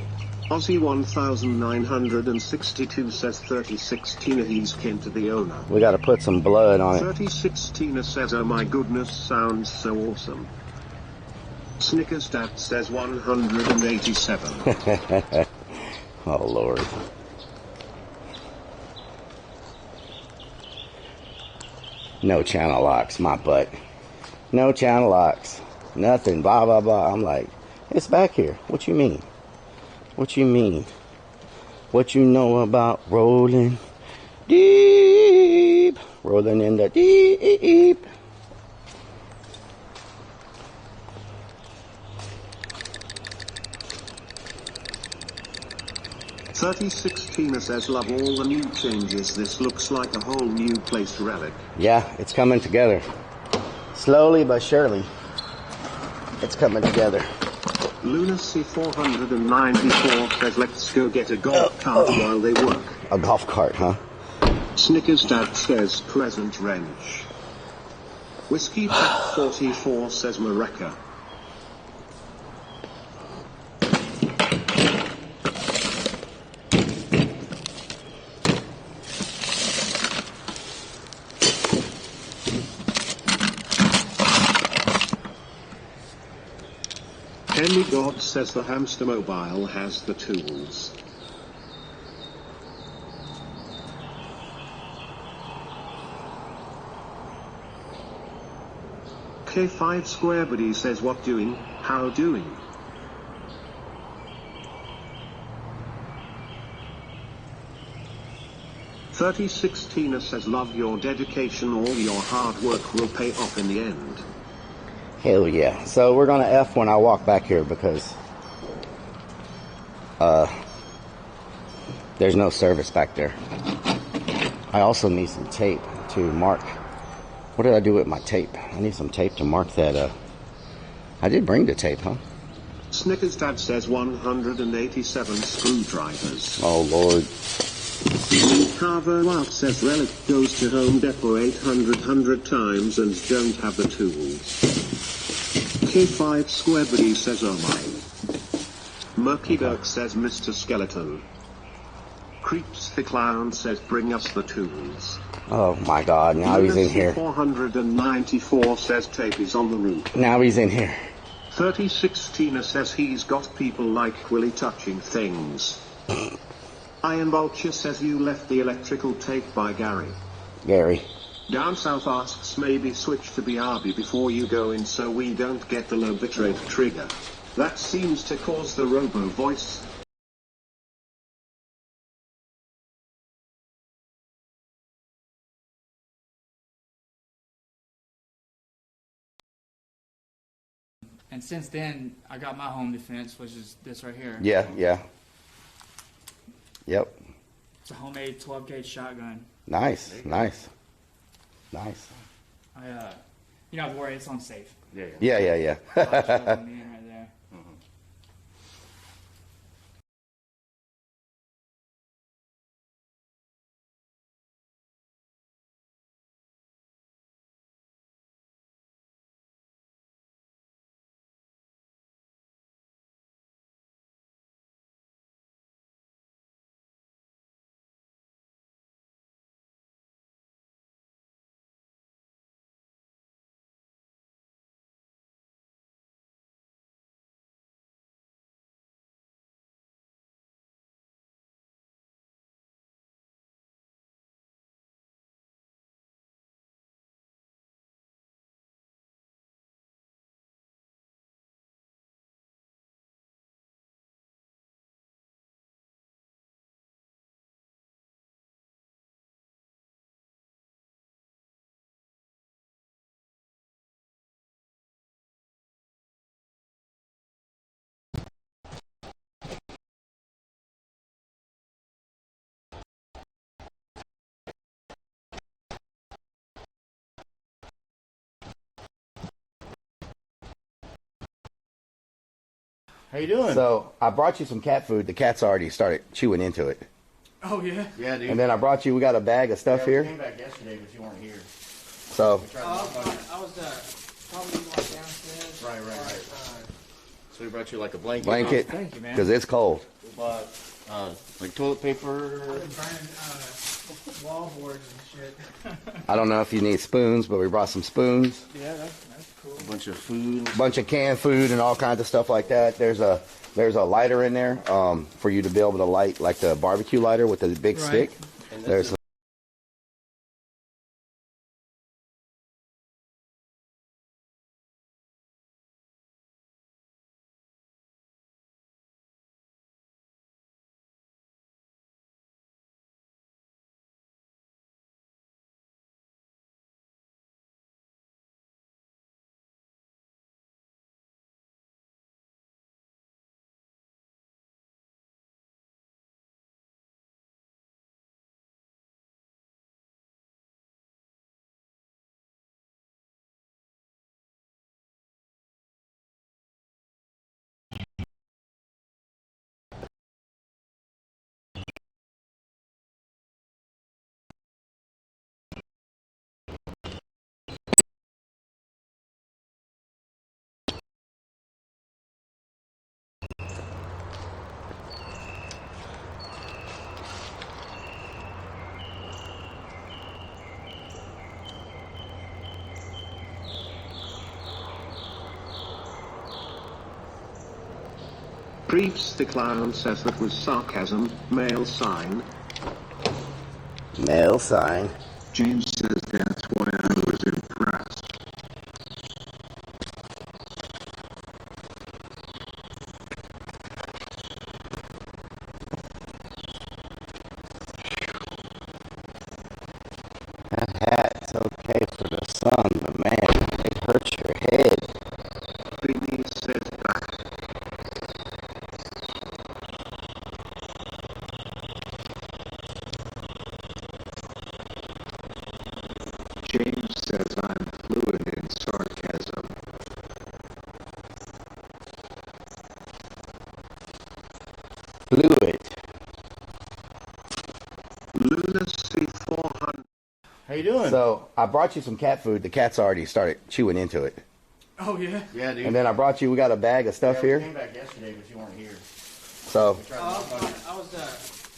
Aussie 1962 says 36 Tina he's kin to the owner. We got to put some blood on it. 36 Tina says oh my goodness sounds so awesome. Snickers Dad says 187. Oh Lord. No channel locks, my butt. No channel locks. Nothing, blah, blah, blah. I'm like, it's back here. What you mean? What you mean? What you know about rolling deep? Rolling in the deep. Tina says love all the new changes. This looks like a whole new place, Relic. Yeah, it's coming together. Slowly but surely. It's coming together. Lunacy 494 says let's go get a golf cart while they work. A golf cart, huh? Snickers Dad says Crescent Wrench. Whiskey Pack 44 says Mareka. Henry God says the hamster mobile has the tools. K5 Square Buddy says what doing, how doing. Tina says love your dedication, all your hard work will pay off in the end. Hell yeah. So we're gonna F when I walk back here because there's no service back there. I also need some tape to mark. What did I do with my tape? I need some tape to mark that. I did bring the tape, huh? Snickers Dad says 187 screwdrivers. Oh Lord. Carver Wild says Relic goes to Home Depot 800 times and don't have the tools. K5 Square Buddy says oh my. Murky Dirk says Mr. Skeleton. Creeps the Clown says bring us the tools. Oh my God, now he's in here. 494 says tape is on the roof. Now he's in here. 3016 says he's got people like Willie touching things. Iron Vulture says you left the electrical tape by Gary. Gary. Down South asks maybe switch to BRB before you go in so we don't get the low bitrate trigger. That seems to cause the robo voice. And since then, I got my home defense, which is this right here. Yeah, yeah. Yep. It's a homemade 12 gauge shotgun. Nice, nice. Nice. I, you don't have to worry, it's on safe. Yeah, yeah. Right there. How you doing? So I brought you some cat food. The cat's already started chewing into it. Oh yeah. Yeah, dude. And then I brought you. We got a bag of stuff here. We came back yesterday, but you weren't here. So. I was probably like downstairs. Right. So we brought you like a blanket. Blanket. Thank you, man. Because it's cold. We bought like toilet paper. I've been burning wall boards and shit. I don't know if you need spoons, but we brought some spoons. Yeah, that's cool. A bunch of food. Bunch of canned food and all kinds of stuff like that. There's a lighter in there for you to be able to light, like the barbecue lighter with the big stick. There's Preach the clown says that was sarcasm, male sign. Male sign. James says that's why I was impressed. That hat's okay for the sun, but man, it hurts your head. Vinny says back. James says I'm fluent in sarcasm. Fluid. Lunacy 400. How you doing? So I brought you some cat food. The cat's already started chewing into it. Oh, yeah? Yeah, dude. And then I brought you, we got a bag of stuff here. We came back yesterday, but you weren't here. So. I was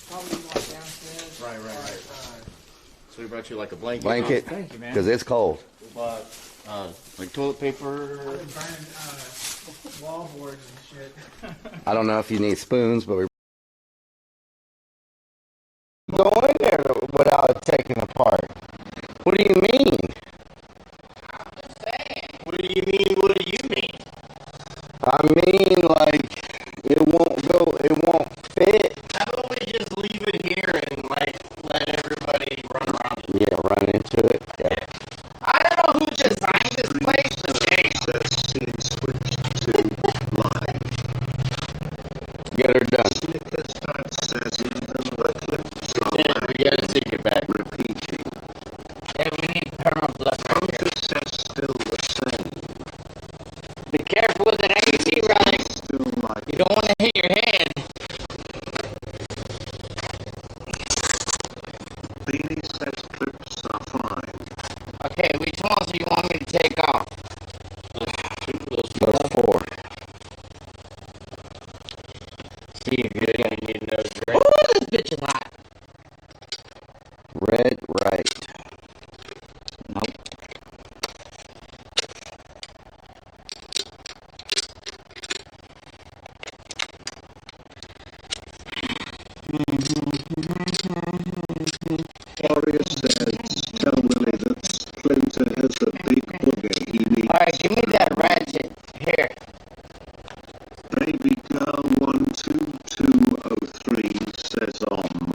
probably going downstairs. Right. So we brought you like a blanket. Blanket. Thank you, man. Because it's cold. We bought like toilet paper. I've been burning wall boards and shit. I don't know if you need spoons, but we go in there without it taken apart. What do you mean? What do you mean? What do you mean? I mean, like, it won't fit. How about we just leave it here and like let everybody run around it? Yeah, run into it. Yeah. I don't know who designed this place, but hey. Get her done. We gotta take it back. Repeating. Yeah, we need permanent blood pressure. Says still the same. Be careful with an AC, Relic. Still like You don't want to hit your head. Beanie says clips are fine. Okay, which ones do you want me to take off? Those 4. See if you're gonna need those, right? Ooh, this bitch is hot. Red, right. Nope. Warrior says, tell Willie that Splinter has a big booger he needs. Alright, give me that ratchet. Here. Baby girl 12203 says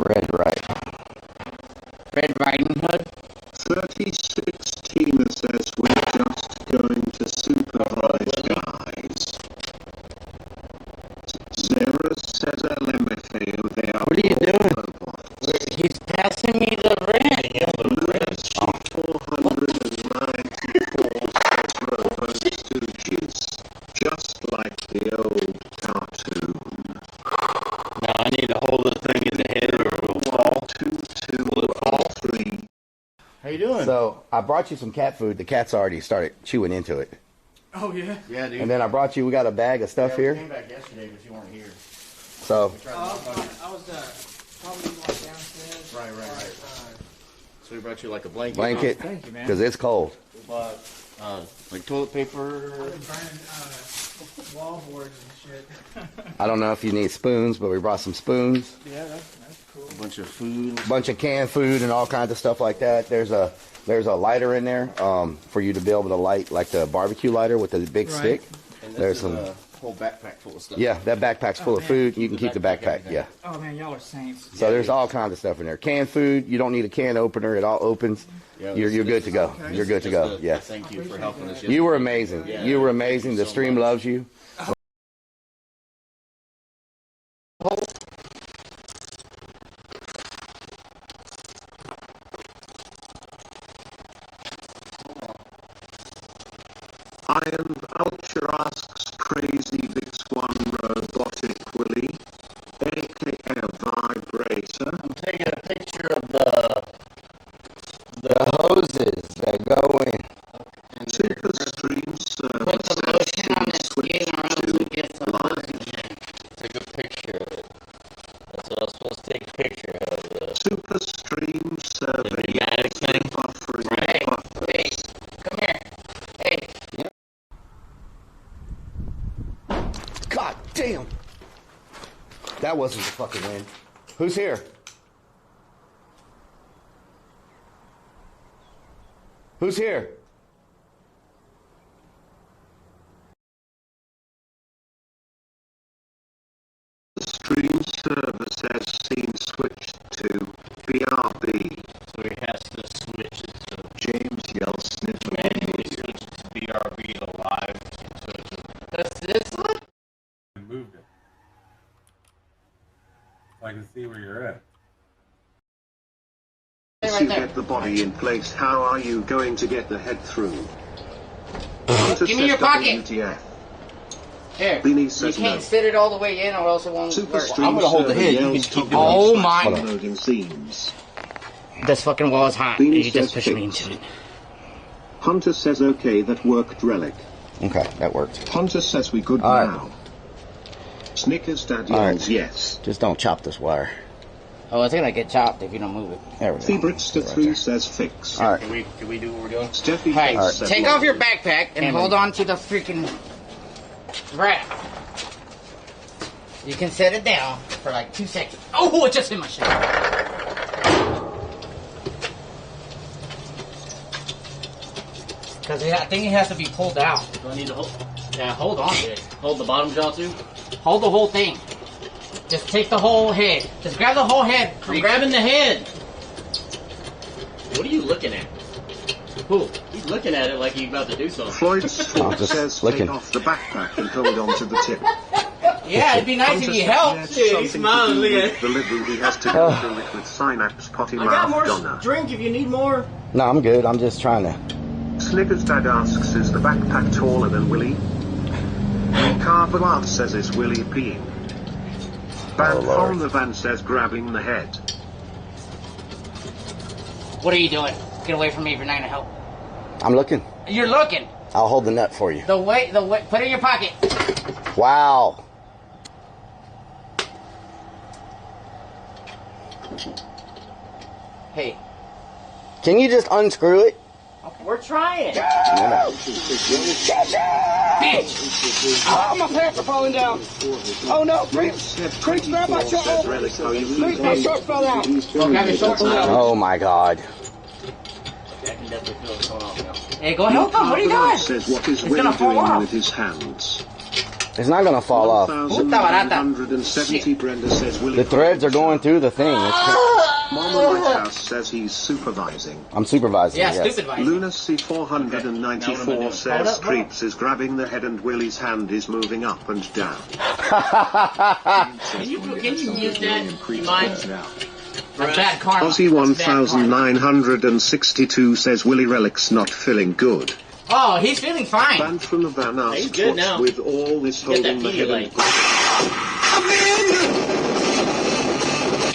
Red, right. Red Riding Hood. 36 Tina says we're just going to supervise guys. Sarah says LMFAO they are. What are you doing? He's passing me the red. Lunacy 494 says Robo Stooges. Just like the old cartoon. No, I need to hold the thing in the head or it will fall. 12203. How you doing? So I brought you some cat food. The cat's already started chewing into it. Oh, yeah? Yeah, dude. And then I brought you, we got a bag of stuff We here. came back yesterday, but you weren't here. So. I was probably going downstairs. Right. So we brought you like a blanket. Blanket. Thank you, man. Because it's cold. We bought like toilet paper. I've been burning wall boards and shit. I don't know if you need spoons, but we brought some spoons. Yeah, that's cool. A bunch of food. Bunch of canned food and all kinds of stuff like that. There's a lighter in there for you to be able to light, like the barbecue lighter with the big stick. And There's this is some. a whole backpack full of stuff. Yeah, that backpack's full of food. You can keep the backpack. Yeah. Oh, man, y'all are saints. So there's all kinds of stuff in there. Canned food. You don't need a can opener. It all opens. Yeah, You're good to go. Okay. You're good to go. Yes. Thank you for helping us. You were amazing. Yeah. You were amazing. The stream loves you. Iron Ultra asks Crazy Vix One Robotic Willie, aka Vibrator. I'm taking a picture of The hoses that go in. Super Stream Service. put the lotion on the skin or else we get some lotion. Take a picture of it. That's what I was supposed to take a picture of. Super Stream Service. The pneumatic thing. Buffering. Right. Wait. Come here. Hey. That wasn't the fucking wind. Who's here? Who's here? The stream service has seen switched to BRB. So he has to switch it to James yells snitch. manually switch it to BRB to live. That's this one? I moved it. So I can see where you're at. Once you get the body in place, how are you going to get the head through? Hunter Give me your says pocket. WTF. Here. Beanie You says can't no. sit it all the way in or else it won't Super work. Stream I'm gonna hold the server head. You can yells keep top doing it. Oh of my. loading scenes. This fucking wall is hot. Beanie You just says push me fixed. into it. Hunter says okay, that worked, Relic. Okay, that worked. Hunter says we good All right. now. Snickers Dad All yells right. yes. Just don't chop this wire. Oh, it's gonna get chopped if you don't move it. There we go. Febricster 3 says fix. All right. Can we do what we're doing? Steffi Hey, Face says take no. off your backpack and hold on to the freaking wrap. You can set it down for like 2 seconds. Oh, it just hit my shit. Because I think it has to be pulled out. Do I need to hold? Yeah, hold on to it. Hold the bottom jaw too? Hold the whole thing. Just take the whole head. Just grab the whole head. I'm grabbing the head. What are you looking at? Who? He's looking at it like he's about to do something. Floyd's Fork just says looking. take off the backpack and hold on to the tip. Yeah, it'd be nice if you helped. Something smiling, to do look with at the liver, he has to go through it with synapse potty I got mouth more Donna. drink if you need more. No, I'm good. I'm just trying to. Snickers Dad asks, is the backpack taller than Willie? Carver Art says, is Willie peeing? Band Lord. from the van says, grabbing the head. What are you doing? Get away from me if you're not gonna help. I'm looking. You're looking. I'll hold the nut for you. The way, put it in your pocket. Wow. Hey, Can you just unscrew it? we're trying. Bitch! Oh, my pants are falling down. Oh no, Creeps! Creeps, grab my shirt. Says, Relic, how you Creeps, my shirt fell down. Oh, grab your shorts now. Oh my god. I can definitely feel it going off now. Hey, go help him. What are you Carver doing? says, what is It's Willie gonna fall doing off. with his hands? It's not gonna fall off. 1,170 Brenda says, Willie. The threads are going through the thing. Mama Lighthouse says he's supervising. I'm supervising. Yeah, yes. stupid advice. Lunacy 494 says Creeps is grabbing the head and Willie's hand is moving up and down. Can you use that? You mind? That's bad karma. Aussie That's bad karma. 1962 says Willie Relic's not feeling good. Oh, he's feeling fine. Band from the van He's asks good what's now. with all this Get that holding the head and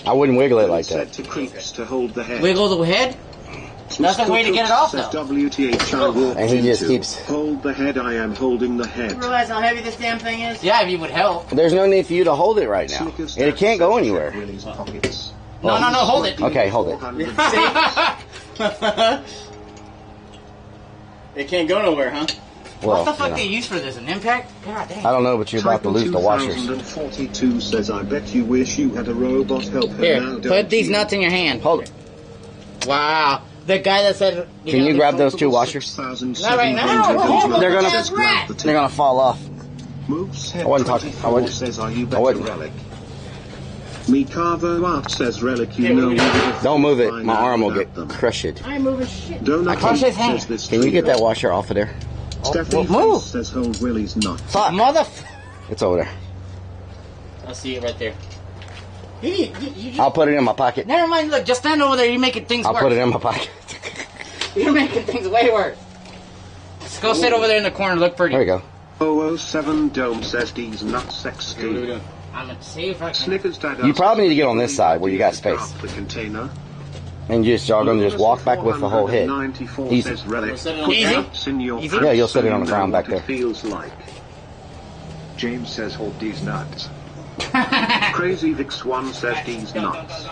I wouldn't wiggle it like said that. to Creeps to hold the head. Wiggle the head. That's the way to get it off, Says though. WTH I walked And he just into. keeps- Hold the head, I am holding the head. Realize how heavy this damn thing is? Yeah, if you would help. There's no need for you to hold it right now. Snickers It can't go anywhere. Willie's pockets. No, hold it. Okay, hold it. 400 It can't go nowhere, huh? Well, What the fuck you know. do you use for this? An impact? God damn. I don't know, but you're about to lose the washers. 2042 says, I bet you wish you had a robot help her Here, now, put don't these you? nuts in your hand. Hold it. Wow. The guy that said... Can you grab those two washers? Not right now. They're gonna- That's right. They're gonna fall off. Moves head I wasn't talking. 24 I wouldn't. says, are you I better, wouldn't. Relic? Me Carver Art says, Relic, you know... Don't move it. My arm will get crushed. I'm moving shit. Donut Touch his hand. says this Can you get trio. that washer off of there? Stephanie move. says, hold Willie's nut. Fuck. It's over there. I see it right there. You I'll put it in my pocket. Never mind. Look, just stand over there. You're making things I'll worse. put it in my pocket. You're making things way worse. Just go sit over there in the corner. Look pretty. There we go. 007 Dome says D's nut sex Steve. I'm gonna see if I can. Snickers Dad You probably need to get on this side where you got space. The container. And y'all gonna just walk back with the whole head. 494 Easy. says Relic. Easy? Put nuts in your Easy? pants Yeah, you'll set so it on you the ground know back what there. It feels like. James says hold these nuts. Crazy Vix 1 says D's nuts.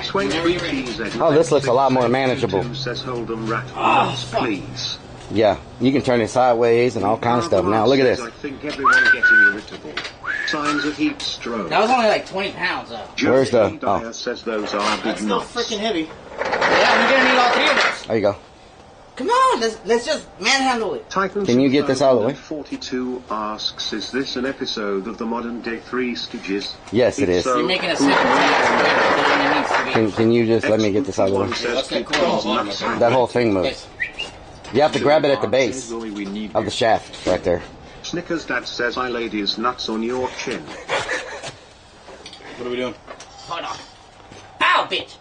Sway 3TZ. Oh, this looks a lot more manageable. Says hold 'em rat nuts, please. Yeah, you can turn it sideways and all kind of stuff. Now, look at this. I think everyone getting irritable. signs of heat stroke. That was only like 20 pounds though. Where's the? Dyer Oh, says those are big That's still nuts. freaking heavy. Yeah, we're gonna need all three of us. there you go. Come on, let's just manhandle it. Titan Can you get this out of the way? 42 asks, is this an episode of the modern day Three Stooges? Yes, it If is. so, You're making a who- second task. Can you just let me get this out of the way? Says people's nuts. That whole thing moves. You have to grab it at the base Says, "Willie, we need of the shaft right there. Snickers Dad says, my lady's nuts on your chin. What are we doing? Hold on. Ow, bitch!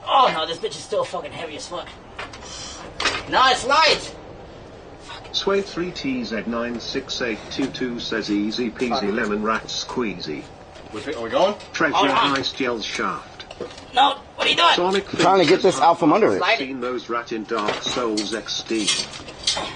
Oh no, this bitch is still fucking heavy as fuck. No, it's light! Sway 3TZ96822 says, easy peasy lemon rat squeezy. Are we going? Treasure heist yells shaft. No, what are you doing? Sonic I'm trying to get this out from under it. Seen those rat in Dark Souls XD.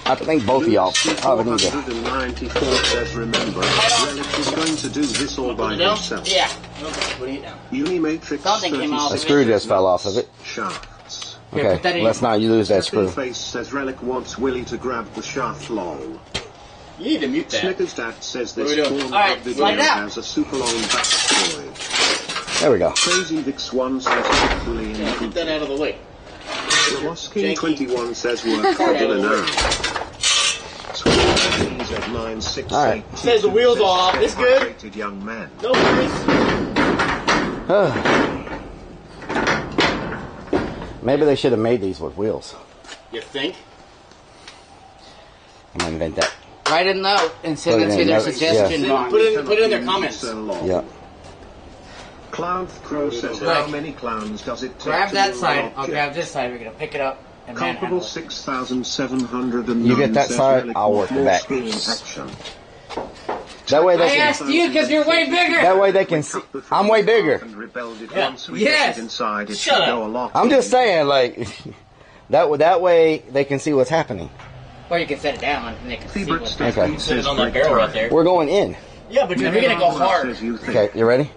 I think both of y'all probably need to. 494 says, remember, Relic is going to do this all by himself. Yeah. Okay, put it down. Unimatrix Something came out. A screw just fell off of it. Shafts. Here, put that Okay, in. let's not lose that screw. Face says Relic wants Willie to grab the shaft lol. You need to mute that. Snickers Dad says What this are we doing? form Alright, of video slide it out. has a super long backstory. There we go. Crazy Vix 1 says hopefully Yeah, get that out of the way. King 21 says work for dinner now. All right. Says the wheels are off. It's good. Young man. No worries. Maybe they should have made these with wheels. You think? I'm gonna invent that. Write a note and send Put it it to in their notes, suggestion yeah. box. Put it in their comments. Yeah. Clown Crow says, how many clowns does it take Grab to that move side, an I'll object? grab this side, we're gonna pick it up and Comparable manhandle it. 6,709 You get that says side, Relic I'll wants work the more back. screen action. That way I they can. asked you because you're way bigger! That way they can see. I'm way bigger. And rebelled it Yeah. once we Yes. get inside, it Shut should up. go a lot. I'm just saying, like, that way they can see what's happening. Or you can set it down and they can see what's Okay. happening. Put it on that barrel right there. We're going in. Yeah, but We're gonna go hard. Okay, you ready?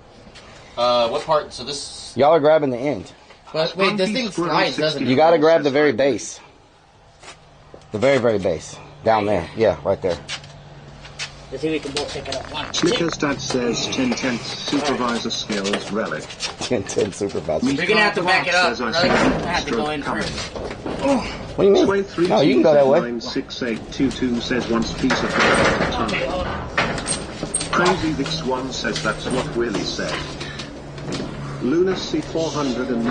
What part? So this. Y'all are grabbing the end. But wait, this thing slides, doesn't it? You gotta grab the very base. The very, very base. Down there. Yeah, right there. Let's see if we can both pick it up. One, two. Snickers Dad says 10/10 supervisor skills Relic. 10 supervisor. We're gonna have to back it up. Says I Really? see I have to go in coming. first. What do you mean? No, you can go that way. 96822 says once piece of bread at a time. Okay, hold on. Crazy Vix 1 says that's what Willie said. Lunacy 490.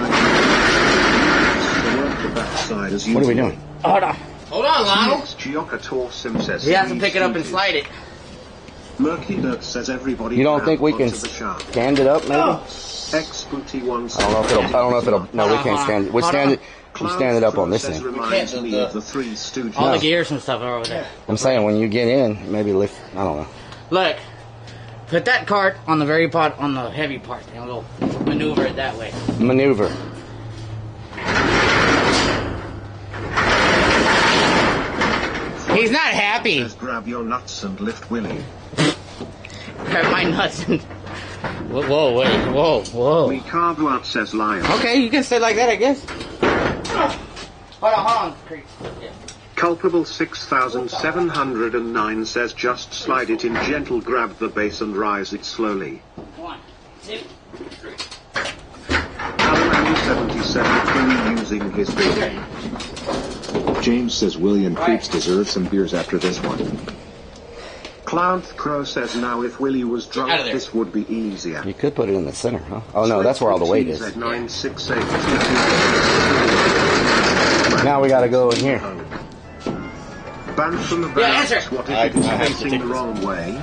Work the backside as What are we usual. doing? Hold on. Hold on, Lionel. Gioca Torsim says We have to he's pick it up and stupid. slide it. Murky Dirt says everybody. You don't grab think we can onto the shaft. stand it up, maybe? X21 says I don't know if it'll. No, we can't stand it. We stand it. We stand it up on this end. Reminds me of the Three Stooges. All the gears and stuff are over there. I'm saying when you get in, maybe lift. I don't know. Look, put that cart on the very part, on the heavy part, and we'll maneuver it that way. Maneuver. He's not happy. Says grab your nuts and lift Willie. Grab my nuts and... Whoa, wait, whoa. We carve out says Lion. Okay, you can say like that, I guess. Hold on. Culpable 6,709 says just slide it in gentle, grab the base and rise it slowly. 1, 2, 3. Alan 77 using his big. James says William Creeps deserves some beers after this one. Cloud Crow says now if Willie was drunk this would be easier. You could put it in the center, huh? Oh no, that's where all the weight is. Now we gotta go in here. Banned from the Yeah, back. What if it's facing the wrong way?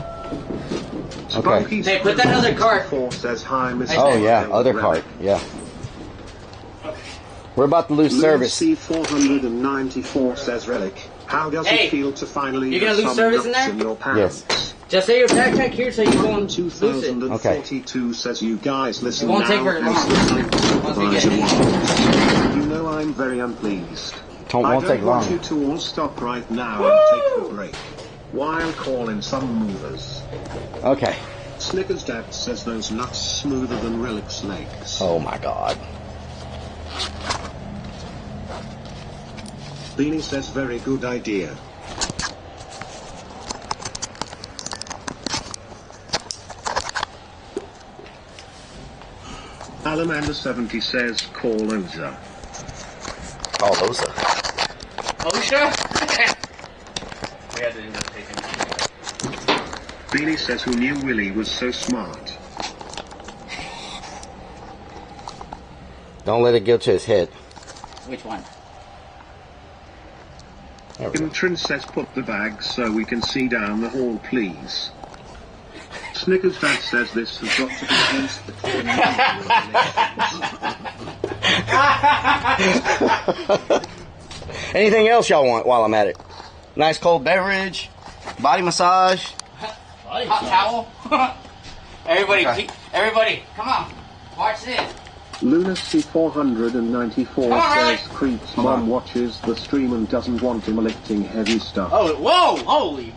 Okay. Hey, put that other cart. Says hi, Mr. Oh yeah, other cart. Yeah. We're about to lose service. C494 says Relic. How does it feel to finally you gonna get lose some service in nuts there? in your pants? Yes. Just say your backpack here so you won't lose it. 2042 says you guys listen It won't now. take very long. Once we get it. You know I'm very unpleased. Won't take long. I want you to all stop right now and take the break. While calling some movers. Okay. Snickers Dad says those nuts smoother than Relic's legs. Oh my God. Beanie says very good idea. Alamander70 says, call Oza. Call Oza. OSHA? We had to end up taking Beanie says, who knew Willie was so smart? Don't let it get to his head. Which one? Imtrin says, put the bag so we can see down the hall, please. Snickers Dad says this has got to be used. Anything else y'all want while I'm at it? Nice cold beverage, body massage. Hot towel. Everybody, everybody, come on. Watch this. Lunacy 494 says Creep's mom watches the stream and doesn't want him lifting heavy stuff. Oh, whoa, holy.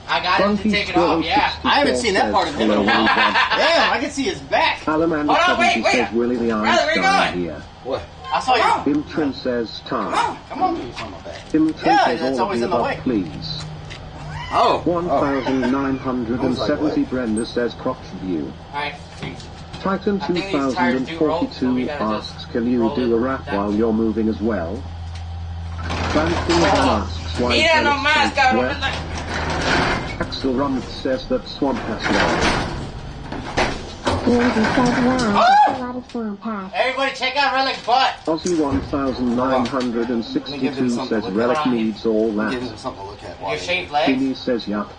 I got him to take it off, yeah. I haven't seen that part of him. Damn, I can see his back. Alamander70 says Willie the Ice Guy here. What? I saw you. Imtrin says time. Come on. Imtrin says all of the above, please. Oh. 1970 Brenda says crotch view. Alright. Titan 2042 asks, can you do a rap while you're moving as well? Banking asks, why is there a where? Axel Rummett says that Swamp has Lindsay says, wow, that's a lot of swamp pass. Everybody check out Relic's butt. Aussie 1962 says Relic needs all that. Your shaved legs? Finny says yup.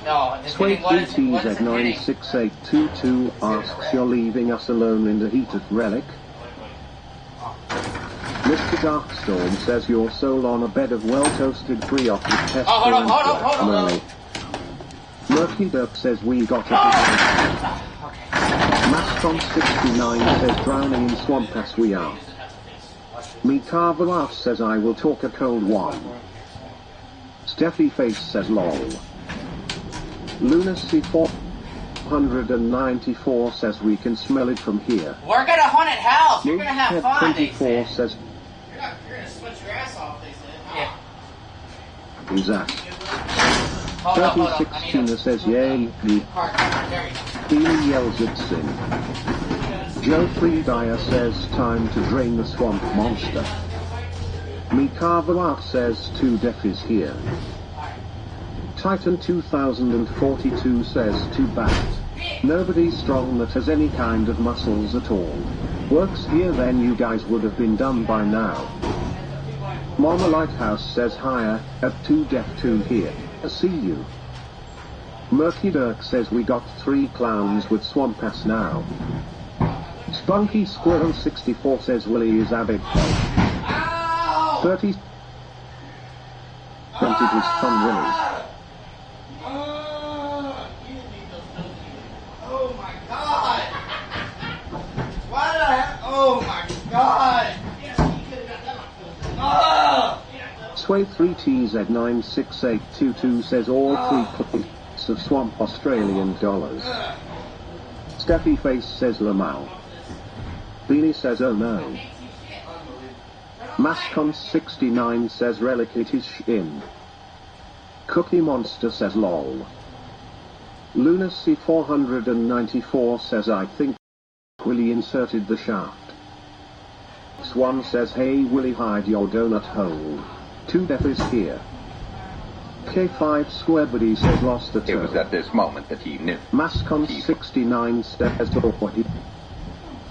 No, Sway 3TZ96822 asks, you're leaving us alone in the heat of Relic? Mr. Darkstorm says your soul on a bed of well-toasted brioche with pesto and black money. Murky Dirk says we got a big Mascon69 says drowning in swamp as we are. Me Carvalaf says I will talk a cold one. Steffi Face says lol. Lunacy 494 says we can smell it from here. We're gonna haunted house. You're gonna have fun. 24 says You're gonna sweat your ass off. They said. Yeah. who's that? 3016 says yay. Healy yells at Sin. Joe Freedyer says time to drain the swamp monster. Me Carvalaf says two deaf is here. Titan 2042 says too bad. Nobody strong that has any kind of muscles at all. Works here, then you guys would have been done by now. Mama Lighthouse says higher, at 2 deaf 2 here. See you. Murky Dirk says we got 3 clowns with swamp ass now. Spunky Squirrel 64 says Willie is a big dog. 30 printed was fun Willie. Oh my god! Why did I have... Oh my god! Sway 3TZ96822 says all 3 plates of swamp Australian dollars. Steffi Face says Lamau. Beanie says oh no. Mascon69 says relic it is in. Cookie Monster says lol. Lunacy 494 says I think Willie inserted the shaft. Swan says hey Willie hide your donut hole. 2 deaf is here. K5 Squarebody says lost the toe. It was at this moment that he knew. Mascon69 says oh,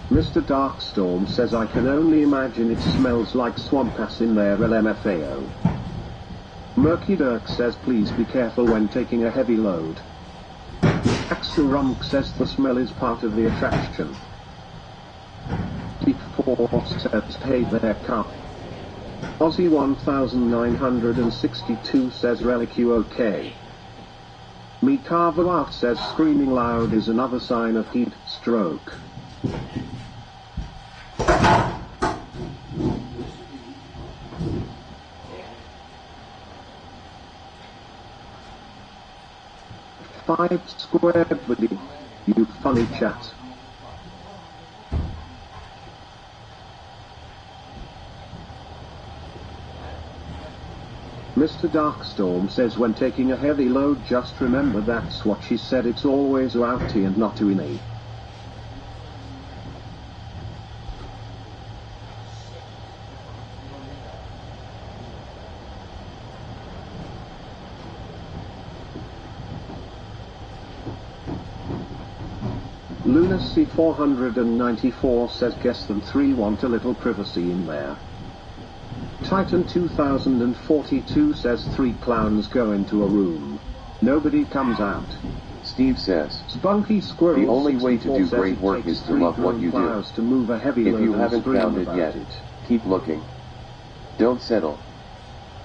Mr. Darkstorm says I can only imagine it smells like swamp ass in there LMFAO. Murky Dirk says please be careful when taking a heavy load. Axel Rumk says the smell is part of the attraction. T4 says hey there cup. Aussie 1962 says relic you okay. Me Carvalaf says screaming loud is another sign of heat stroke. Five square buddy, you funny chat. Mr. Darkstorm says when taking a heavy load just remember that's what she said, it's always outy and not to innie. Lunacy 494 says guess them 3 want a little privacy in there. Titan 2042 says 3 clowns go into a room. Nobody comes out. Steve says, Spunky Squirrel the only way to do says great it work takes is to 3 love what you do. plows to move a heavy If load you and haven't scream found it about yet, it. keep looking. Don't settle.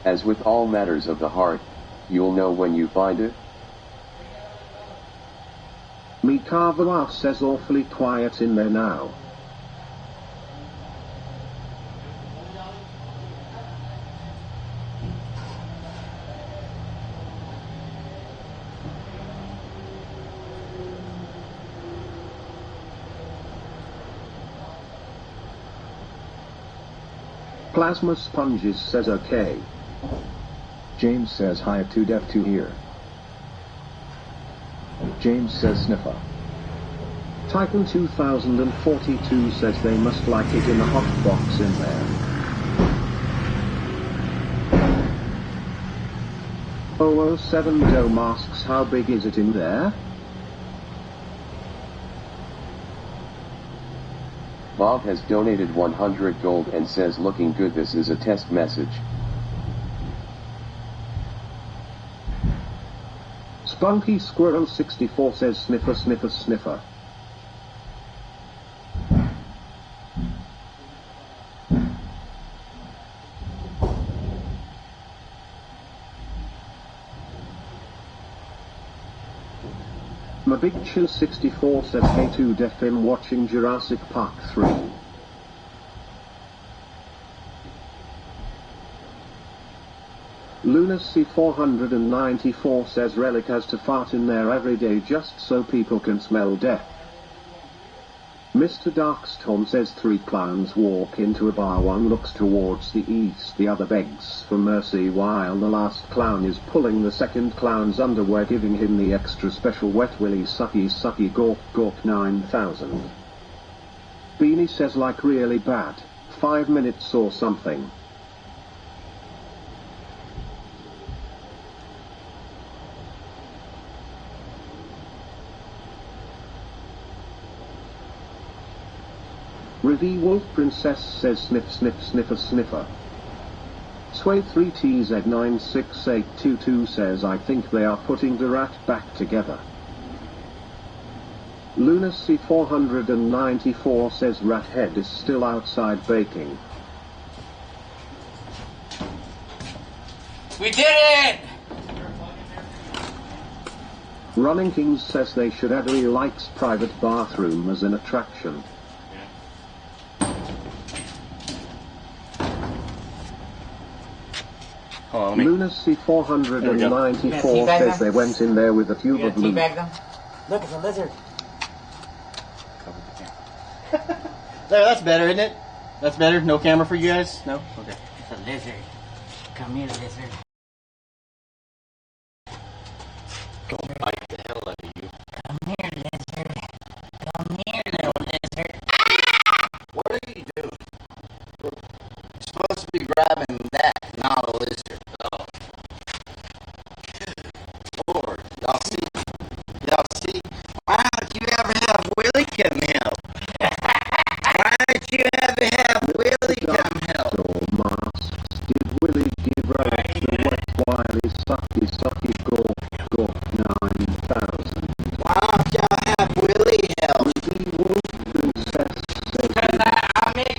As with all matters of the heart, you'll know when you find it. Me Carvalho says awfully quiet in there now. Plasma Sponges says okay. James says hi, too deaf to hear. James says sniffer. Titan 2042 says they must like it in a hot box in there. Oh 07 Doe masks, how big is it in there? Bob has donated 100 gold and says looking good. This is a test message. Spunky Squirrel 64 says sniffer sniffer sniffer. My Big Chill 64 says hey to Def him watching Jurassic Park 3. Lunacy 494 says Relic has to fart in there every day just so people can smell death. Mr. Darkstorm says 3 clowns walk into a bar, one looks towards the east, the other begs for mercy while the last clown is pulling the second clown's underwear, giving him the extra special wet willy sucky sucky gawk gawk 9000. Beanie says like really bad, 5 minutes or something. Rivi Wolf Princess says sniff sniff sniffer sniffer. Sway 3TZ96822 says I think they are putting the rat back together. Lunacy 494 says rat head is still outside baking. We did it! Running Kings says they should add a likes private bathroom as an attraction. Lunacy 494 says they went in there with a tube of lube. Look, it's a lizard. There, that's better, isn't it? That's better? No camera for you guys? No? Okay. It's a lizard. Come here, lizard. Don't bite the hell out of you. Come here, lizard. Come here, little lizard. Ah! What are you doing? You're supposed to be grabbing that, not a lizard. Oh. Lord, y'all see? Y'all see? Why don't you ever have Willie come help? Why don't you ever have Willie come help? Did Willie give Relic the wet wily sucky sucky gawk gawk 9000? Why don't y'all have Willie help? The Wolf Princess says I make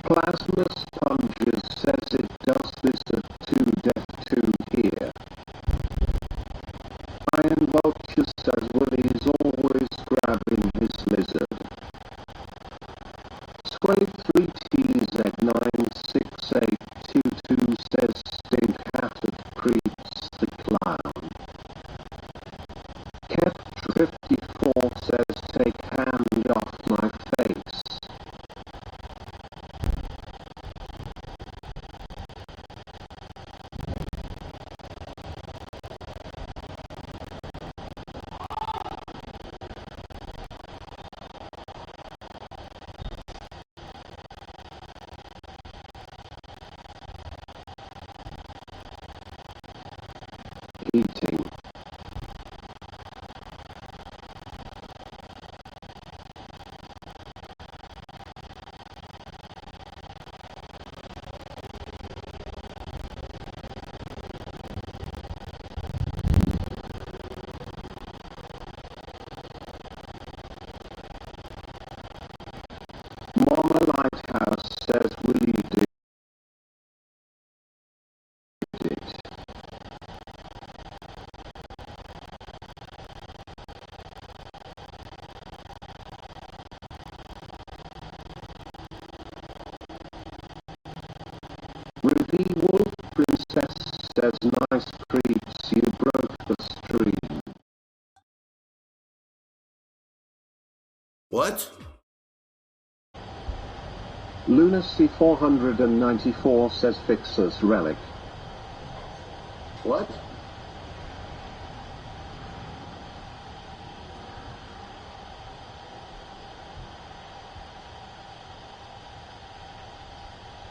Plasma Sponges says it does this at 2 Def 2 here. Iron Vulture says Willie is always grabbing his lizard. 23TZ96822 says Stink Hatted Creeps the Clown. Kev54 says take hand off my face. Eating. Mama Lighthouse says Willie did it. Ruby Wolf Princess says nice creeps, you broke the stream. What? Lunacy 494 says Fixer's Relic. What?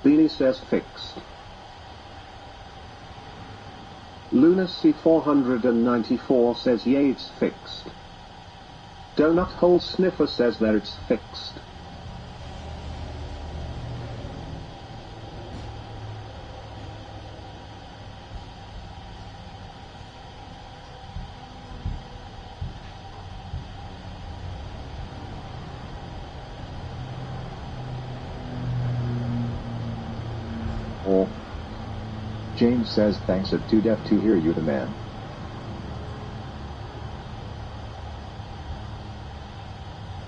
Beanie says fixed. Lunacy 494 says yay it's fixed. Donut Hole Sniffer says there it's fixed. Oh. James says thanks at 2 Def 2 hear you the man.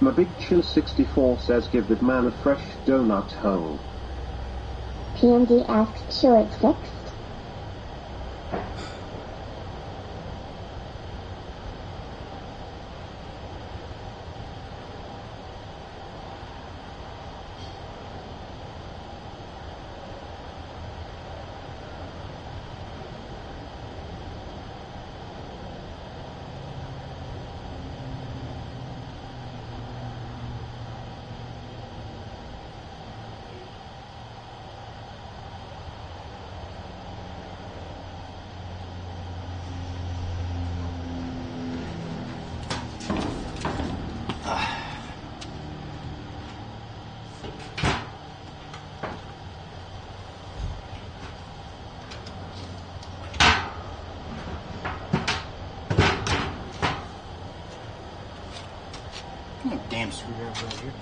My Big Chill 64 says give that man a fresh donut hole. PMD asks sure it's fixed. Damn screwdriver right here.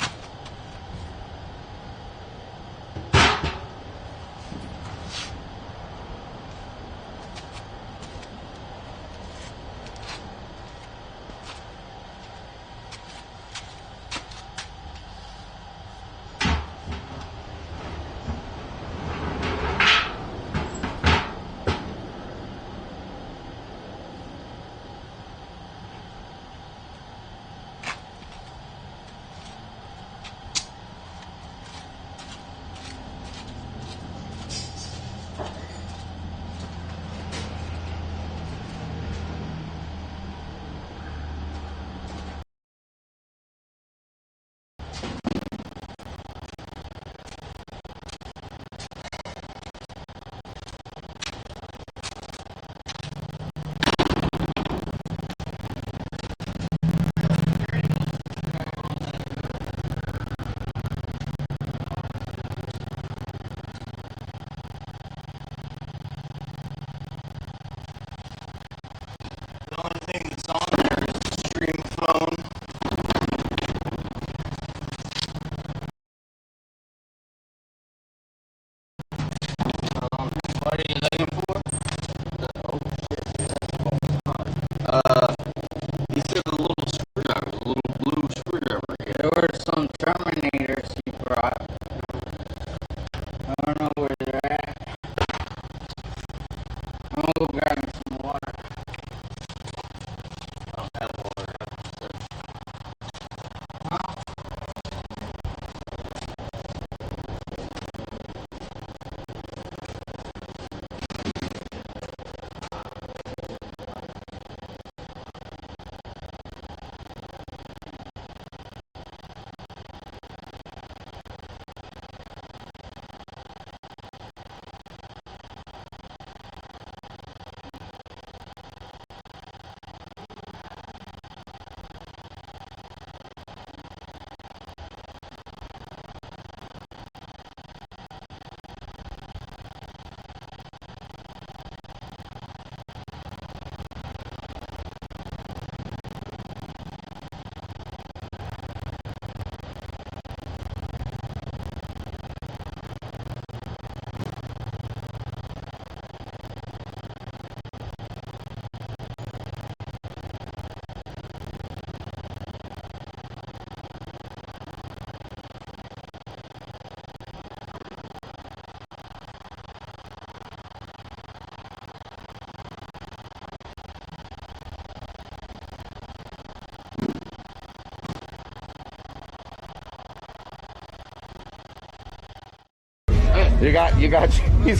He's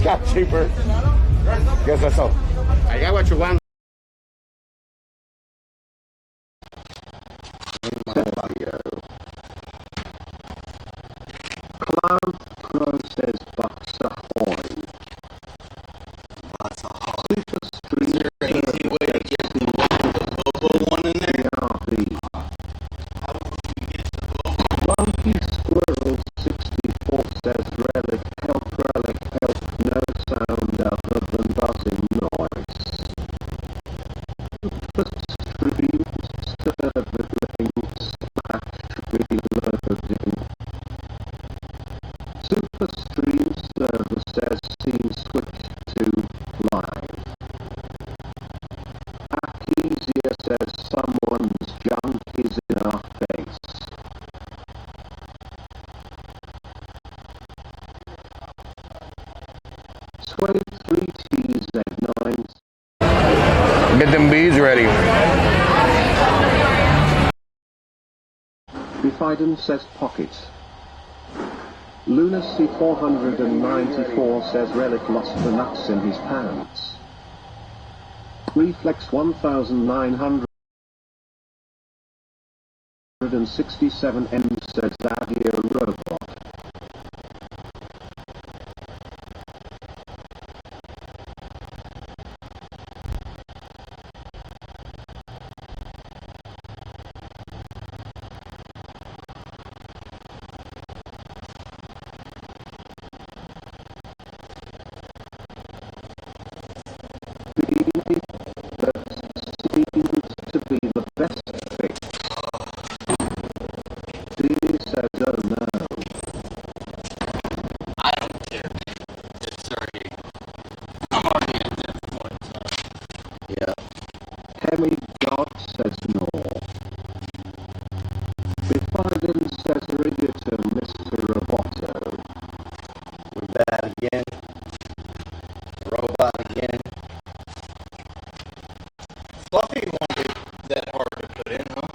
got cheaper. Guess that's all. I got what you want. Cloud Pro says Bucks Ahoy. Super Street. Is there an easy way to get the Bobo one in there? Monkey Squirrel 64 says Relic help, no sound other than buzzing noise. Super Stream server links /reloading. Super Stream server says scene switch to live. Artesia says someone's junk is in our face. Sway 3TZ9. Get them bees ready. Bifiden says pocket. Lunacy 494 says Relic lost the nuts in his pants. Reflex 1967M says Adia robot. That seems to be the best fix. Dee says, oh no. I don't care. It's sorry. I'm already at that point, so. Yeah. Hemi God says no. Bifiden says Rigato Mr. Roboto. We're bad again. Robot again. Fluffy won't be that hard to put in, huh?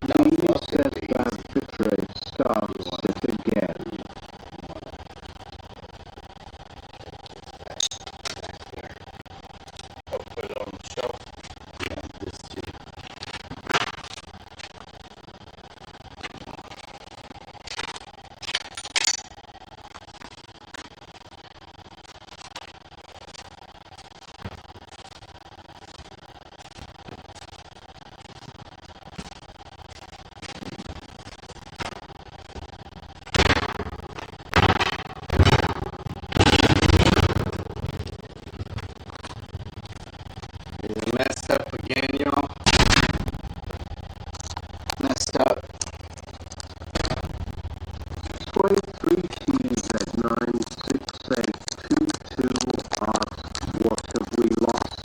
Dee says bad bitrate starts it again. I'll put it on the shelf. Yeah, this too. It's messed up again, y'all. Messed up. Sway 3TZ96822 asks, what have we lost?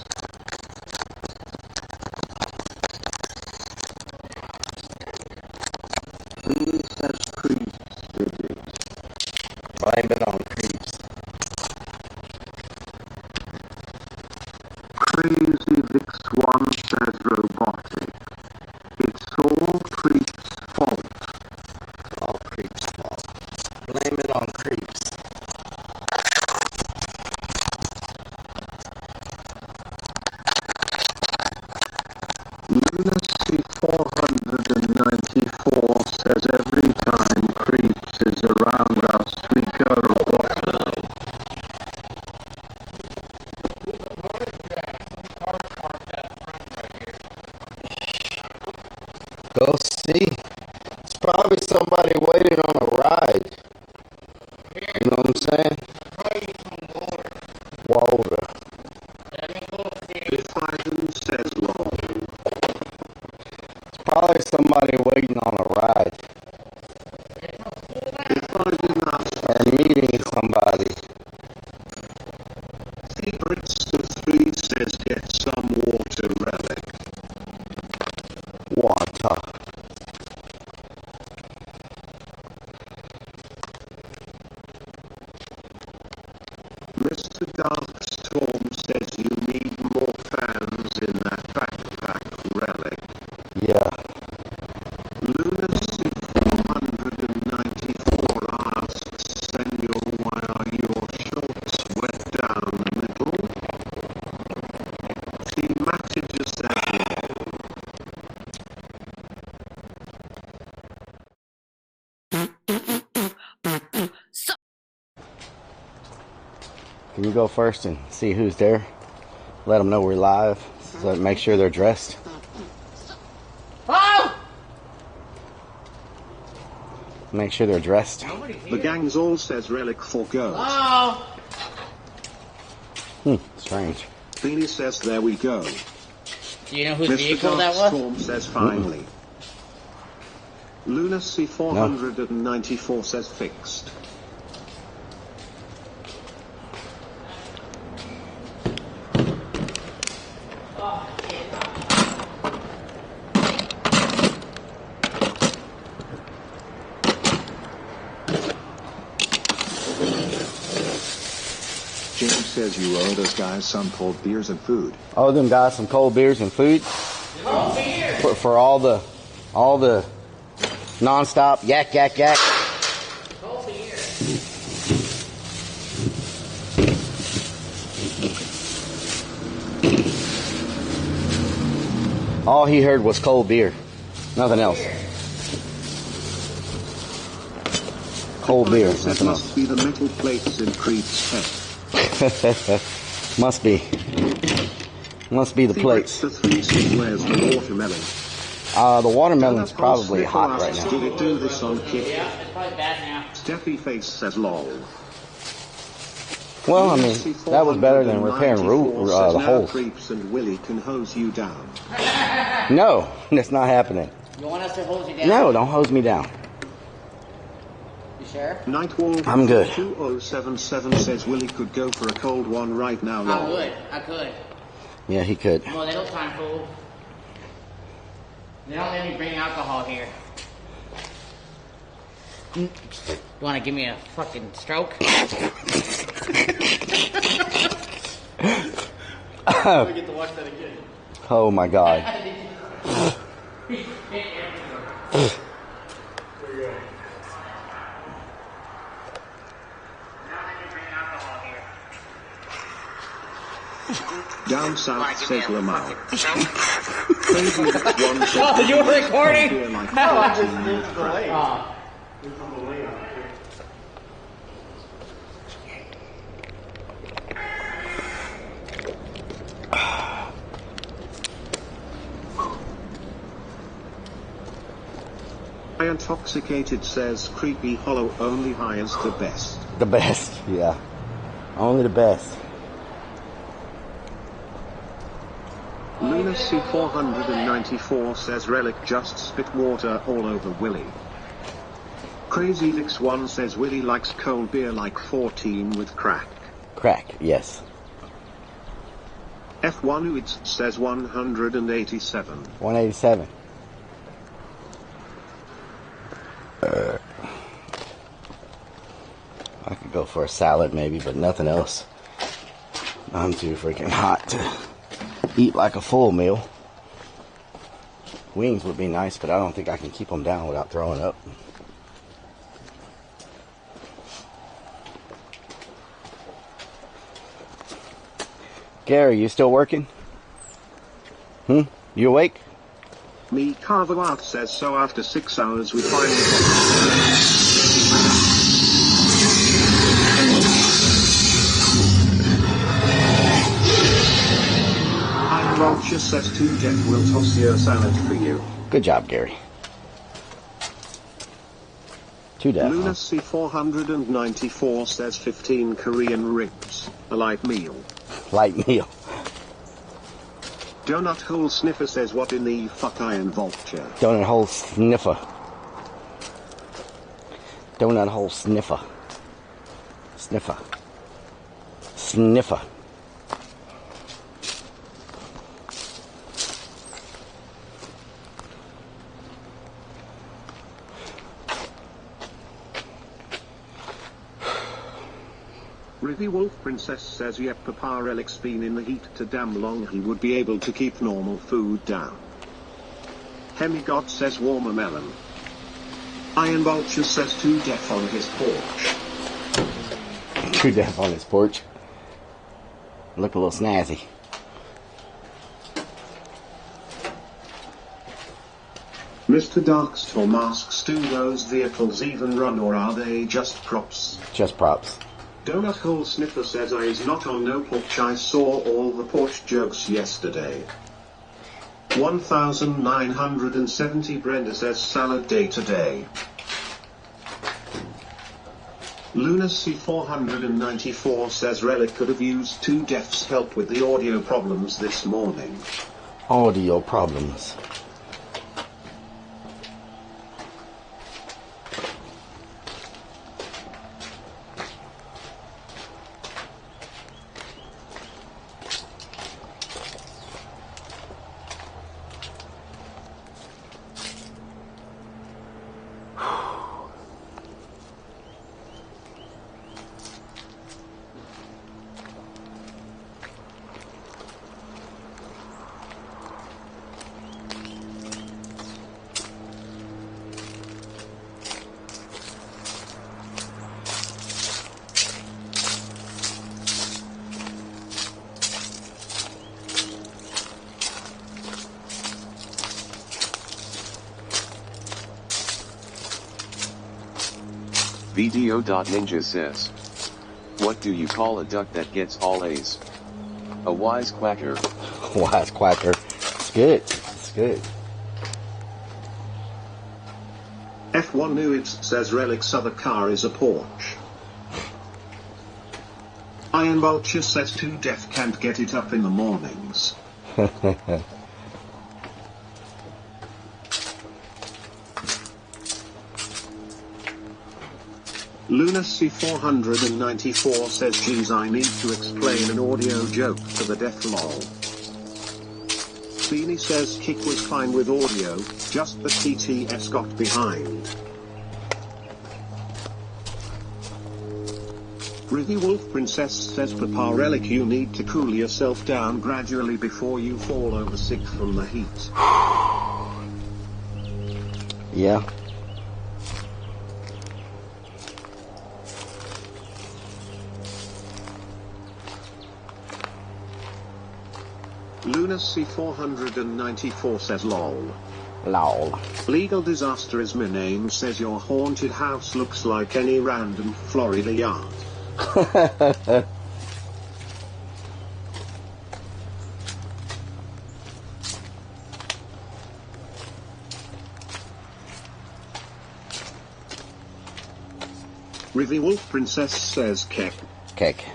Dee says creeps did it. Blame it on creeps. Crazy Vix 1 says robotic. It's all creeps' fault. All creeps' fault. Blame it on creeps. Lunacy 494 says every time creeps is around us we go roboto. Go see. It's probably somebody waiting on a ride. You know what I'm saying? Water. Bifiden says long. It's probably somebody waiting on a ride. Bifiden asks, Or meeting somebody. Secrets to 3 says get some water relic. Water. Mr. Darkstorm says you need more fans in that backpack relic. Yeah. Lunacy 494 asks, Can you go first and see who's there? Let them know we're live. So make sure they're dressed. Oh! Make sure they're dressed. The gang's all says Relic for go. Oh! Strange. Beanie says there we go. Do you know whose Mr. vehicle that was? Storm says finally. Lunacy 494 says fixed. James says you owe those guys some cold beers and food. Oh, them guys some cold beers and food for all the non-stop yak yak yak. All he heard was cold beer, nothing else. Cold beer, nothing else. Must be the metal plates in Creed's head. Must be the plates. The 3 squares the watermelon. The watermelon's probably hot right now. Did it do this on Kid? Yeah, it's probably bad now. Steffi Face says lol. Well, I mean, that was better than repairing the holes. Creeps and Willie can hose you down. No, that's not happening. You want us to hose you down? No, don't hose me down. You sure? Nightwolf I'm good. 2077 says Willie could go for a cold one right now. I could. Yeah, he could. Well, they don't time, fool. They don't let me bring alcohol here. You want to give me a fucking stroke? I get to watch that again. Oh my God. Down south says Lamar. Crazy one says. Oh, you were recording? Like no, I just moved the delay. There's some delay on it. Intoxicated says creepy hollow only highest the best. The best, yeah. Only the best. Lunacy 494 says Relic just spit water all over Willie. Crazy Vix 1 says Willie likes cold beer like 14 with crack. Crack, yes. F1 Uids says 187. 187. I could go for a salad maybe, but nothing else. I'm too freaking hot to eat like a full meal. Wings would be nice, but I don't think I can keep them down without throwing up. Gary, you still working? You awake? Me Carvo out says so after 6 hours we finally I'm Vulture says 2 Jeff will toss your salad for you. Good job, Gary. 2 death. Lunacy 494 says 15 Korean ribs, a light meal. Light meal. Donut Hole Sniffer says what in the fuck Iron Vulture? Donut hole sniffer. Donut hole sniffer. Sniffer. Sniffer. Rivi Wolf Princess says yep, Papa Relic's been in the heat too damn long, he would be able to keep normal food down. Hemigod says warmer melon. Iron Vulture says 2 deaf on his porch. 2 deaf on his porch. Look a little snazzy. Mr. Darkstorm asks, do those vehicles even run or are they just props? Just props. Donut Hole Sniffer says I is not on no porch. I saw all the porch jokes yesterday. 1970 Brenda says salad day today. Lunacy 494 says Relic could have used 2 Def's help with the audio problems this morning. Audio problems. VDO.Ninja says, what do you call a duck that gets all A's? A wise quacker. Wise quacker. It's good. It's good. F1 Nuits says Relic's other car is a porch. Iron Vulture says 2 Def can't get it up in the mornings. Lunacy 494 says geez I need to explain an audio joke to the deaf lol. Beanie says Kick was fine with audio, just the TTS got behind. Rivi Wolf Princess says Papa Relic you need to cool yourself down gradually before you fall over sick from the heat. Yeah. Lunacy 494 says lol. Lol. Legal Disaster is my name says your haunted house looks like any random Florida yard. Rivi Wolf Princess says cake. Cake.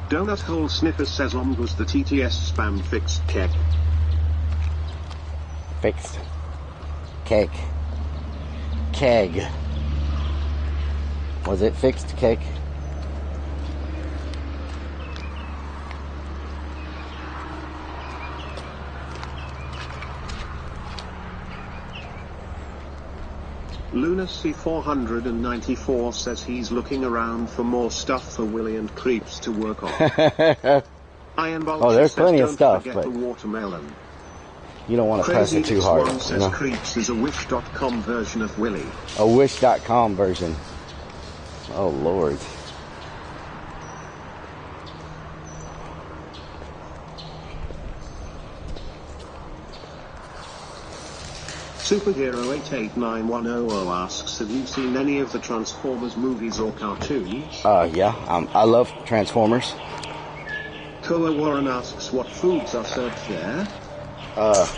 Donut Hole Sniffer says was the TTS spam fixed cake. Fixed. Cake. Keg. Was it fixed cake? Lunacy 494 says he's looking around for more stuff for Willie and Creeps to work on. Iron Vulture there's says plenty of don't stuff, forget but the watermelon. you don't want to press it too hard. Crazy says You know? Creeps is a wish.com version of Willie. A wish.com version. Oh Lord. Superhero 889100 asks, have you seen any of the Transformers movies or cartoons? Yeah. I love Transformers. Koa Warren asks, what foods are served there?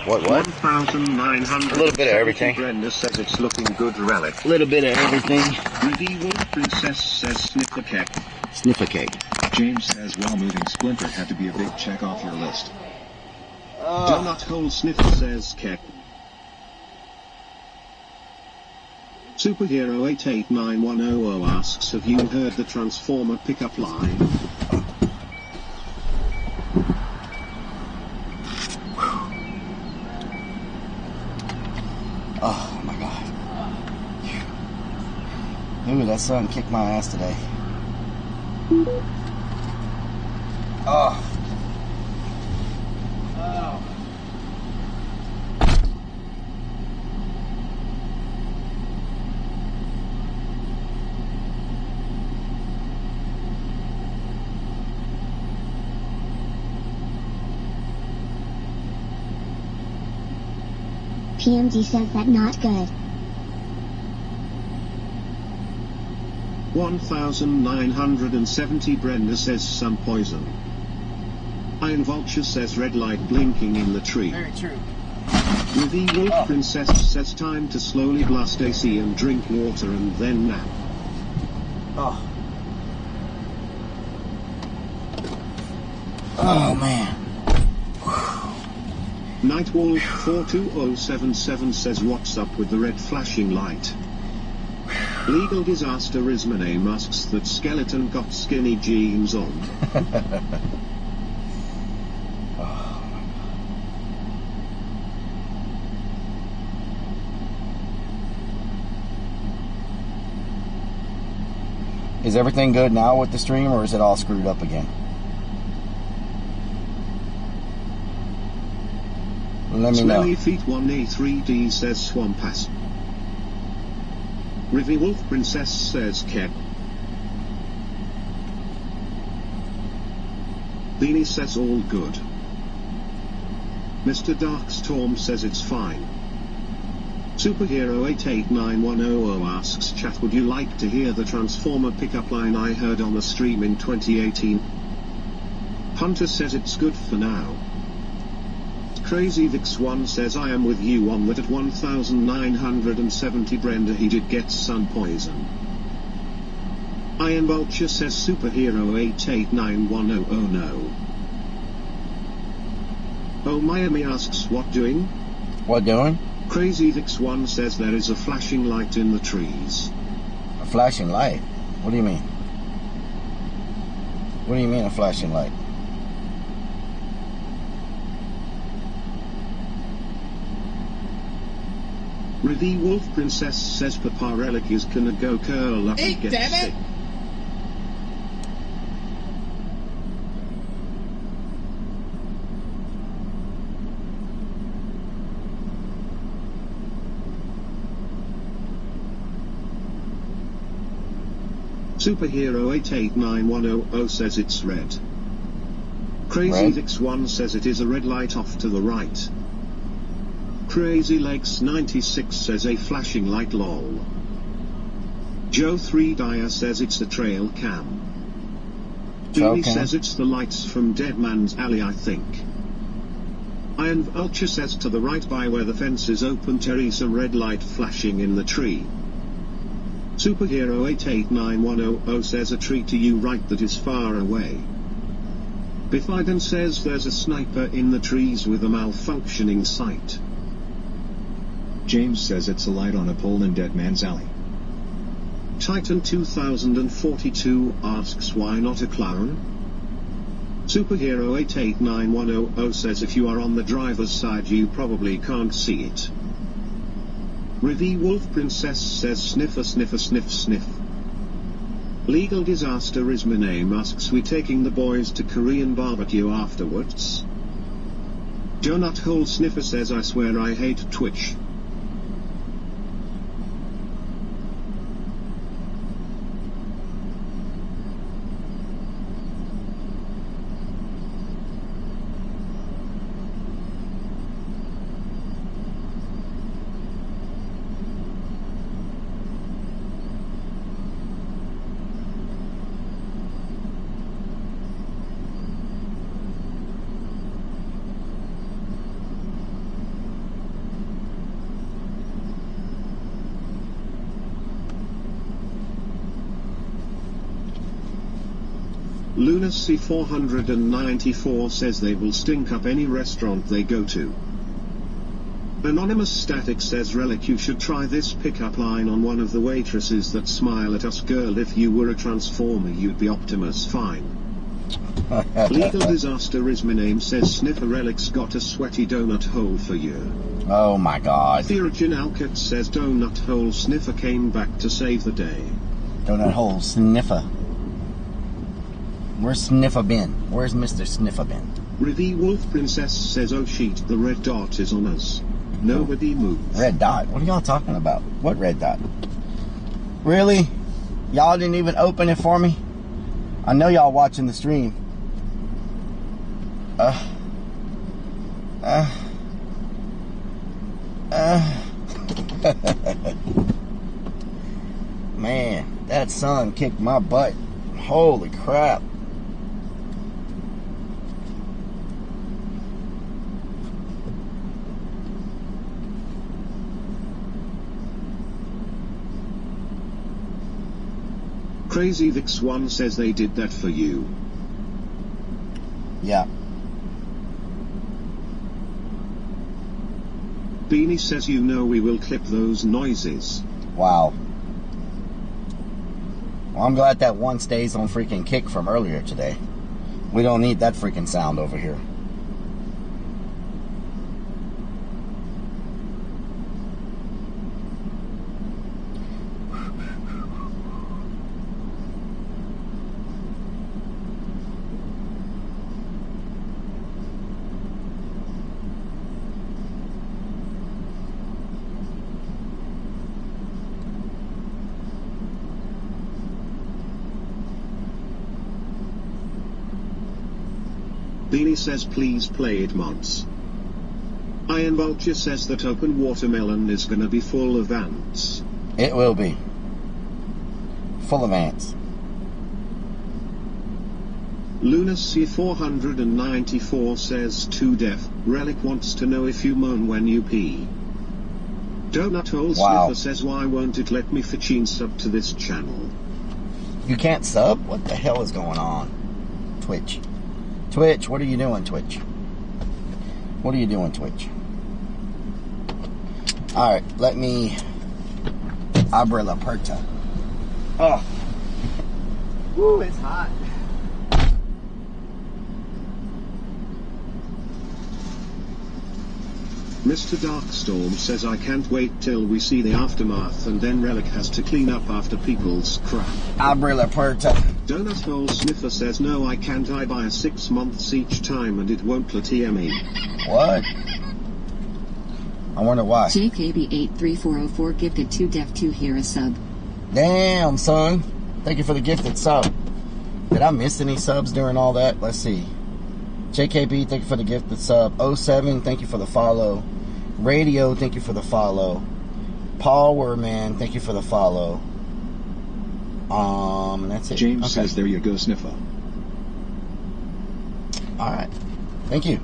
What? 1,900. A little bit of everything. Brenda says it's looking good, Relic. A little bit of everything. Rudy Wolf Princess says sniffer cake. Sniffer cake. James says while moving Splinter had to be a big check off your list. Donut Hole Sniffer says cake. Superhero 889100 asks, have you heard the Transformer pickup line? Oh my God. Ooh, that sun kicked my ass today. Oh. TMZ says that not good. 1970 Brenda says sun poison. Iron Vulture says red light blinking in the tree. Very true. Ruby Wolf Princess says time to slowly blast AC and drink water and then nap. Oh. Oh man. Nightwolf 42077 says what's up with the red flashing light. Legal Disaster Ismane asks that skeleton got skinny jeans on. Is everything good now with the stream, or is it all screwed up again? Let me know. Smelly Feet 1A3D says Swampass. Rivy Wolf Princess says Keb. Beanie says all good. Mr. Darkstorm says it's fine. Superhero 889100 asks chat, would you like to hear the Transformer pickup line I heard on the stream in 2018? Hunter says it's good for now. Crazy Vix1 says I am with you on that. At 1970 Brenda he did get sun poison. Iron Vulture says Superhero 889100 oh no. Oh Miami asks what doing? What doing? Crazy Vix1 says there is a flashing light in the trees. A flashing light? What do you mean? What do you mean a flashing light? Rivy Wolf Princess says Papa Relic is gonna go curl up and get sick. Superhero 889100 says it's red. Crazy Vix1 says it is a red light off to the right. Crazy Legs 96 says a flashing light lol. Joe 3 Dyer says it's a trail cam. Beanie says it's the lights from Dead Man's Alley I think. Iron Vulture says to the right by where the fence is open Teresa red light flashing in the tree. Superhero 889100 says a tree to you right that is far away. Bifiden says there's a sniper in the trees with a malfunctioning sight. James says it's a light on a pole in Dead Man's Alley. Titan 2042 asks why not a clown? Superhero 889100 says if you are on the driver's side you probably can't see it. Rivy Wolf Princess says sniffer sniffer sniff sniff. Legal Disaster is my name asks we taking the boys to Korean barbecue afterwards? Donut Hole Sniffer says I swear I hate Twitch. Lunacy 494 says they will stink up any restaurant they go to. Anonymous Static says Relic you should try this pickup line on one of the waitresses that smile at us girl if you were a Transformer you'd be Optimus fine. Legal Disaster is my name says Sniffer Relic's got a sweaty donut hole for you. Oh my god. Theurgen Alcat says Donut Hole Sniffer came back to save the day. Donut Hole Sniffer. Where's Sniffer been? Where's Mr. Sniffer been? Rivy Wolf Princess says oh sheet the red dot is on us. Nobody move. Red dot? What are y'all talking about? What red dot? Really? Y'all didn't even open it for me? I know y'all watching the stream. Man, that sun kicked my butt. Holy crap. Crazy Vix 1 says they did that for you. Yeah. Beanie says you know we will clip those noises. Wow. Well, I'm glad that one stays on freaking Kick from earlier today. We don't need that freaking sound over here. Beanie says please play it mods. Iron Vulture says that Open Watermelon is gonna be full of ants. It will be. Full of ants. Lunacy 494 says to Def, Relic wants to know if you moan when you pee. Donut Hole Sniffer says why won't it let me fetching sub to this channel? You can't sub? What the hell is going on? Twitch. Twitch, what are you doing, Twitch? What are you doing, Twitch? Alright, let me... Abre la puerta. Oh. Woo, it's hot. Mr. Darkstorm says I can't wait till we see the aftermath and then Relic has to clean up after people's crap. Abre la puerta. Donut Hole Sniffer says no I can't, I buy 6 months each time and it won't let me. What? I wonder why. JKB83404 gifted 2 Def 2 here a sub. Damn, son. Thank you for the gifted sub. Did I miss any subs during all that? Let's see. JKB, thank you for the gifted sub. 07, thank you for the follow. Radio, thank you for the follow. Power Man, thank you for the follow. That's it. James says there you go, Sniffer. Alright. Thank you.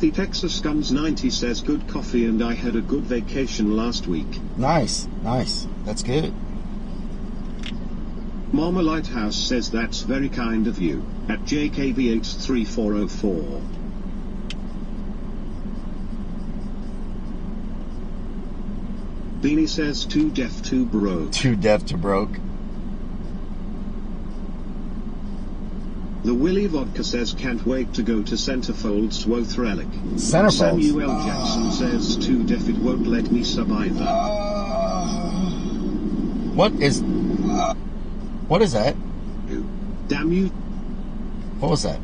The Texas Guns 90 says good coffee and I had a good vacation last week. Nice, nice. That's good. Mama Lighthouse says that's very kind of you, at JKB83404. Beanie says too deaf to broke. Too deaf to broke. The Willy Vodka says can't wait to go to Centerfold Swoth Relic. Centerfold. Samuel Jackson says too deaf it won't let me sub either. What is that? Damn you. What was that?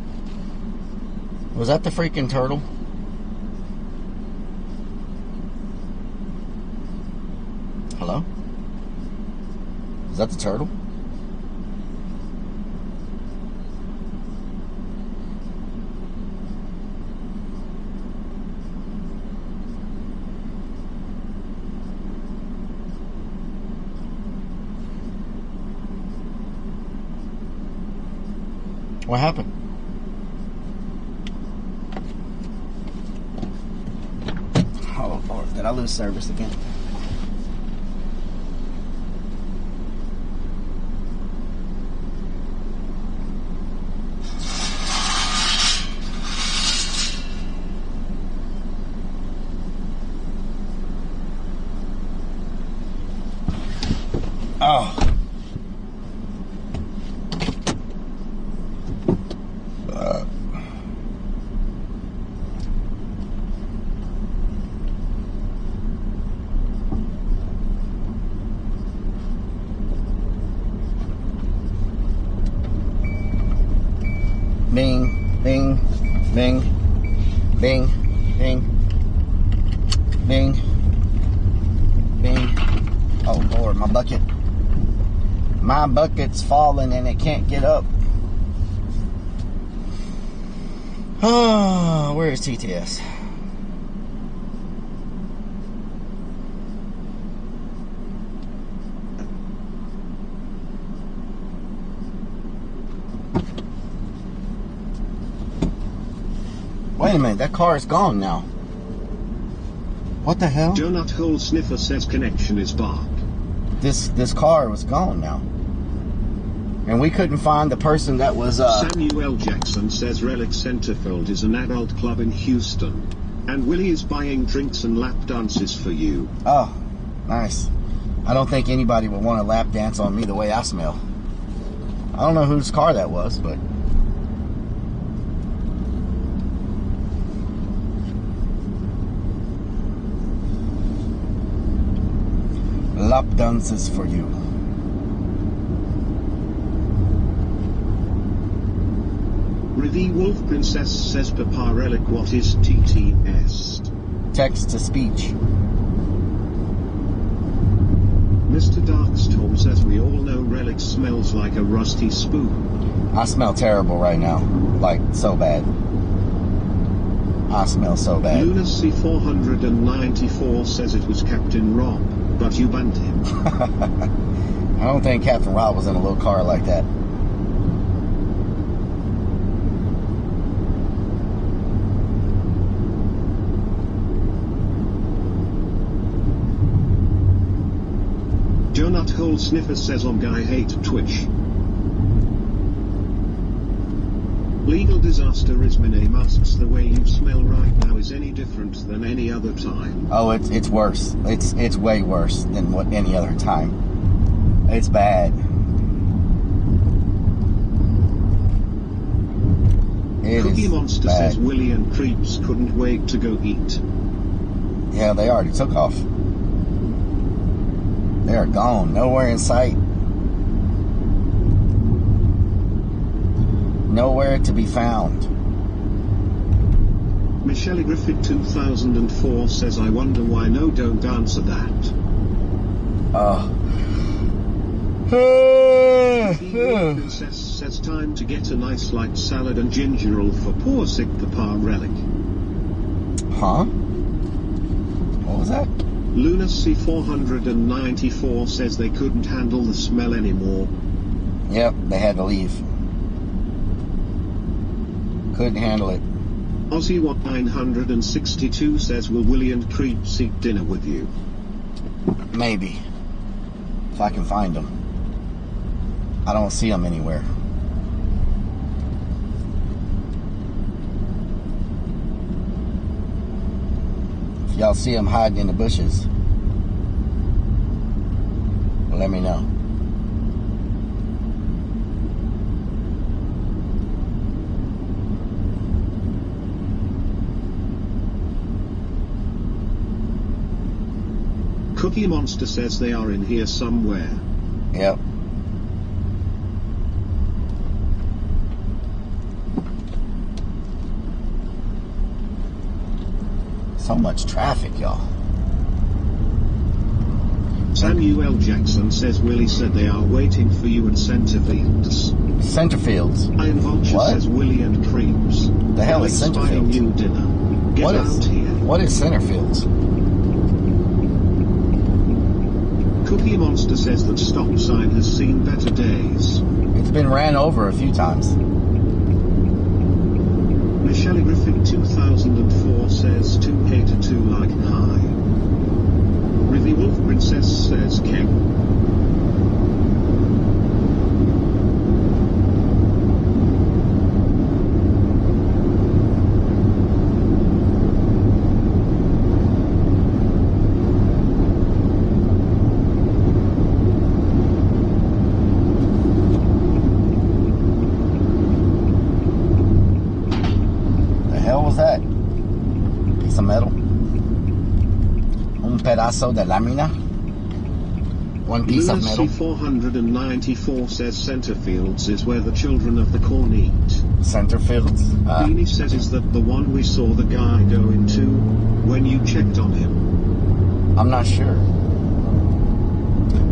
Was that the freaking turtle? Hello? Is that the turtle? What happened? Oh Lord, did I lose service again? Oh. Bing, bing, bing, bing, bing, bing, bing. Oh Lord, my bucket. My bucket's falling and it can't get up. Oh, where is TTS? Wait a minute, that car is gone now. What the hell? Donut Hole Sniffer says connection is bark. This car was gone now. And we couldn't find the person that was Samuel Jackson says Relic Centerfold is an adult club in Houston. And Willie is buying drinks and lap dances for you. Oh, nice. I don't think anybody would want to lap dance on me the way I smell. I don't know whose car that was, but lap dances for you. Rivi Wolf Princess says Papa Relic, what is TTS? Text to speech. Mr. Darkstorm says we all know Relic smells like a rusty spoon. I smell terrible right now. Like, so bad. I smell so bad. Lunacy 494 says it was Captain Rob, but you banned him. I don't think Captain Rob was in a little car like that. Donut Hole Sniffer says on guy hate Twitch. Legal disaster is my name asks the way you smell right now is any different than any other time. Oh, it's worse. It's way worse than what any other time. It's bad. Cookie Monster says Willie and Creeps couldn't wait to go eat. Yeah, they already took off. They are gone. Nowhere in sight. Nowhere to be found. Michelle Griffith 2004 says I wonder why no don't answer that. Princess says time to get a nice light salad and ginger ale for poor sick Papa Relic. Huh? What was that? Lunacy 494 says they couldn't handle the smell anymore. Yep, they had to leave. Couldn't handle it. Aussie 962 says will Willie and Creeps eat dinner with you? Maybe. If I can find them. I don't see them anywhere. If y'all see them hiding in the bushes, let me know. Cookie Monster says they are in here somewhere. Yep. So much traffic, y'all. Samuel Jackson says Willie said they are waiting for you at Centerfields. Centerfields? Iron Vulture says Willie and Creeps. The hell is Centerfields? You dinner. Get out here. What is Centerfields? Cookie Monster says that stop sign has seen better days. It's been ran over a few times. Michelle Griffin 2004 says 2K to 2 like high. Rivi Wolf Princess says King. Pedazo de lámina. One piece of metal. 494 says Centerfields is where the children of the corn eat. Centerfields? Beanie says is that the one we saw the guy go into when you checked on him? I'm not sure.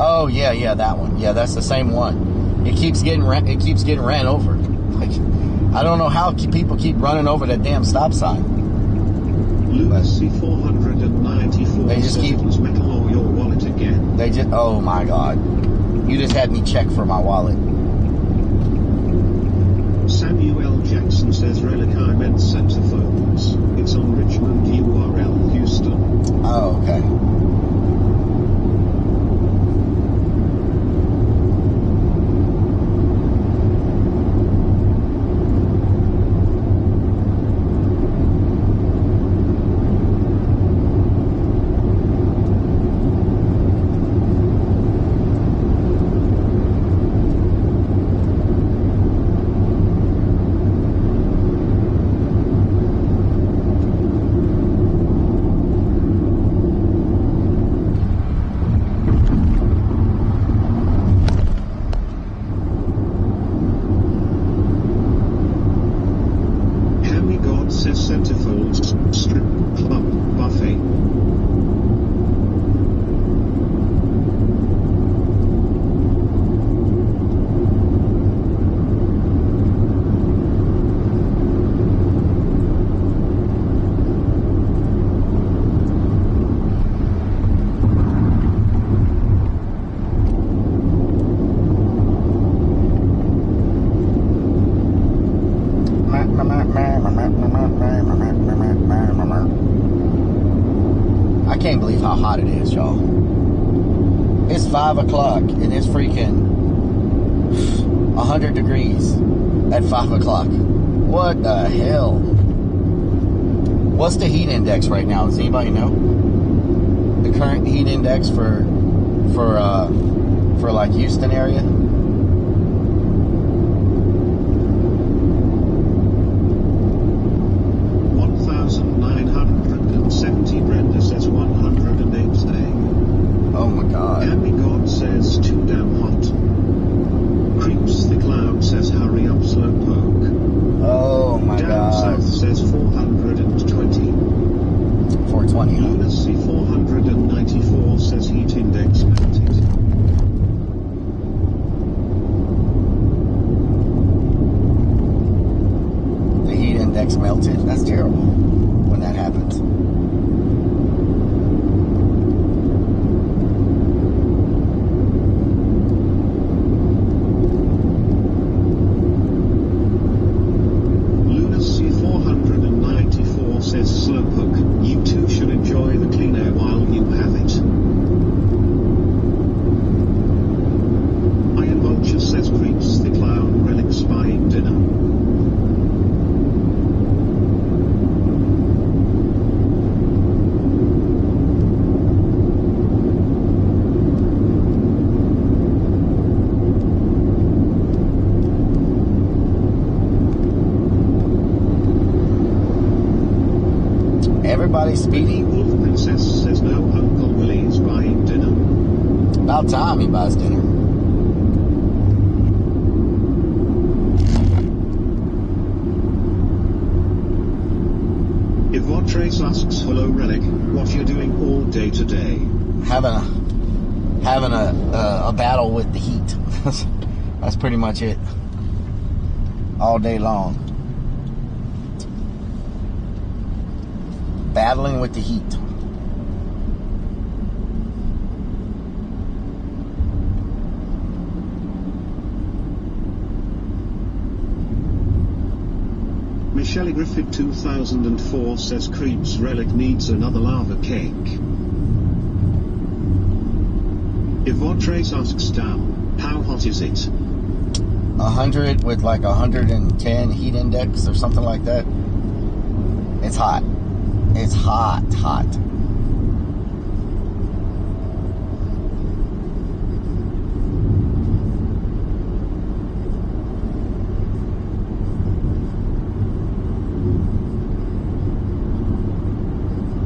Oh yeah, that one. Yeah, that's the same one. It keeps getting ran over. Like, I don't know how people keep running over that damn stop sign. Lucy 494 They just says keep- it was metal or your wallet again. They just, oh my God. You just had me check for my wallet. Samuel Jackson says relic I meant centerfolds. It's on Richmond URL Houston. Oh, okay. Hammy God says centerfolds, strip club, buffet. I can't believe how hot it is, y'all. It's 5 o'clock and it's freaking 100 degrees at 5 o'clock. What the hell? What's the heat index right now? Does anybody know? The current heat index for like Houston area? Brenda says 108 today. Oh my God. Hammy God says too damn hot. Creeps the Cloud says hurry up slowpoke. Oh my Down God. South says 420. 420, huh? Lunacy 494 says heat index melted. The heat index melted? That's terrible when that happens. Lunacy 494 says slowpoke. You too should enjoy the clean air while you have it. Iron Vulture says creeps the clown relics buying dinner. Everybody speedy. Wolf Princess says no, Uncle Willie's buying dinner. About time he buys dinner. If Trace asks hello relic, what you doing all day today? Having a battle with the heat. That's pretty much it. All day long. Battling with the heat. Michelle Griffith 2004 says Creeps Relic needs another lava cake. If Trace asks down, how hot is it? 100 with like 110 heat index or something like that. It's hot. It's hot.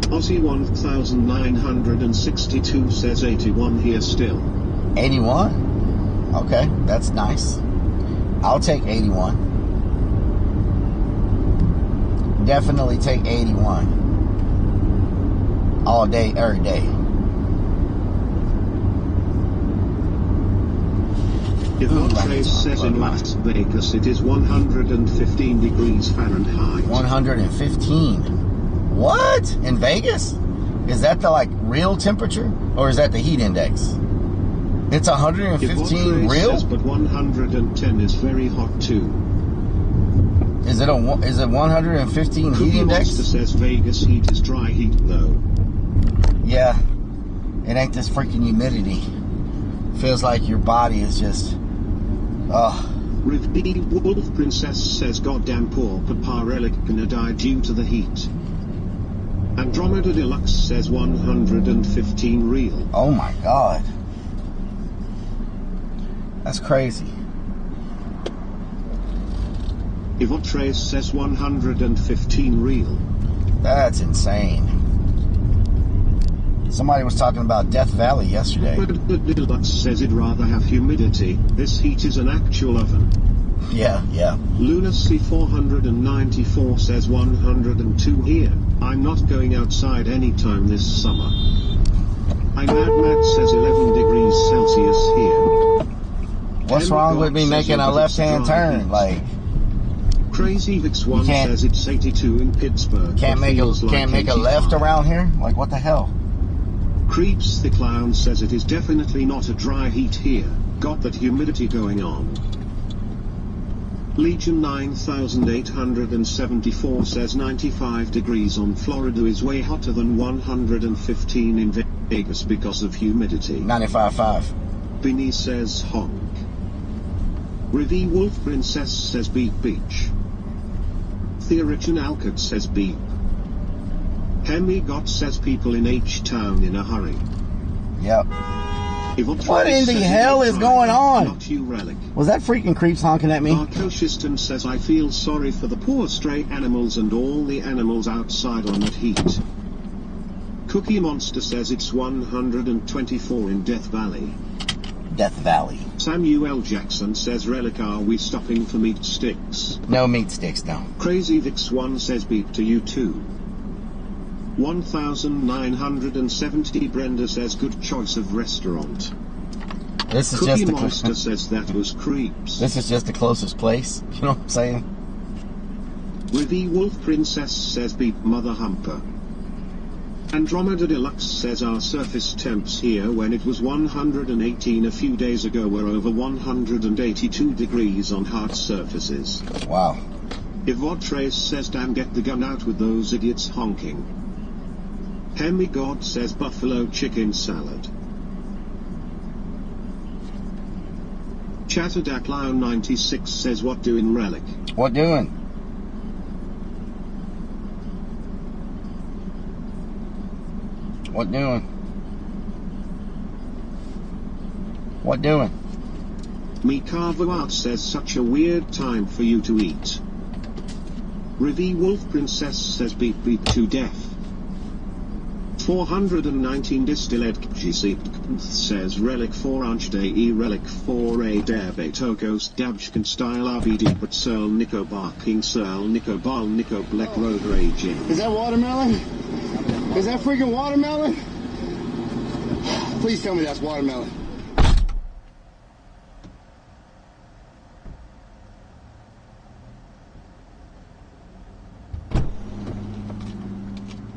Aussie 1962 says 81 here still. 81? Okay, that's nice. I'll take 81. Definitely take 81. All day, every day. Yvonne says in Las Vegas it is 115 degrees Fahrenheit. 115. What? In Vegas? Is that the like real temperature, or is that the heat index? It's 115 real? Says, but 110 is very hot too. Is it 115 heat index? Monster says Vegas heat is dry heat though. Yeah. It ain't this freaking humidity. Feels like your body is just... Rivdi Wolf Princess says goddamn poor Papa Relic gonna die due to the heat. Andromeda Deluxe says 115 real. Oh my god. That's crazy. Yvonne says 115 real. That's insane. Somebody was talking about Death Valley yesterday. Andromeda Deluxe says it'd rather have humidity. This heat is an actual oven. Yeah. Lunacy 494 says 102 here. I'm not going outside anytime this summer. I'm Mad says 11 degrees Celsius here. What's wrong with me making a left-hand turn? Like, Crazy Vix 1 says it's 82 in Pittsburgh. Can't make a left around here? Like, what the hell? Creeps the Clown says it is definitely not a dry heat here. Got that humidity going on. Legion 9874 says 95 degrees on Florida is way hotter than 115 in Vegas because of humidity. 95.5. Binny says honk. Rivi Wolf Princess says beep beach. Theorican Alcott says beep. Hemi God says people in H-Town in a hurry. Yep. What in the hell is going on? Not you, Relic. Was that freaking Creeps honking at me? Arcosystem says I feel sorry for the poor stray animals and all the animals outside on that heat. Cookie Monster says it's 124 in Death Valley. Death Valley. Samuel Jackson says Relic, are we stopping for meat sticks? No meat sticks, no. Crazy Vix 1 says beep to you too. 1970 Brenda says good choice of restaurant. This is Cookie just the Monster says that was Creeps. This is just the closest place. You know what I'm saying? Rivi Wolf Princess says beep mother humper. Andromeda Deluxe says our surface temps here when it was 118 a few days ago were over 182 degrees on hard surfaces. Wow. Yvonne says damn get the gun out with those idiots honking. Hemi God says buffalo chicken salad. Chatterdack Clown 96 says what doing Relic? What doing? What doing? What doing? Me Carvo out says such a weird time for you to eat. Rivi Wolf Princess says beep beep to death. 419 distilled GC says Relic 4 Anch Day E Relic 4 A Derbe Tokos Dabshkan Style RBD but Searl Nico Barking Searl Nico Bal Nico Black Road Raging. Is that watermelon? Is that freaking watermelon? Please tell me that's watermelon.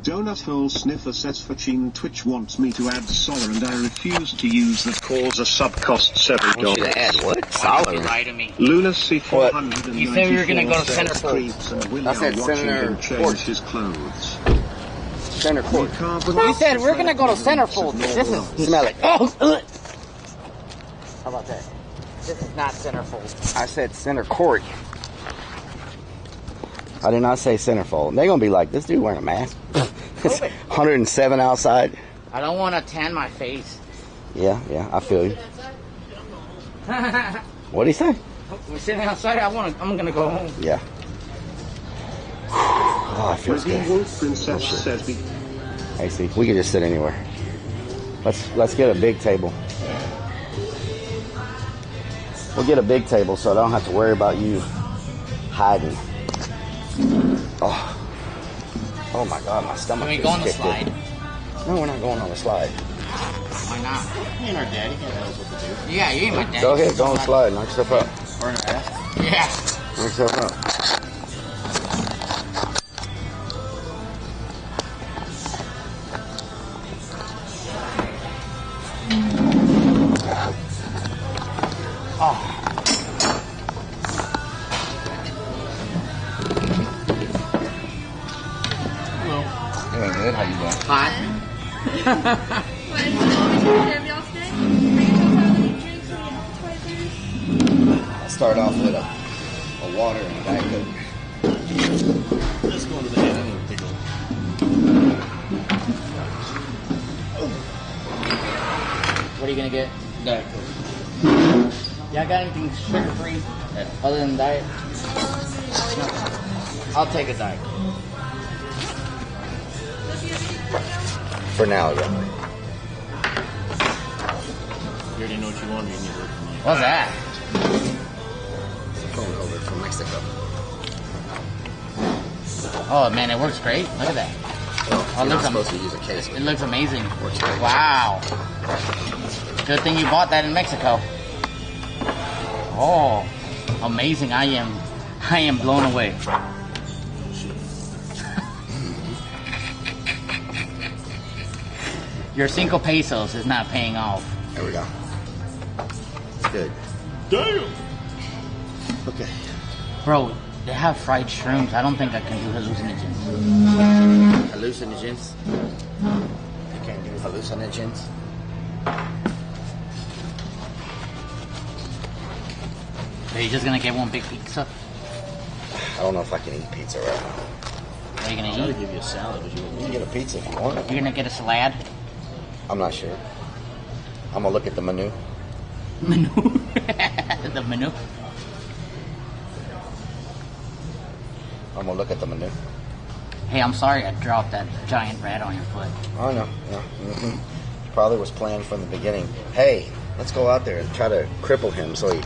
Donut Hole Sniffer says Fachine Twitch wants me to add Solar and I refuse to use that cause a sub cost several dollars. I want you to add what? Solar? Lie to me. Lunacy 494 You said we were gonna go to Centerfold. I said Center change his clothes. Center Court. You said we're gonna go to Centerfold. This is Smell it. Oh! How about that? This is not Centerfold. I said Center Court. I did not say Centerfold. They're gonna be like, this dude wearing a mask. It's 107 outside. I don't want to tan my face. Yeah, I feel you. What'd he say? We're sitting outside. I'm gonna go home. Yeah. Oh, it feels good. Hey, see, we can just sit anywhere. Let's get a big table. We'll get a big table so I don't have to worry about you hiding. Oh my God, my stomach. Can we go on the slide? No, we're not going on the slide. Why not? You ain't our daddy. He knows what to do. Yeah, you ain't my daddy. Go ahead, go and slide. Knock yourself out. Or an ass. Yeah. Knock yourself out. Oh. Hello. Doing good. How you doing? Hi. I'll start off with a water and a Diet Coke. Let's go to the head. I need to take a look. What are you gonna get? Diet Coke. Y'all got anything sugar-free other than diet? No. I'll take a diet. For now, yeah. You already know what you want. You need to look for me. What's that? Phone over from Mexico. Oh man, it works great. Look at that. Well, Oh, you're not looks supposed to use a case. It looks amazing. Works great. Wow. Good thing you bought that in Mexico. Oh, amazing. I am blown away. Your 5 pesos is not paying off. There we go. Good. Damn. Okay. Bro, they have fried shrooms. I don't think I can do hallucinogens. Hallucinogens. You can't do hallucinogens. Are you just gonna get one big pizza? I don't know if I can eat pizza right now. What are you gonna I'll eat? give you a salad, but you can get a pizza if you want it. You're gonna get a salad? I'm not sure. I'm gonna look at the menu. Menu? The menu? I'm gonna look at the menu. Hey, I'm sorry I dropped that giant rat on your foot. Oh no, yeah. Mm-hmm. Probably was planned from the beginning. Hey, let's go out there and try to cripple him so he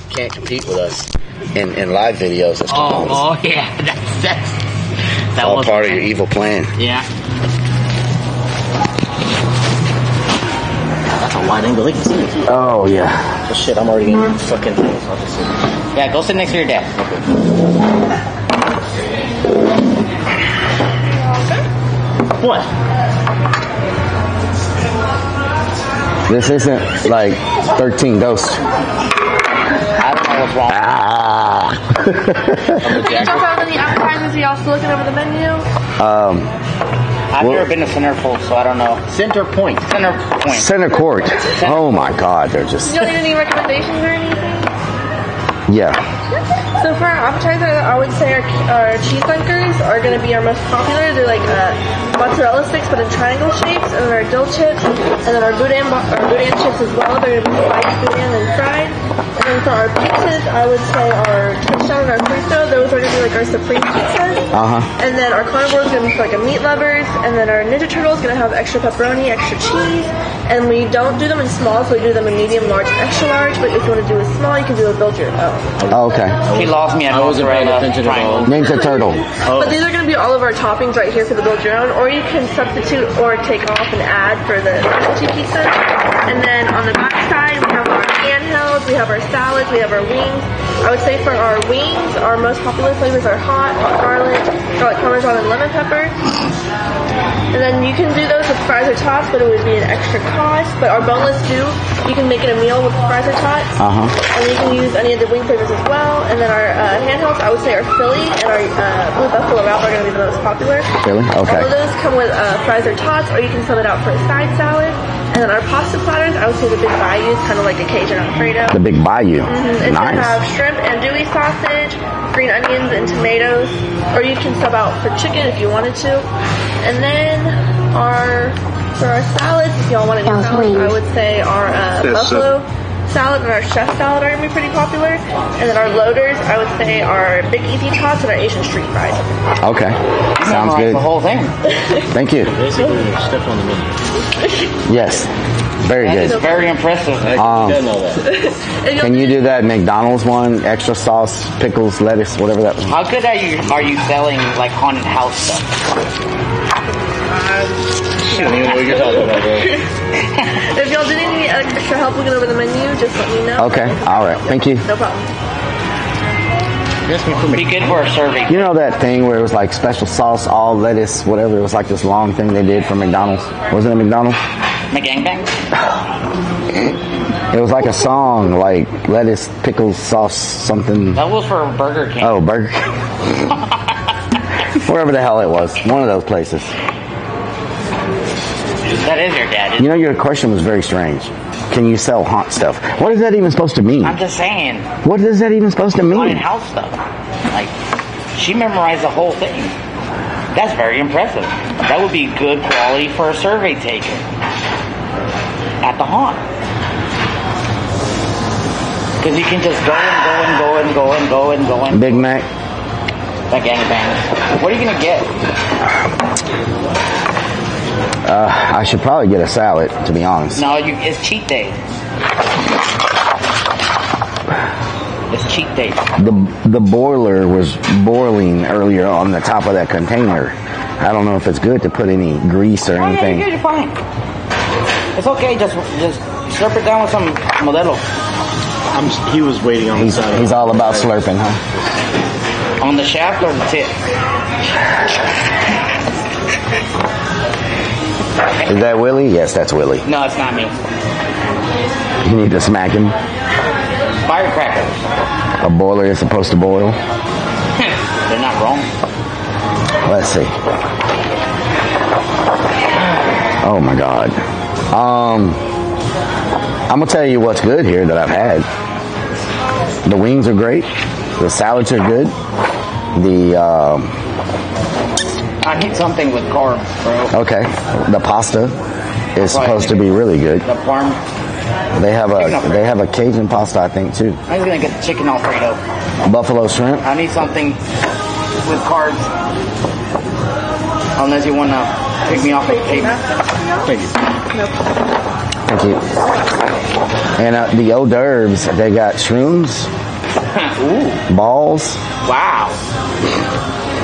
can't compete with us in live videos. Oh yeah, that all was part of your evil plan. Yeah. That's a wide angle. They can see it. Oh yeah. Oh, shit, I'm already in fucking. I'll just sit. Yeah, go sit next to your dad. What? This isn't like 13 Ghosts. I don't know what's wrong. You guys have any appetizers? Are y'all still looking over the menu? I've never been to Centerfold, so I don't know. Center Point. Center Point. Center Court. Oh my God, they're just. You don't need any recommendations or anything? Yeah. So for our appetizer, I would say our cheese dunkers are going to be our most popular. They're like mozzarella sticks, but in triangle shapes, and then our dill chips, and then our boudin chips as well. They're going to be spiced boudin and fried. And then for our pizzas, I would say our touchdown and our frito. Those are going to be like our supreme pizzas. And then our carnivore is going to be for like a meat lovers. And then our Ninja Turtle is going to have extra pepperoni, extra cheese. And we don't do them in small, so we do them in medium, large, and extra large. But if you want to do a small, you can do a build your own. Oh, okay. He lost me at mozzarella triangle. Ninja Turtle. But these are going to be all of our toppings right here for the build your own, or you can substitute or take off and add for the specialty pizza. And then on the back side, we have our handhelds, we have our salads, we have our wings. I would say for our wings, our most popular flavors are hot garlic parmesan, and lemon pepper. And then you can do those with fries or tots, but it would be an extra cost. But our boneless stew, you can make it a meal with fries or tots. And you can use any of the wing flavors as well. And then our handhelds, I would say our Philly and our Blue Buffalo Wrap are going to be the most popular. Philly? Okay. All of those come with fries or tots, or you can sub it out for a side salad. And then our pasta platters, I would say the Big Bayou is kind of like a Cajun Alfredo. The Big Bayou. It's going to Nice. have shrimp andouille sausage, green onions, and tomatoes. Or you can sub out for chicken if you wanted to. And then for our salads, if y'all want any salads, I would say our buffalo salad and our chef salad are going to be pretty popular. And then our loaders, I would say our Big Easy Tots and our Asian street fries. Okay. Sounds good. The whole thing. Thank you. Basically, you're stepping on the menu. Yes. Very That is good. very impressive. Can you do that McDonald's one? Extra sauce, pickles, lettuce, whatever that was. How good are you selling like haunted house stuff? She don't even know what you're talking about, bro. If y'all did any extra help looking over the menu, just let me know. Okay, all right. Thank you. No problem. Be good for a survey. You know that thing where it was like special sauce, all lettuce, whatever? It was like this long thing they did for McDonald's. Wasn't it McDonald's? McGangbang? It was like a song, like lettuce, pickles, sauce, something. That was for Burger King. Oh, Burger King. Wherever the hell it was. One of those places. That is your dad. You know, your question was very strange. Can you sell haunt stuff? What is that even supposed to mean? I'm just saying. What is that even supposed to mean? Haunted house stuff. Like, she memorized the whole thing. That's very impressive. That would be good quality for a survey taker at the haunt. Because you can just go and. Big Mac. That gangbang. What are you going to get? I should probably get a salad, to be honest. No, it's cheat day. It's cheat day. The boiler was boiling earlier on the top of that container. I don't know if it's good to put any grease or anything. Yeah, you're fine. It's okay. Just slurp it down with some Modelo. He was waiting on the side. He's all about slurping, huh? On the shaft or the tip? Is that Willie? Yes, that's Willie. No, it's not me. You need to smack him. Firecrackers. A boiler is supposed to boil. They're not wrong. Let's see. Oh my God. I'm gonna tell you what's good here that I've had. The wings are great. The salads are good. I need something with carbs, bro. Okay. The pasta is supposed to be really good. The parm. They have a Cajun pasta, I think, too. I'm just gonna get the chicken Alfredo. Buffalo shrimp. I need something with carbs. Unless you wanna pick me off at the pavement. Thank you. Thank you. And the hors d'oeuvres, they got shrooms. Ooh. Balls. Wow.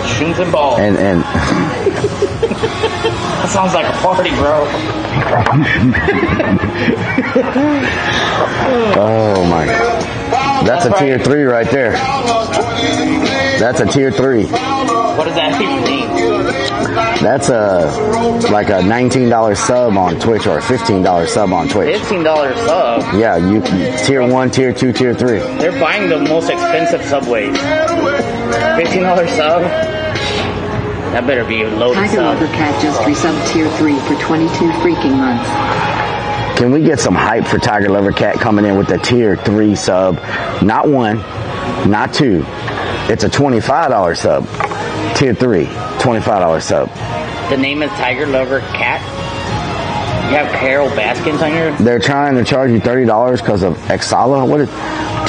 Shrooms and balls. And that sounds like a party, bro. Oh my God. That's a tier 3 right there. That's a tier 3. What does that even mean? That's like a $19 sub on Twitch or a $15 sub on Twitch. $15 sub? Yeah, you tier 1, tier 2, tier 3. They're buying the most expensive subways. $15 sub? That better be a loaded Tiger sub. Lovercat just resubbed tier 3 for 22 freaking months. Can we get some hype for Tiger Lover Cat coming in with the tier 3 sub? Not 1, not 2. It's a $25 sub. Tier 3, $25 sub. The name is Tiger Lover Cat? You have Carol Baskins on your... They're trying to charge you $30 because of Exala. What is...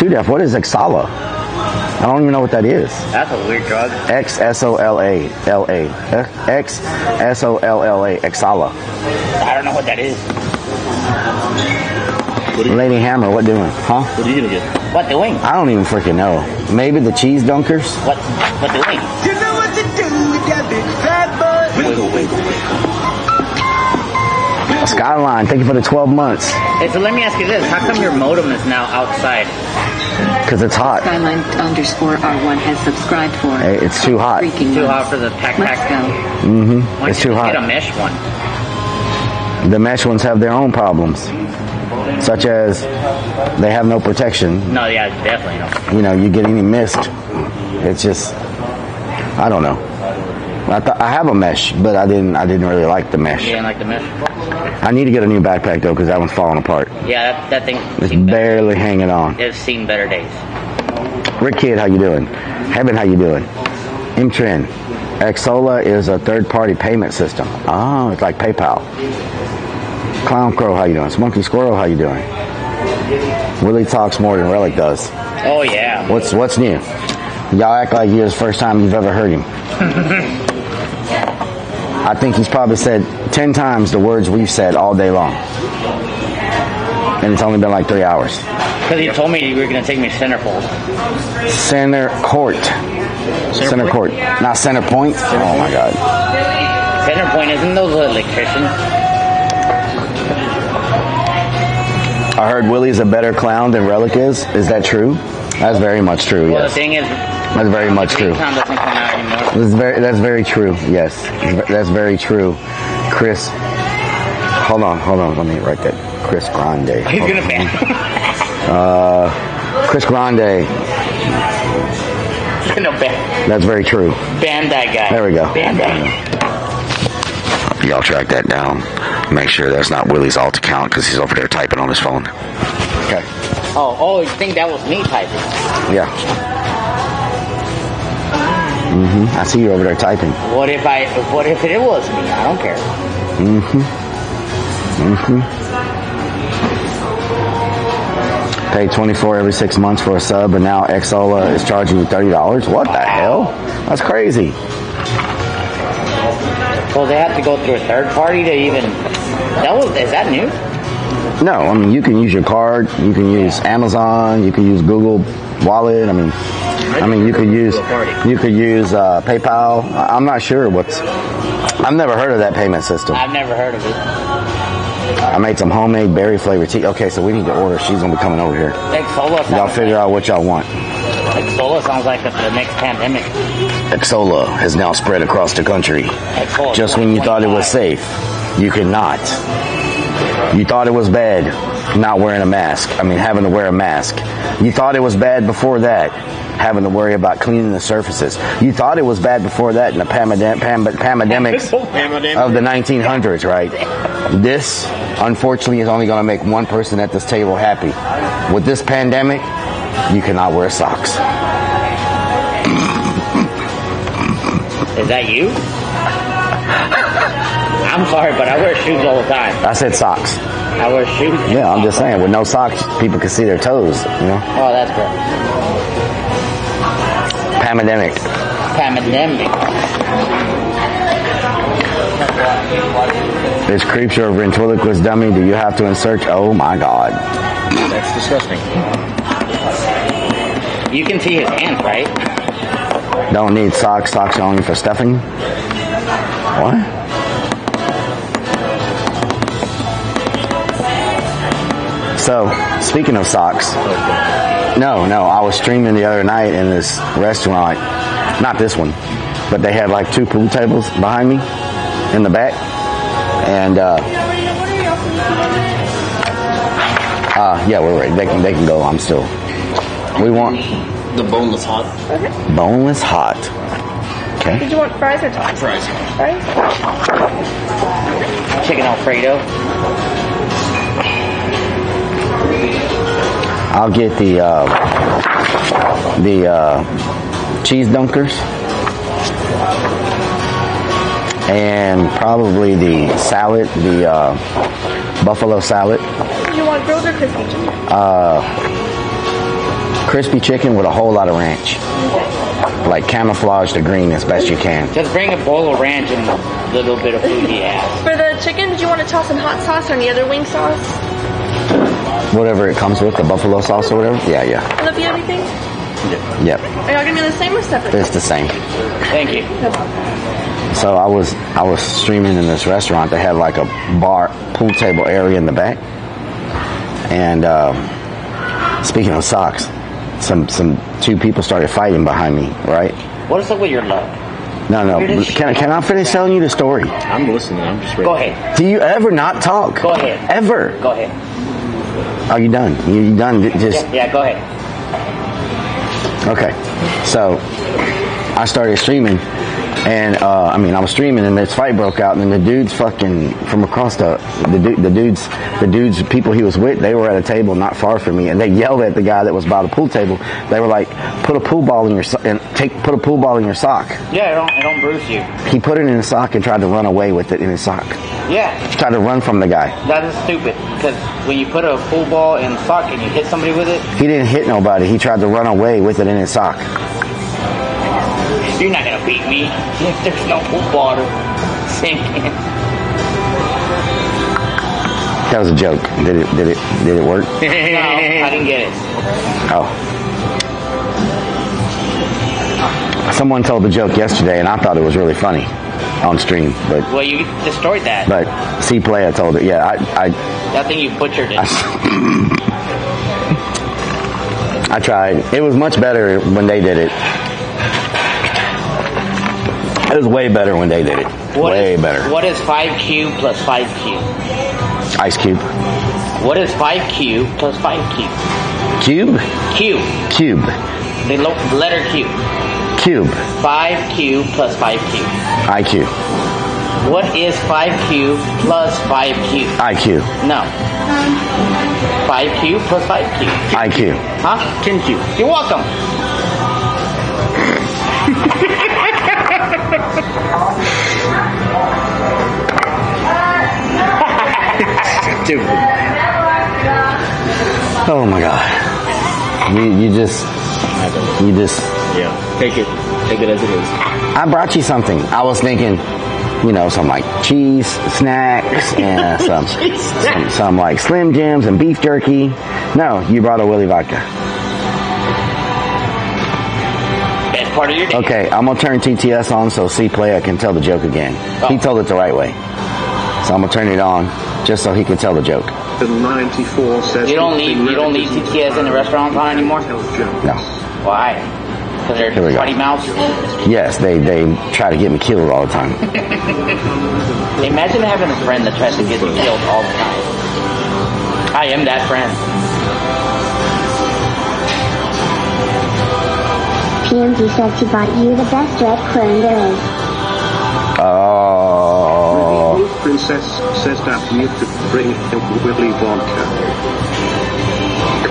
Two-Def, what is Exala? I don't even know what that is. That's a weird drug. X-S-O-L-A. X-S-O-L-L-A. Exala. I don't know what that is. Lady Hammer, what doing? Huh? What are you gonna get? What doing? I don't even freaking know. Maybe the cheese dunkers? What doing? You know what to do with that big fat butt. Skyline, thank you for the 12 months. Hey, so let me ask you this. How come your modem is now outside? Because it's hot. Skyline_R1 has subscribed for. Hey, it's too hot. Too hot for the pack. Let's go. Mm-hmm. Why It's don't too you hot. Get a mesh one. The mesh ones have their own problems, such as they have no protection. No, yeah, definitely no. You know, you get any mist, it's just, I don't know. I have a mesh, but I didn't really like the mesh. You didn't like the mesh? I need to get a new backpack though, because that one's falling apart. Yeah, that thing. It's barely hanging on. It's seen better days. Rick Kid, how you doing? Heaven, how you doing? M-Trend. Exola is a third-party payment system. Oh, it's like PayPal. Clown Crow, how you doing? Smoky Squirrel, how you doing? Willie talks more than Relic does. Oh yeah. What's new? Y'all act like it's the first time you've ever heard him. I think he's probably said 10 times the words we've said all day long. And it's only been like 3 hours. Because you told me you were going to take me centerfold. Center court. Center court. Not center point. Oh my God. Centerpoint, isn't those electricians? I heard Willie's a better clown than Relic is. Is that true? That's very much true, Well, yes. the thing is, That's very much true. Clown doesn't come out anymore. That's very true, yes. That's very true. Chris, hold on. Let me write that. Chris Grande. He's gonna ban. Chris Grande. No, ban. That's very true. Ban that guy. There we go. Ban that. Y'all track that down. Make sure that's not Willie's alt account because he's over there typing on his phone. Okay. Oh, you think that was me typing? Yeah. I see you over there typing. What if it was me? I don't care. Paid $24 every 6 months for a sub, and now Xola is charging you $30. What the hell? That's crazy. So they have to go through a third party to even. Is that new? No, I mean you can use your card, you can use Amazon, you can use Google Wallet. I mean you could use PayPal. I'm not sure I've never heard of that payment system. I've never heard of it. I made some homemade berry flavored tea. Okay, so we need to order. She's gonna be coming over here. Y'all figure out what y'all want. Xola sounds like the next pandemic. Xola has now spread across the country. Just when you thought it was safe, you cannot. You thought it was bad not wearing a mask. Having to wear a mask. You thought it was bad before that, having to worry about cleaning the surfaces. You thought it was bad before that in the pandemics of the 1900s, right? This, unfortunately, is only going to make one person at this table happy. With this pandemic, you cannot wear socks. Is that you? I'm sorry, but I wear shoes all the time. I said socks. I wear shoes. Yeah, I'm just saying, with no socks, people can see their toes, you know? Oh, that's great. Pandemic. This creature of ventriloquist dummy, do you have to insert? Oh my God. That's disgusting. You can see his hands, right? Don't need socks. Socks are only for stuffing. What? So, speaking of socks, no, I was streaming the other night in this restaurant, not this one, but they had like 2 pool tables behind me in the back, and yeah, we're ready. They can go. I'm still. We want the boneless hot. Okay. Boneless hot. Okay. Did you want fries or tots? Fries. Fries? Chicken Alfredo. I'll get the cheese dunkers and probably the salad, the buffalo salad. Do you want grilled or crispy chicken? Crispy chicken with a whole lot of ranch. Like camouflage the green as best you can. Just bring a bowl of ranch and a little bit of food he has. For the chicken, did you want to toss some hot sauce or any other wing sauce? Whatever it comes with, the buffalo sauce or whatever. Yeah. Will that be everything? Yep. Are y'all gonna be the same or separate? It's the same. Thank you. No problem. So I was streaming in this restaurant. They had like a bar pool table area in the back. And speaking of socks, some 2 people started fighting behind me, right? What is up with your luck? No. Can I finish telling you the story? I'm listening. I'm just ready. Go ahead. Do you ever not talk? Go ahead. Ever? Go ahead. Are you done? You done? Just Yeah, go ahead. Okay. So I started streaming, and I was streaming, and this fight broke out, and then the dudes fucking from across the dudes people he was with, they were at a table not far from me, and they yelled at the guy that was by the pool table. They were like, "Put a pool ball in your sock." Yeah, it don't bruise you. He put it in his sock and tried to run away with it in his sock. Yeah. Tried to run from the guy. That is stupid, because when you put a pool ball in a sock and you hit somebody with it, He didn't hit nobody. He tried to run away with it in his sock. you're not gonna beat me if there's no pool ball to sink in. That was a joke. Did it work? No, I didn't get it. Oh. Someone told the joke yesterday, and I thought it was really funny. on stream, but Well, you destroyed that. but C Playa told it. Yeah, I That thing you butchered it. I tried. It was much better when they did it. It was way better when they did it. Way better. What is 5Q plus 5Q? Ice Cube. What is 5Q plus 5Q? Cube? Q. Cube. The letter Q. Cube. 5Q plus 5Q. IQ. What is 5Q plus 5Q? IQ. No. 5Q plus 5Q. IQ. Huh? 10Q. You're welcome. Oh my God. You just. Yeah. Take it as it is. I brought you something. I was thinking, some like cheese snacks and some like Slim Jims and beef jerky. No, you brought a Willy vodka. Best part of your day. Okay, I'm gonna turn TTS on so C Playa can tell the joke again. Oh. He told it the right way, so I'm gonna turn it on just so he can tell the joke. 94 says You don't need TTS in the restaurant anymore? No. Why? Because they're funny mouths? Yes, they try to get me killed all the time. Imagine having a friend that tries to get you killed all the time. I am that friend. PMD says he bought you the best red clone there is. Oh. Princess says that you could bring him Willy vodka.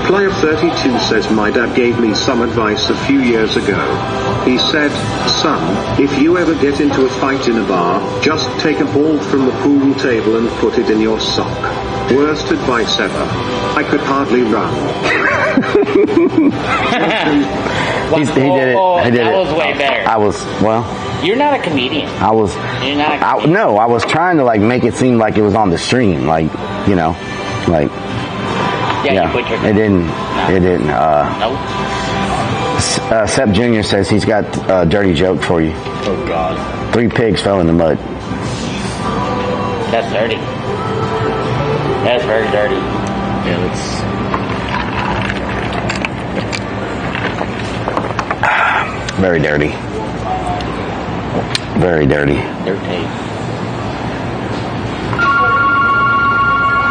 Player 32 says my dad gave me some advice a few years ago. He said, son, if you ever get into a fight in a bar, just take a ball from the pool table and put it in your sock. Worst advice ever. I could hardly run. He did it. That was way better. You're not a comedian. I was trying to like make it seem like it was on the stream, like. Yeah, you butchered it didn't. It didn't. Nope. Sepp Jr. says he's got a dirty joke for you. Oh God. 3 pigs fell in the mud. That's dirty. That's very dirty. Yeah, that's very dirty. Very dirty. Dirty.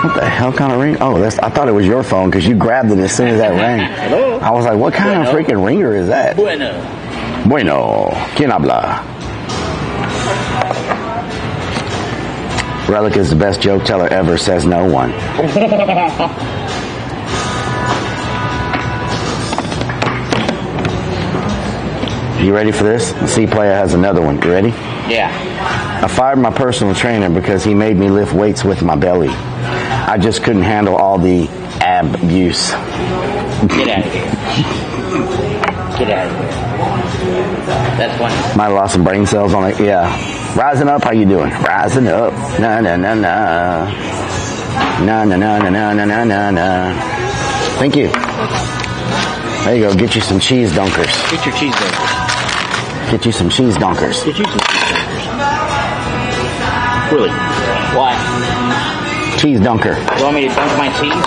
What the hell kind of ring? Oh, I thought it was your phone because you grabbed it as soon as that rang. Hello? I was like, what kind of freaking ringer is that? Bueno. ¿Quién habla? Relic is the best joke teller ever, says no one. You ready for this? The C Playa has another one. You ready? Yeah. I fired my personal trainer because he made me lift weights with my belly. I just couldn't handle all the abuse. Get out of here. Get out of here. That's funny. Might have lost some brain cells on it. Yeah. Rising up, how you doing? Rising up. Na na na na. Na na na na na na na na na. Thank you. There you go. Get you some cheese dunkers. Get your cheese dunkers. Get you some cheese dunkers. Get you some cheese dunkers. Really? Why? Cheese dunker. You want me to dunk my cheese?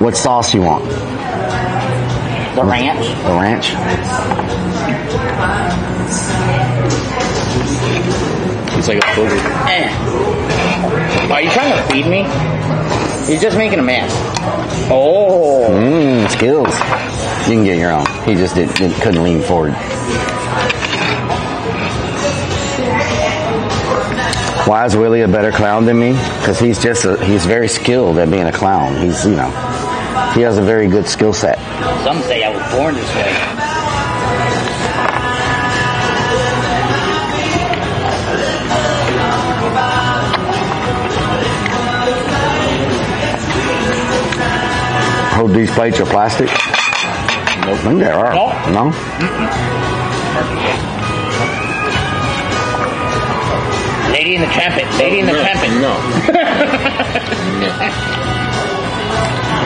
What sauce you want? The ranch. The ranch? It's like a booger. Are you trying to feed me? He's just making a mess. Oh. Skills. You can get your own. He just couldn't lean forward. Why is Willie a better clown than me? Because he's very skilled at being a clown. He has a very good skill set. Some say I was born this way. Hope these plates are plastic. Nope. I think they are. No? Lady in the trumpet. Lady in the trumpet. No.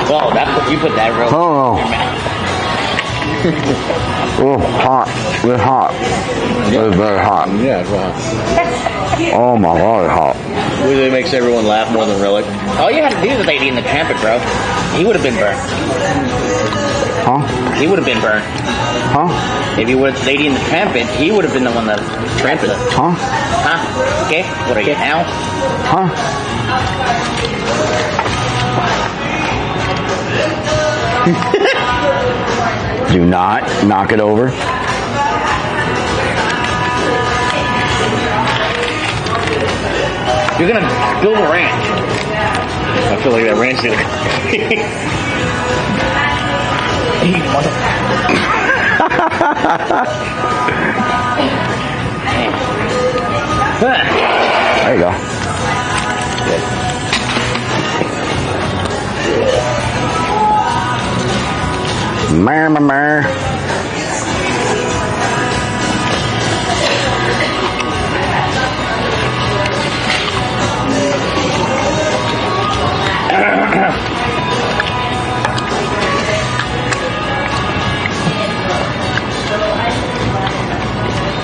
Oh, you put that real. Oh. Oh, hot. It's hot. It's very hot. Yeah, it's real hot. Oh my God, it's hot. Really makes everyone laugh more than Relic. All you had to do was Lady in the Tramp, bro. He would have been burned. Huh? He would have been burned. Huh? If he would have Lady in the Tramp, he would have been the one that tramped it. Huh? Huh? Okay. What are you now? Huh? Do not knock it over. You're gonna build a ranch. I feel like that ranch did. There you go. Mer.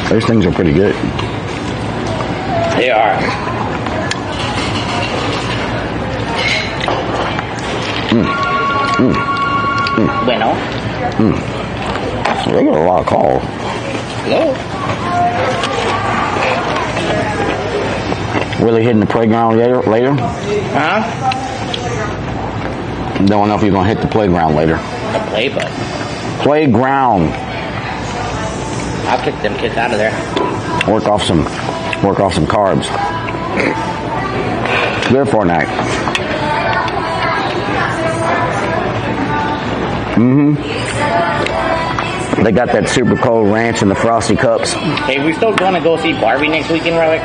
Those things are pretty good. They are. Bueno. They got a lot of calls. Hello. Really hitting the playground later? Huh? Don't know if you're gonna hit the playground later. The play button. Playground. I'll kick them kids out of there. Work off some carbs. Good for a night. They got that super cold ranch and the frosty cups. Hey, we still going to go see Barbie next weekend, Relic?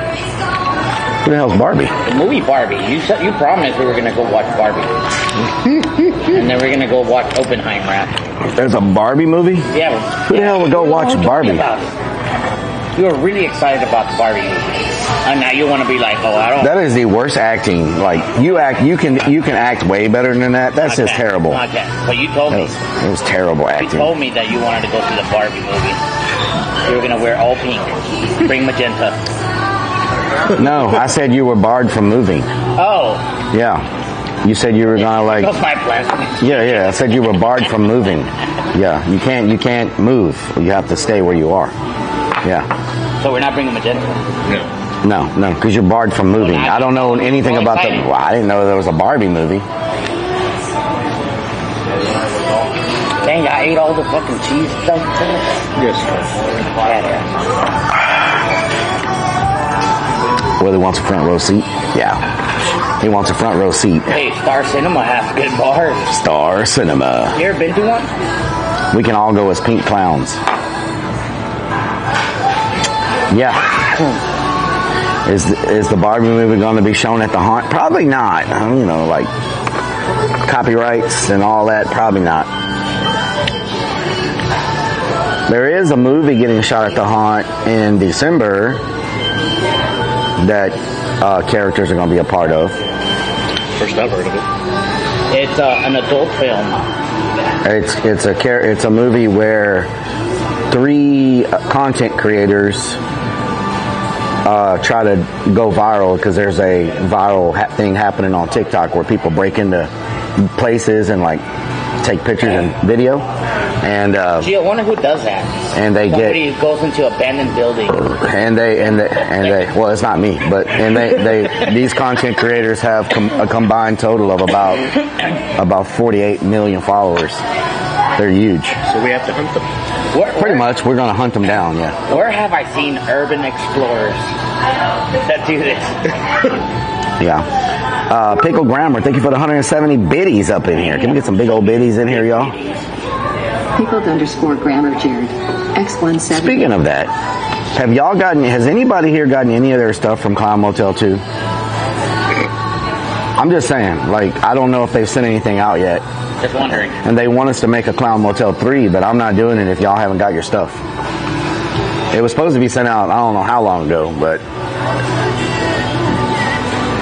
Who the hell's Barbie? The movie Barbie. You promised we were going to go watch Barbie. And then we're going to go watch Oppenheimer. There's a Barbie movie? Yeah. Who the hell would go watch Barbie? You were really excited about the Barbie movie. And now you want to be like, oh, I don't. That is the worst acting. Like, you can act way better than that. That's just terrible. Okay. But you told me. It was terrible acting. You told me that you wanted to go see the Barbie movie. You were going to wear all pink. Bring magenta. No, I said you were barred from moving. Oh. Yeah. You said you were gonna like. That was my plan. Yeah. I said you were barred from moving. Yeah. You can't move. You have to stay where you are. Yeah. So we're not bringing magenta? No, because you're barred from moving. I don't know anything about the. Well, I didn't know there was a Barbie movie. Dang, I ate all the fucking cheese stuff. Yes. Willie wants a front row seat. Yeah. He wants a front row seat. Hey, Star Cinema has good bars. Star Cinema. You ever been to one? We can all go as pink clowns. Yeah. Is the Barbie movie going to be shown at the haunt? Probably not. You know, like copyrights and all that. Probably not. There is a movie getting shot at the haunt in December that characters are going to be a part of. First I've heard of it. It's an adult film. It's a movie where 3 content creators try to go viral because there's a viral thing happening on TikTok where people break into places and like take pictures and video. And gee, I wonder who does that. And Somebody goes into abandoned building. And they well, it's not me, but these content creators have a combined total of about 48 million followers. They're huge. So we have to hunt them. Pretty much, we're going to hunt them down, yeah. Where have I seen urban explorers that do this? Yeah. Pickle Grammar, thank you for the 170 biddies up in here. Can we get some big old biddies in here, y'all? Pickled_grammar, Jared. X17. Speaking of that, has anybody here gotten any of their stuff from Clown Motel 2? I'm just saying, like, I don't know if they've sent anything out yet. Just wondering. And they want us to make a Clown Motel 3, but I'm not doing it if y'all haven't got your stuff. It was supposed to be sent out, I don't know how long ago, but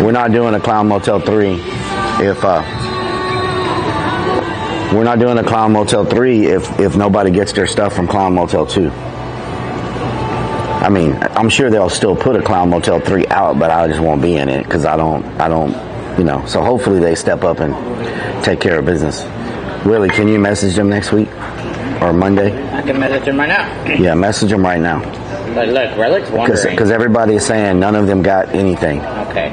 we're not doing a Clown Motel 3 if we're not doing a Clown Motel 3 if nobody gets their stuff from Clown Motel 2. I mean, I'm sure they'll still put a Clown Motel 3 out, but I just won't be in it because I don't, you know. So hopefully they step up and take care of business. Willie, can you message them next week or Monday? I can message them right now. Yeah, message them right now. But look, Relic's wondering. Because everybody is saying none of them got anything. Okay.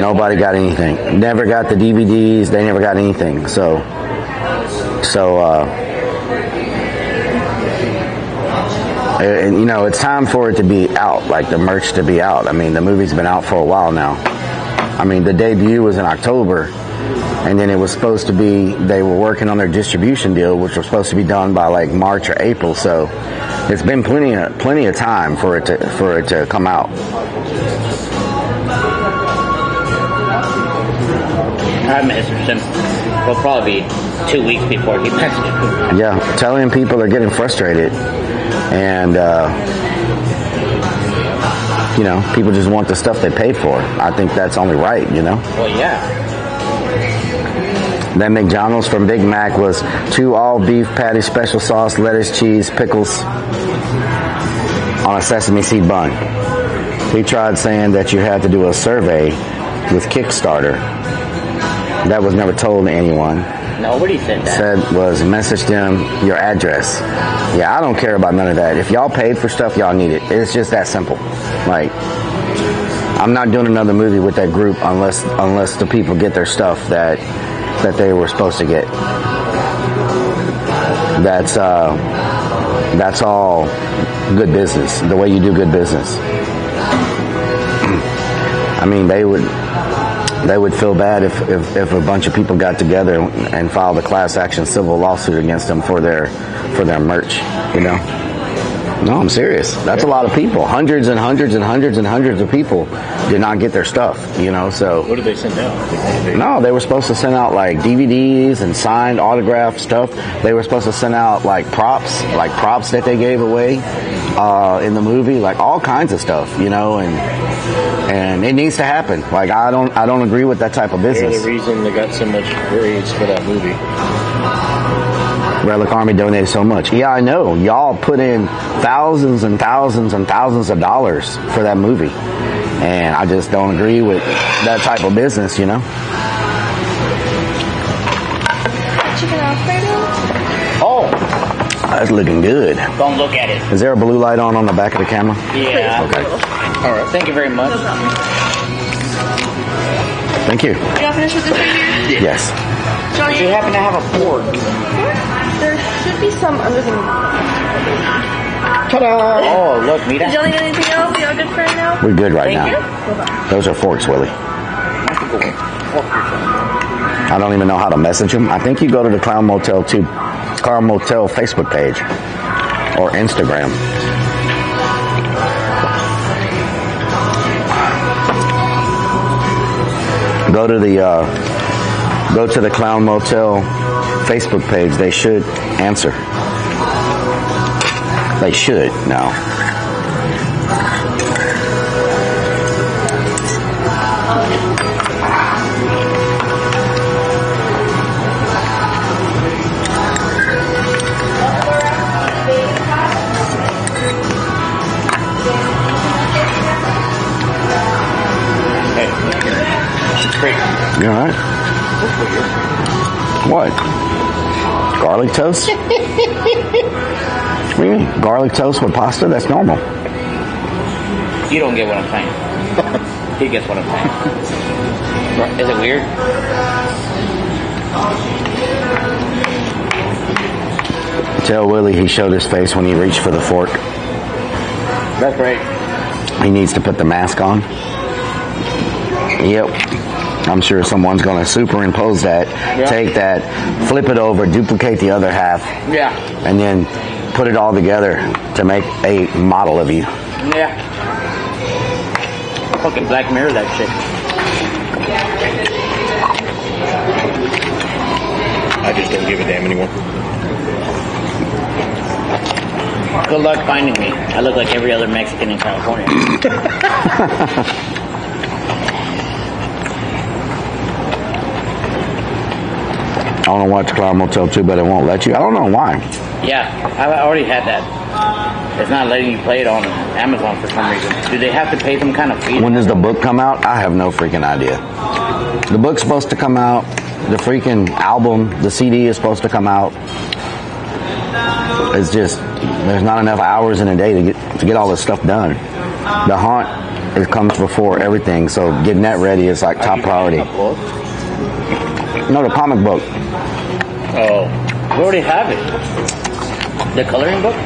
Nobody got anything. Never got the DVDs. They never got anything. So, and, you know, it's time for it to be out, like the merch to be out. I mean, the movie's been out for a while now. I mean, the debut was in October, and then it was supposed to be, they were working on their distribution deal, which was supposed to be done by like March or April. So it's been plenty of time for it to come out. I messaged him. Will probably be 2 weeks before he messaged me. Yeah, telling people are getting frustrated, and you know, people just want the stuff they paid for. I think that's only right, you know. Well, yeah. That McDonald's from Big Mac was 2 all beef patties, special sauce, lettuce, cheese, pickles on a sesame seed bun. He tried saying that you had to do a survey with Kickstarter. That was never told to anyone. Nobody said that. Said was message them your address. Yeah, I don't care about none of that. If y'all paid for stuff, y'all need it. It's just that simple. Like, I'm not doing another movie with that group unless the people get their stuff that they were supposed to get. That's all good business. The way you do good business. I mean, they would feel bad if a bunch of people got together and filed a class action civil lawsuit against them for their merch, you know. No, I'm serious. That's a lot of people. Hundreds and hundreds and hundreds and hundreds of people did not get their stuff, you know. So what did they send out? No, they were supposed to send out like DVDs and signed autographed stuff. They were supposed to send out like props that they gave away in the movie, like all kinds of stuff, you know, and it needs to happen. Like I don't agree with that type of business. They're the reason they got so much grades for that movie. Relic Army donated so much. Yeah, I know. Y'all put in thousands and thousands and thousands of dollars for that movie. And I just don't agree with that type of business, you know? Chicken Alfredo? Oh! That's looking good. Don't look at it. Is there a blue light on the back of the camera? Yeah. Okay. All right. Thank you very much. No problem. Thank you. Y'all finished with this right here? Yes. Johnny, Do you happen to have a fork? there should be some under the... Ta-da! Oh, look, Mita. Did y'all need anything else? Y'all good for right now? We're good right Thank now. you. Those are forks, Willie. I don't even know how to message them. I think you go to the Clown Motel Facebook page or Instagram. Go to the Clown Motel Facebook page. They should answer. They should now. You alright? What? Garlic toast? What do you mean? Garlic toast with pasta? That's normal. You don't get what I'm saying. He gets what I'm saying. Is it weird? Tell Willie he showed his face when he reached for the fork. That's great. He needs to put the mask on. Yep. I'm sure someone's going to superimpose that, take that, flip it over, duplicate the other half, and then put it all together to make a model of you. Yeah. Fucking Black Mirror that shit. I just don't give a damn anymore. Good luck finding me. I look like every other Mexican in California. don't know what's Cloud Motel 2, but it won't let you. I don't know why. Yeah, I already had that. It's not letting you play it on Amazon for some reason. Do they have to pay some kind of fee? When does the book come out? I have no freaking idea. The book's supposed to come out. The freaking album, the CD is supposed to come out. It's just, there's not enough hours in a day to get all this stuff done. The Haunt, it comes before everything, so getting that ready is like top priority. No, the comic book. Oh, we already have it. The coloring book?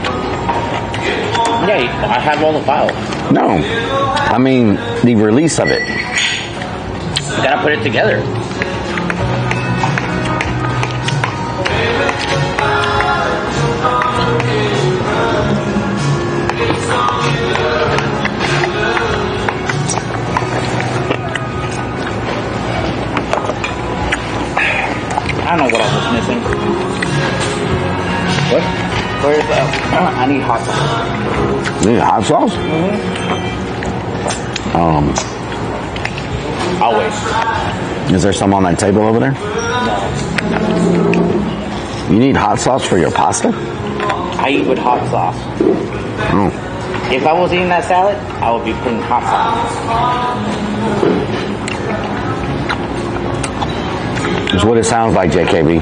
Yeah, I have all the files. No, I mean the release of it. You gotta put it together. I don't know what I was missing. What? Where's I need hot sauce. You need hot sauce? Always. Is there some on that table over there? No. You need hot sauce for your pasta? I eat with hot sauce. Oh. If I was eating that salad, I would be putting hot sauce. That's what it sounds like, JKB.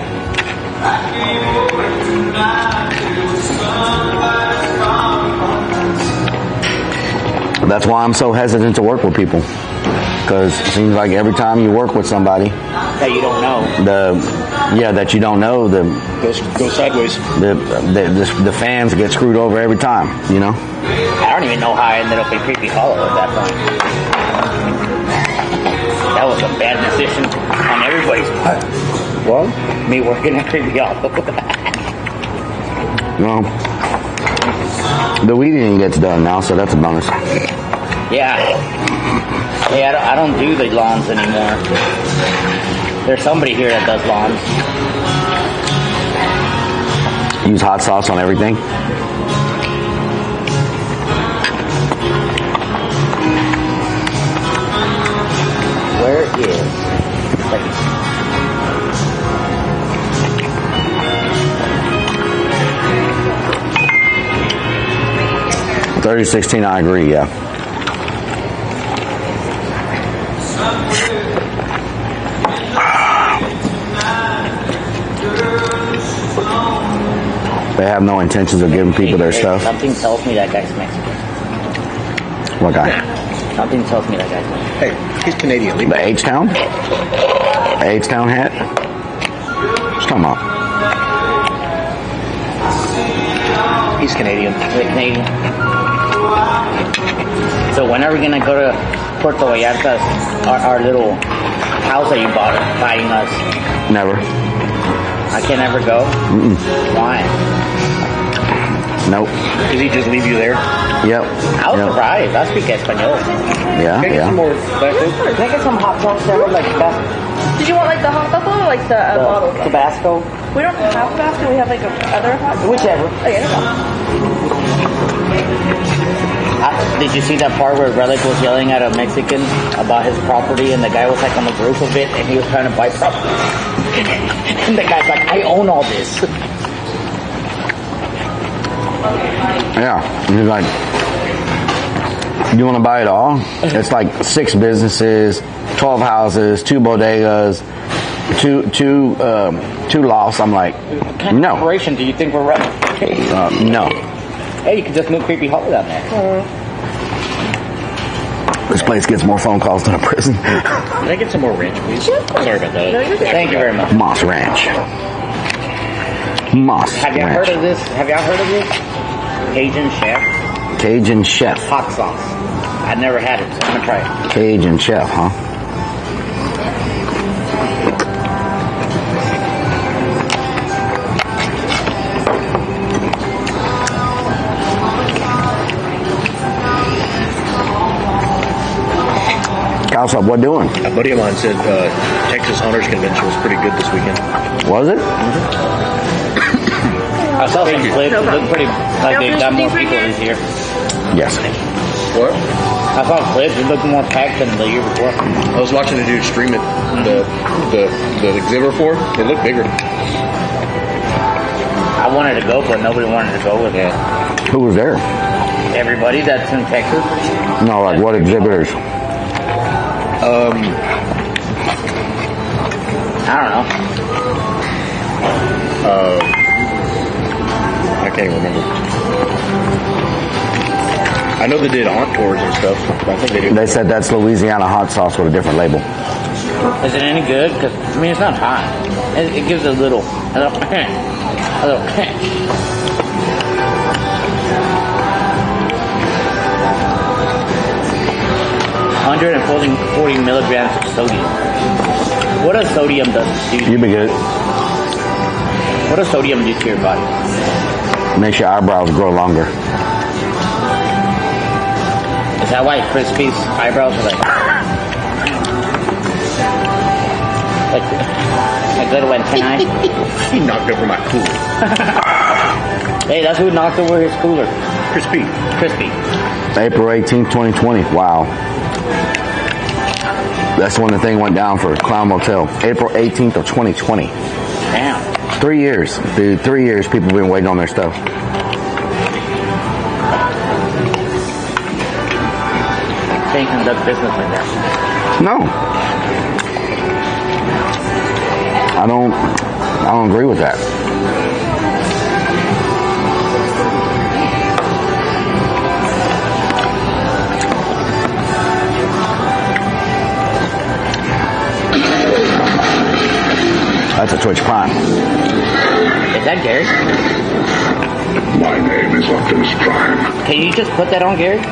That's why I'm so hesitant to work with people. Because it seems like every time you work with somebody that you don't know, that you don't know, goes sideways. The fans get screwed over every time, you know? I don't even know how I ended up in Creepy Hollow at that point. That was a bad decision on everybody's part. Well, me working at Creepy Hollow. Well, the weeding gets done now, so that's a bonus. Yeah. Hey, I don't do the lawns anymore. There's somebody here that does lawns. Use hot sauce on everything? Where is... 3016, I agree, yeah. They have no intentions of giving people their stuff. Something tells me that guy's Mexican. What guy? Something tells me that guy's Mexican. Hey, he's Canadian. The H-Town? The H-Town hat? What's talking about? He's Canadian. Canadian. So when are we gonna go to Puerto Vallarta, our little house that you bought, buying us? Never. I can never go? Mm-mm. Why? Nope. Did he just leave you there? Yep. I was surprised. I speak Espanol. Yeah, Can I get some more specials? Can I get some hot sauce there? Like Did you want like the hot buffalo or like the bottle? Tabasco? We don't have Tabasco. We have like other hot sauce. Whichever. Oh, yeah, did you see that part where Relic was yelling at a Mexican about his property and the guy was like on the roof of it and he was trying to buy property? And the guy's like, I own all this. Yeah. He's like, you want to buy it all? It's like 6 businesses, 12 houses, 2 bodegas, two lofts. I'm like, what kind of no. operation do you think we're running? No. Hey, you can just move Creepy Hollow down there. This place gets more phone calls than a prison. Can I get some more ranch, please? Sorry about that. No, thank you very much. Moss Ranch. Moss Have y'all Ranch. heard of this? Have y'all heard of this? Cajun Chef? Cajun Chef. Hot sauce. I've never had it, so I'm gonna try it. Cajun Chef, huh? How's up? What doing? A buddy of mine said Texas Honors Convention was pretty good this weekend. Was it? I saw some clips. It looked pretty like they got more people this year. Yes. What? I saw clips. It looked more packed than the year before. I was watching a dude stream it. The exhibit for it looked bigger. I wanted to go, but nobody wanted to go with it. Who was there? Everybody that's in Texas. No, like what exhibitors? I don't know. I can't even remember. I know they did haunt tours and stuff. I think they do. They said that's Louisiana hot sauce with a different label. Is it any good? Because I mean, it's not hot. It gives a little 140 milligrams of sodium. What does sodium do? You'd be good. What does sodium do to your body? Makes your eyebrows grow longer. Is that why Crispy's eyebrows are like a good one? Can I? He knocked over my cooler. Hey, that's who knocked over his cooler. Crispy. April 18th, 2020. Wow. That's when the thing went down for Clown Motel. April 18th of 2020. Damn. 3 years. Dude, 3 years people have been waiting on their stuff. Can't conduct business like that. No. I don't agree with that. That's a Twitch Prime. Is that Gary? My name is Optimus Prime. Can you just put that on, Gary?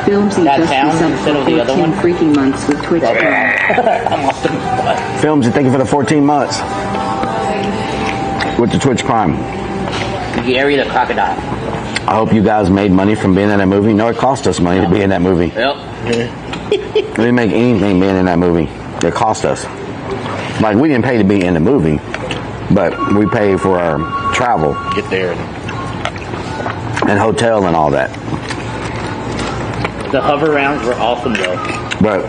Filmsy That just sound was up instead of for the other 14 one? freaky months with Twitch Prime. I'm Optimus Prime. Films, you thank you for the 14 months. With the Twitch Prime. Gary the Crocodile. I hope you guys made money from being in that movie. No, it cost us money to be in that movie. Yep. We didn't make anything being in that movie. It cost us. Like, we didn't pay to be in the movie, but we paid for our travel. Get there. And hotel and all that. The hover rounds were awesome, though. But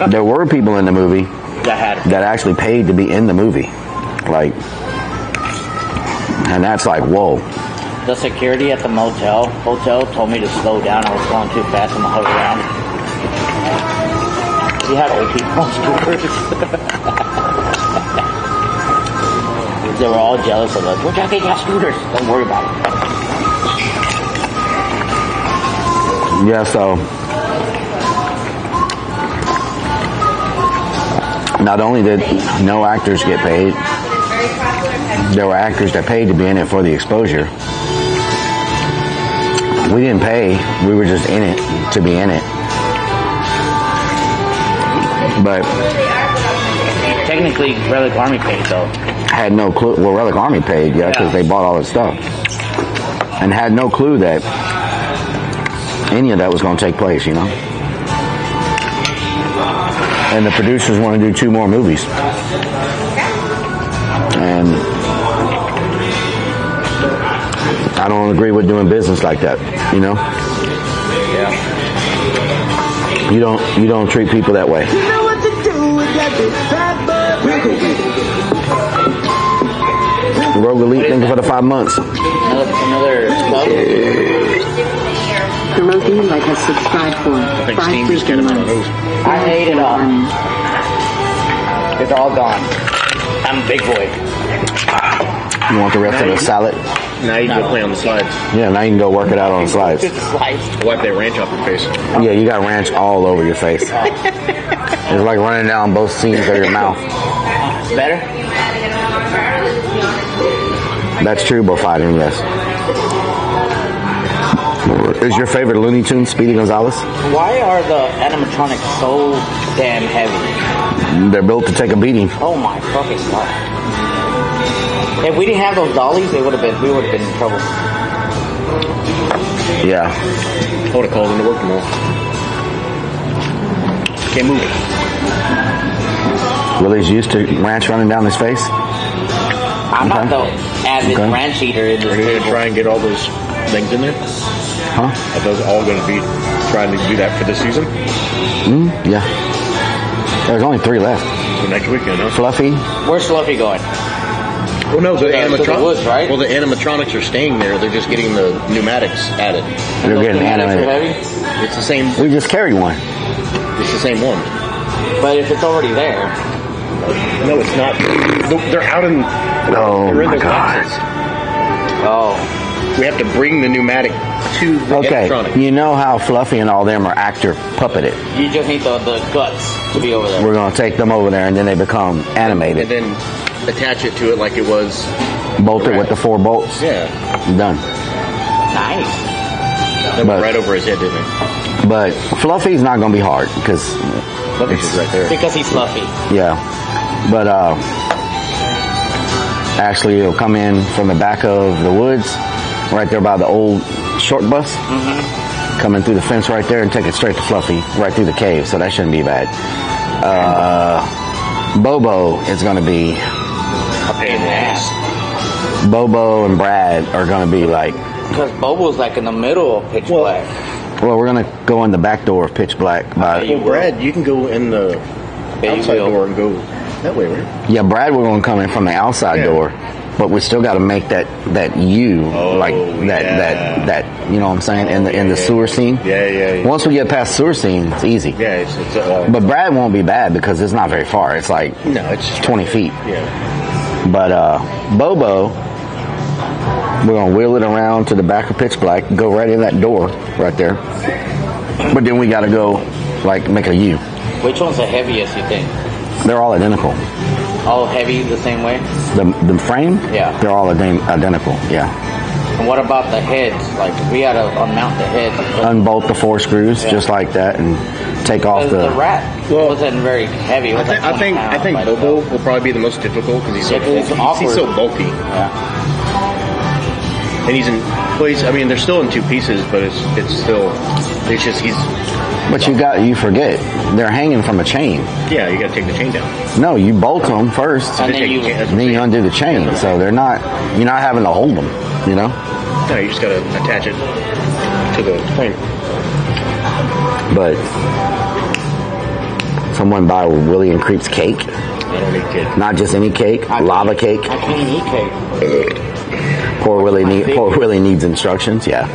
there were people in the movie that actually paid to be in the movie. Like, and that's like, whoa. The security at the hotel told me to slow down. I was going too fast in the hover round. You had old people on scooters. They were all jealous of us. We're trying to get our scooters. Don't worry about it. Yeah, so not only did no actors get paid, there were actors that paid to be in it for the exposure. We didn't pay. We were just in it to be in it. But technically, Relic Army paid, though. Had no clue. Well, Relic Army paid, yeah, because they bought all the stuff. And had no clue that any of that was going to take place, you know? And the producers want to do 2 more movies. And I don't agree with doing business like that, you know? Yeah. You don't treat people that way. You know what to do with that big fat butt. Rogue Elite, thank you for the 5 months. Another club? The logo you like has subscribed for 5 freaking months. I hate it all. It's all gone. I'm a big boy. You want the rest of the salad? Now you can go play on the slides. Yeah, now you can go work it out on the slides. Wipe that ranch off your face. Yeah, you got ranch all over your face. It's like running down both seams of your mouth. Better? That's true, bullfighting, yes. Is your favorite Looney Tunes Speedy Gonzales? Why are the animatronics so damn heavy? They're built to take a beating. Oh my fucking god. If we didn't have those dollies, we would have been in trouble. Yeah. I would have called them to work tomorrow. Can't move it. Willie's used to ranch running down his face? I'm not the avid ranch eater in this Are you going table. to try and get all those things in there? Huh? Are those all going to be trying to do that for this season? Yeah. There's only 3 left. For next weekend, huh? Fluffy. Where's Fluffy going? Well, no, the animatronics. woods, right? Well, the animatronics are staying there. They're just getting the pneumatics added. They're getting animated. It's the same. We just carried one. It's the same one. But if it's already there. No, it's not. They're out in. Oh they're in my their God. boxes. Oh. We have to bring the pneumatic to the animatronic. You know how Fluffy and all them are actor puppeted. You just need the guts to be over there. We're going to take them over there, and then they become animated. And then attach it to it like it was. Bolted with the 4 bolts. Yeah. Done. Nice. That went right over his head, didn't it? But Fluffy's not going to be hard because Fluffy's just right there. Because he's fluffy. Yeah. But actually, it'll come in from the back of the woods, right there by the old short bus. Coming through the fence right there and take it straight to Fluffy, right through the cave. So that shouldn't be bad. Bobo is going to be A pain in the ass. Bobo and Brad are going to be like. Because Bobo's like in the middle of pitch black. Well, we're going to go in the back door of pitch black. Well, Brad, you can go in the outside door and go that way, right? Yeah, Brad, we're going to come in from the outside door, but we still got to make that U that you know what I'm saying in the sewer scene. Yeah. Once we get past sewer scene, it's easy. Yeah, but Brad won't be bad because it's not very far. It's like it's 20 feet. Yeah. But Bobo, we're going to wheel it around to the back of pitch black, go right in that door right there. But then we got to go like make a U. Which one's the heaviest, you think? They're all identical. All heavy the same way? The frame? Yeah. They're all identical, yeah. And what about the heads? Like, we got to unmount the head. Unbolt the 4 screws just like that and take off the rat wasn't very heavy. I think Bobo will probably be the most difficult because he's so bulky. Yeah. And he's in place. I mean, they're still in 2 pieces, but it's just he's. But you forget they're hanging from a chain. Yeah, you got to take the chain down. No, you bolt them first, and then you undo the chain. So you're not having to hold them. You know. No, you just got to attach it to the frame. But someone buy Willie and Creep's cake. I don't eat cake. Not just any cake, lava cake. I can't eat cake. Poor Willie needs instructions. Yeah,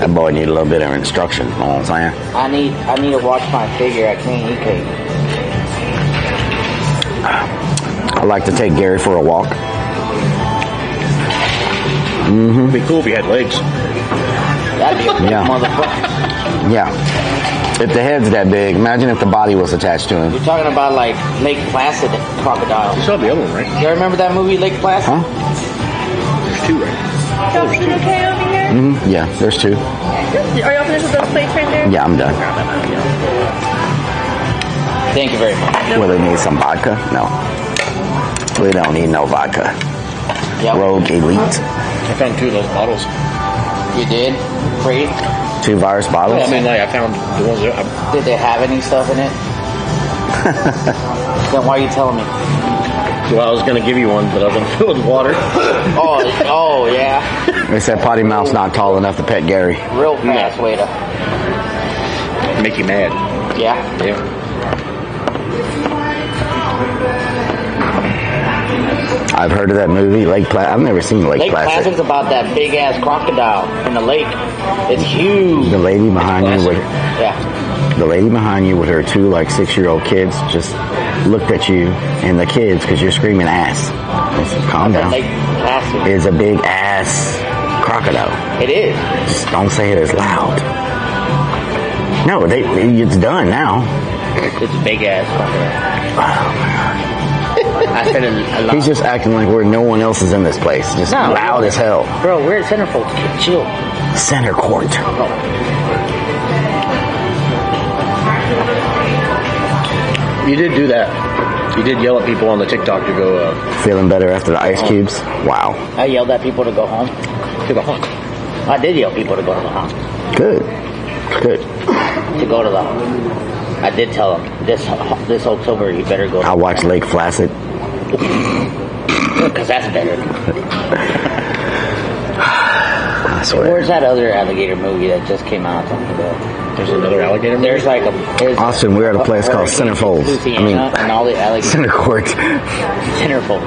that boy needs a little bit of instruction. You know what I'm saying? I need to watch my figure. I can't eat cake. I like to take Gary for a walk. It'd be cool if he had legs. That'd be a motherfucker. Yeah. If the head's that big, imagine if the body was attached to him. You're talking about like Lake Placid crocodile. You saw the other one, right? You remember that movie, Lake Placid? Huh? There's 2, right? Y'all doing okay over here? Yeah, there's 2. Are y'all finished with those plates right there? Yeah, I'm done. Thank you very much. Will they need some vodka? No. We don't need no vodka. Yep. Rogue Elite. I found 2 of those bottles. You did? Free? 2 virus bottles? Yeah, I mean, I found the ones that... Did they have any stuff in it? Then why are you telling me? Well, I was going to give you one, but I was going to fill it with water. oh, yeah. They said Potty Mouth's not tall enough to pet Gary. Real fast way to... Make you mad. Yeah? Yeah. I've heard of that movie, Lake Placid. I've never seen Lake Placid. Lake Placid's about that big ass crocodile in the lake. It's huge. The lady behind you with the lady behind you with her 2 like 6-year-old kids just looked at you and the kids because you're screaming ass. Said, calm down. Lake Placid. It's a big ass crocodile. It is. Just don't say it as loud. No, it's done now. It's a big ass crocodile. Oh my God. I said a lot. He's just acting like no one else is in this place. Just loud as hell. Bro, we're at Centerfold. Chill. Center Court. You did do that. You did yell at people on the TikTok to go... Feeling better after the ice cubes? Wow. I yelled at people to go home. To the home. I did yell at people to go to the home. Good. To go to the home. I did tell them, this October you better go. I'll watch Lake Placid. Because that's better. I swear. Where's that other alligator movie that just came out? There's another alligator. There's like Austin, we're at a place called Centerfolds. and all the alligators. Center Court. Centerfold.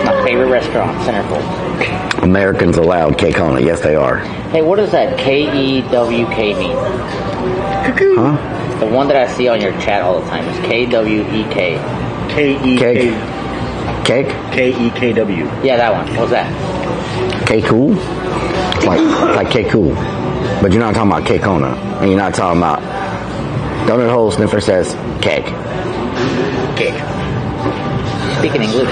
My favorite restaurant, Centerfold. Americans allowed K-Kona. Yes, they are. Hey, what does that K-E-W-K mean? Huh? The one that I see on your chat all the time is K-W-E-K. K-E-K. Cake? K-E-K-W. Yeah, that one. What's that? K-Cool? Like K-Cool. But you're not talking about K-Kona. And you're not talking about... Donut Hole Sniffer says cake. Cake. Speaking English.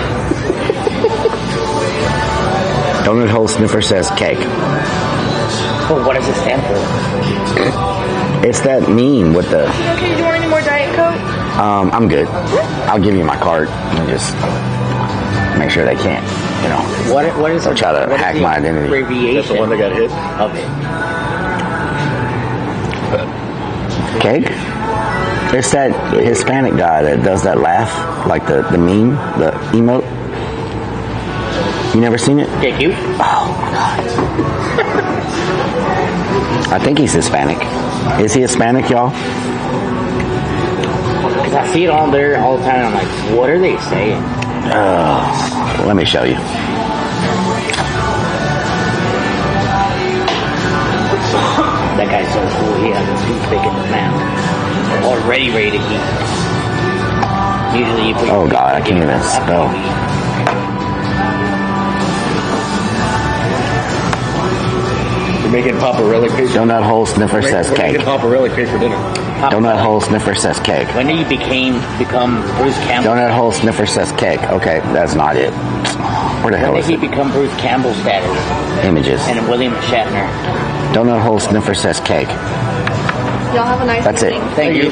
Donut Hole Sniffer says cake. Well, what does it stand for? It's that meme with the... Okay, do you want any more Diet Coke? I'm good. I'll give you my card and just make sure they can't, you know. What is they'll try to hack my identity. That's the one that got hit? Okay. Cake? It's that Hispanic guy that does that laugh, like the meme, the emote. You never seen it? Cake you? Oh my god. I think he's Hispanic. Is he Hispanic, y'all? Because I see it on there all the time and I'm like, what are they saying? Let me show you. That guy's so cool. He has a toothpick in his mouth. Already ready to eat. Usually you put oh god, I can't even spell. You're making Paparelli pay for Donut Hole Sniffer says cake. Paparelli pay for dinner. Donut Hole Sniffer says cake. When did you become Bruce Campbell? Donut Hole Sniffer says cake. Okay, that's not it. Where the hell when is did it? he become Bruce Campbell status? Images. And William Shatner. Donut Hole Sniffer says cake. Y'all have a nice That's evening. it. Thank you.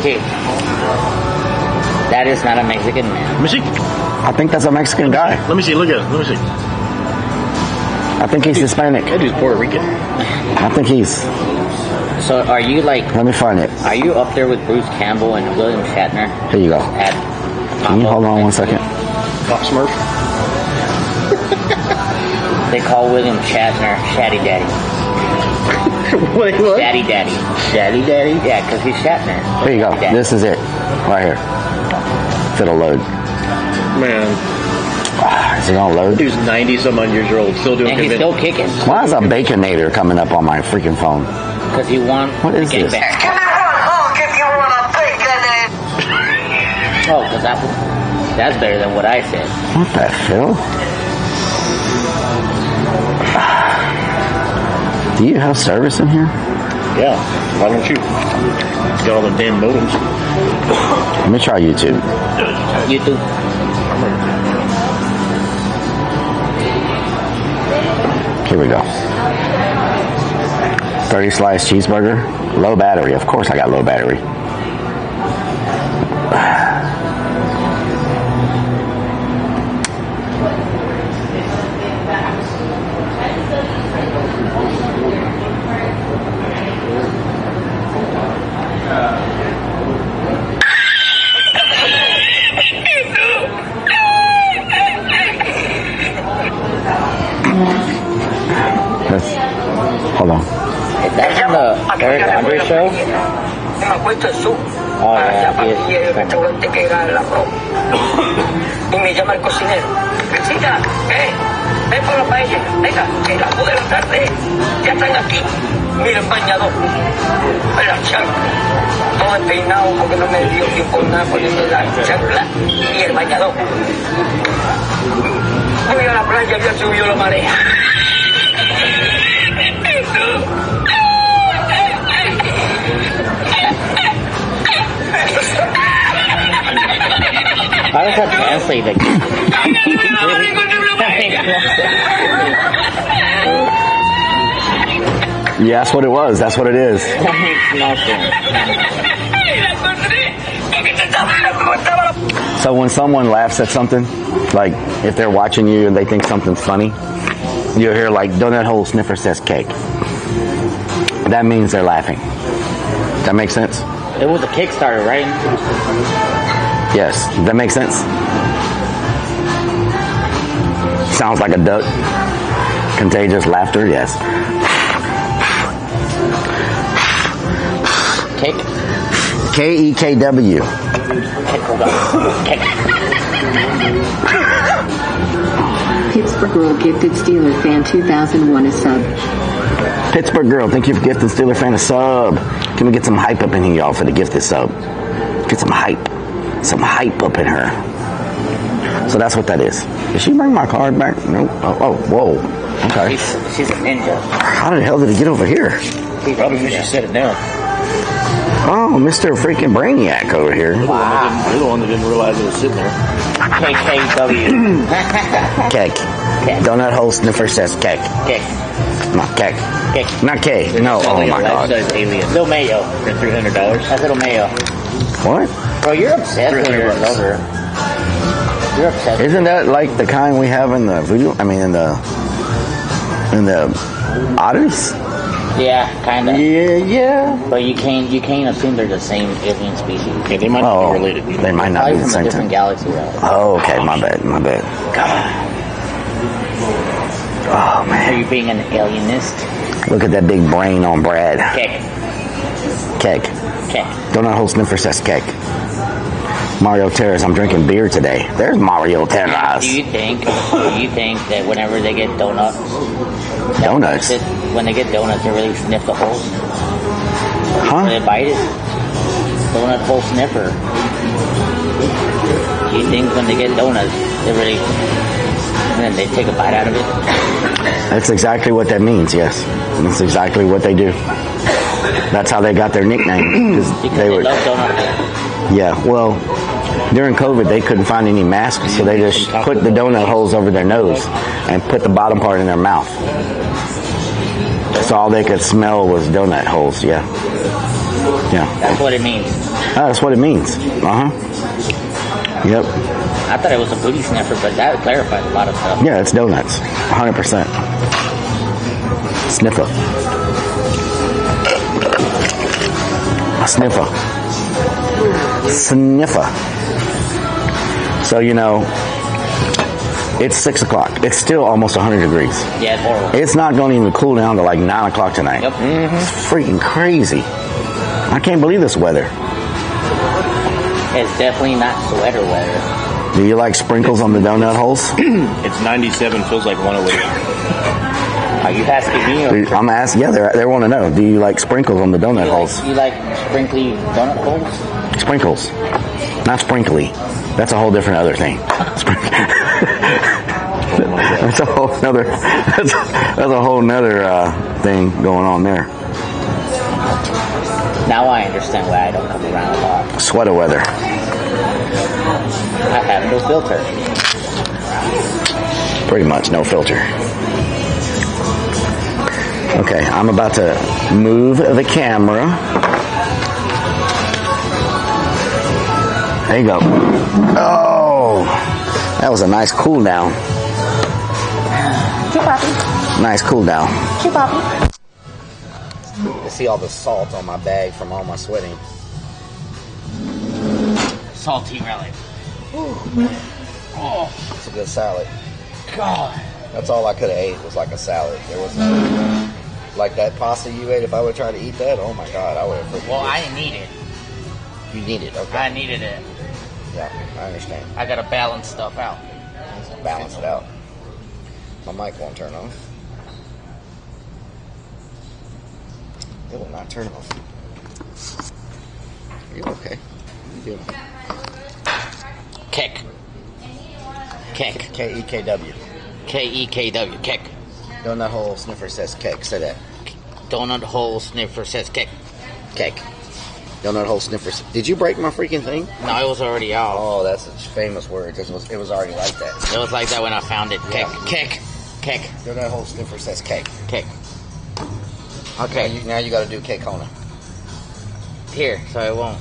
That is not a Mexican man. Let me see. I think that's a Mexican guy. Let me see. Look at it. Let me see. I think he's Hispanic. That dude's Puerto Rican. I think he's... So are you like... Let me find it. Are you up there with Bruce Campbell and William Shatner? Here you go. Can you hold on one second? Pop Smurf. They call William Shatner Shatty Daddy. Wait, what? Shatty Daddy. Shatty Daddy? Yeah, because he's Shatner. Here you go. Daddy. This is it. Right here. If it'll load. Man. Is it gonna load? Dude's 90-some-odd years old, still doing And he's still kicking. Why is a Baconator coming up on my freaking phone? Because he won What is the game this? back. Oh, because that's better than what I said. What the hell? Do you have service in here? Yeah. Why don't you? Got all the damn modems. Let me try YouTube. YouTube. Here we go. 30 slice cheeseburger. Low battery. Of course I got low battery. Hold on. Is that from the Eric Andre show? Oh, yeah, he is. Y me llama el cocinero. Visita, ven por la paella. Venga, que las 2 de la tarde ya están aquí. Mira el bañador, la chancla. Todo despeinado porque no me dio tiempo nada poniendo la chancla y el bañador. Voy a la playa, ya subió la marea. How does that translate? Like, Yeah, that's what it was. That's what it is. that makes no sense. So when someone laughs at something, like if they're watching you and they think something's funny, you'll hear like Donut Hole Sniffer says cake. That means they're laughing. That makes sense? It was a Kickstarter, right? Yes. That makes sense? Sounds like a duck. Contagious laughter, yes. Kick? K-E-K-W. Pittsburgh Girl gifted Steeler fan 2001 a sub. Pittsburgh Girl, thank you for gifting Steeler fan a sub. Can we get some hype up in here, y'all, for the gifted sub? Get some hype. Some hype up in her. So that's what that is. Did she bring my card back? No. Oh, whoa. Okay. She's a ninja. How the hell did it get over here? Probably because you set it down. Oh, Mr. freaking Brainiac over here. Wow. You're the one that didn't realize it was sitting there. KKW. Cake. Donut hole sniffer says cake. Cake. Not cake. Cake. Not cake. No, oh my god. Alien. Little Mayo. For $300. That's Little Mayo. What? Bro, you're obsessed with your lover. You're obsessed. Isn't that like the kind we have in the voodoo? I mean, in the oddities? Yeah, kind of. Yeah. But you can't assume they're the same alien species. Yeah, they might not be related. They might not be the from a same different thing. galaxy, though. Oh, okay. My bad. God. Oh man. Are you being an alienist? Look at that big brain on Brad. Cake. Donut hole sniffer says cake. Mario Terrace, I'm drinking beer today. There's Mario Terrace. Do you think that whenever they get donuts, when they get donuts, they really sniff the holes? Huh? When they bite it? Donut hole sniffer. Do you think when they get donuts, they really, and then they take a bite out of it? That's exactly what that means, yes. That's exactly what they do. That's how they got their nickname. Because they love donuts. Yeah, well, during COVID, they couldn't find any masks, so they just put the donut holes over their nose and put the bottom part in their mouth. So all they could smell was donut holes, yeah. That's what it means. That's what it means. Yep. I thought it was a booty sniffer, but that clarified a lot of stuff. Yeah, it's donuts. 100%. Sniffer. Sniffer. So, it's 6 o'clock. It's still almost 100 degrees. Yeah, it's horrible. It's not going to even cool down to like 9 o'clock tonight. Yep. It's freaking crazy. I can't believe this weather. It's definitely not sweater weather. Do you like sprinkles on the donut holes? It's 97, feels like 108. Are you asking me? Or I'm asking, yeah, they want to know. Do you like sprinkles on the donut holes? You like sprinkly donut holes? Sprinkles. Not sprinkly. That's a whole different other thing. That's a whole nother thing going on there. Now I understand why I don't come around a lot. Sweater weather. I have no filter. Pretty much no filter. Okay, I'm about to move the camera. There you go. Oh, that was a nice cool down. Nice cool down. You see all the salt on my bag from all my sweating. Salty relic. Oh, it's a good salad. God. That's all I could have ate was like a salad. There was no, like that pasta you ate. If I would try to eat that, oh my God, I would have freaking. Well, I didn't need it. You need it, okay? I needed it. Yeah, I understand. I gotta balance stuff out. Balance it out. My mic won't turn off. It will not turn off. Are you okay? What are you doing? Kick. K-E-K-W. K-E-K-W. Kick. Donut hole sniffer says cake. Say that. Donut hole sniffer says kick. Cake. Donut hole sniffer. Did you break my freaking thing? No, it was already out. Oh, that's a famous word. It was already like that. It was like that when I found it. Kick. Yeah. Kick. Kick. Donut hole sniffer says cake. Kick. Okay. Now you got to do cake-ona. Here, so it won't.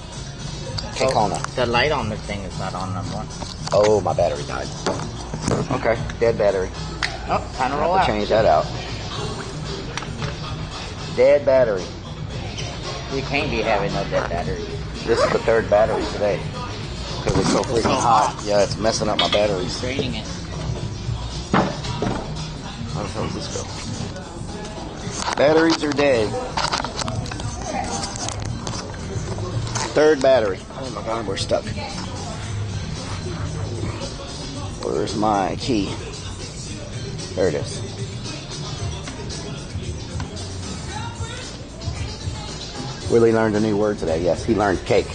Cake-ona. The light on the thing is not on number one. Oh, my battery died. Okay, dead battery. Oh, time to roll Have out. to change that out. Dead battery. You can't be having no dead battery. This is the third battery today. Because it's so freaking hot. Yeah, it's messing up my batteries. Draining it. How the hell does this go? Batteries are dead. Third battery. Oh my God, we're stuck. Where's my key? There it is. Willie learned a new word today. Yes, he learned cake.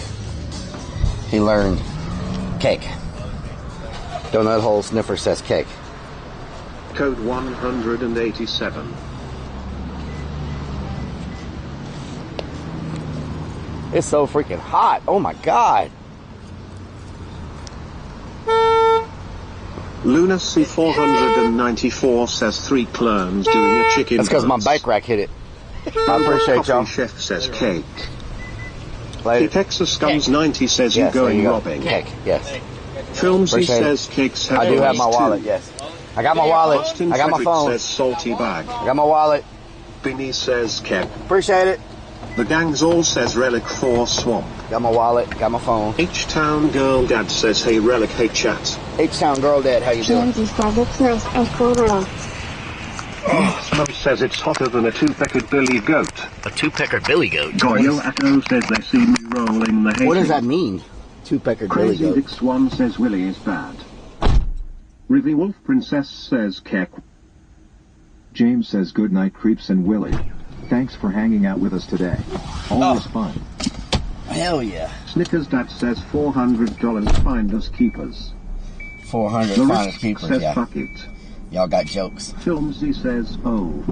He learned cake. Donut hole sniffer says cake. Code 187. It's so freaking hot. Oh my God. Lunacy 494 says 3 clones doing a chicken. That's because my bike rack hit it. I appreciate y'all. Chef says cake. Later. Texas Scums 90 says Yes, you're going there you go. robbing. Cake, yes. Filmsy Appreciate says it. cakes have I do have my eyes wallet, too. yes. I got my wallet. Austin I got my Frederick phone. says salty bag. I got my wallet. Binny says cake. Appreciate it. The Gangs All says Relic 4 Swamp. Got my wallet. Got my phone. H-Town Girl Dad says hey Relic, hey chat. H-Town Girl Dad, how you doing? Kenzie says it's nice and cool relaxed. Smoke says it's hotter than a two-peckered billy goat. A two-pecker billy goat? Goyo Echo says they see me rolling the hay. What does that mean? Two-pecker billy Crazy goat. Dick Swan says Willie is bad. Rivi Wolf Princess says Keck. James says good night creeps and Willie. Thanks for hanging out with us today. Always fun. Hell yeah. Snickers Dad says $400 finders keepers. 400 The finders Risk keepers, says yeah. fuck it. Y'all got jokes. Filmsy says oh.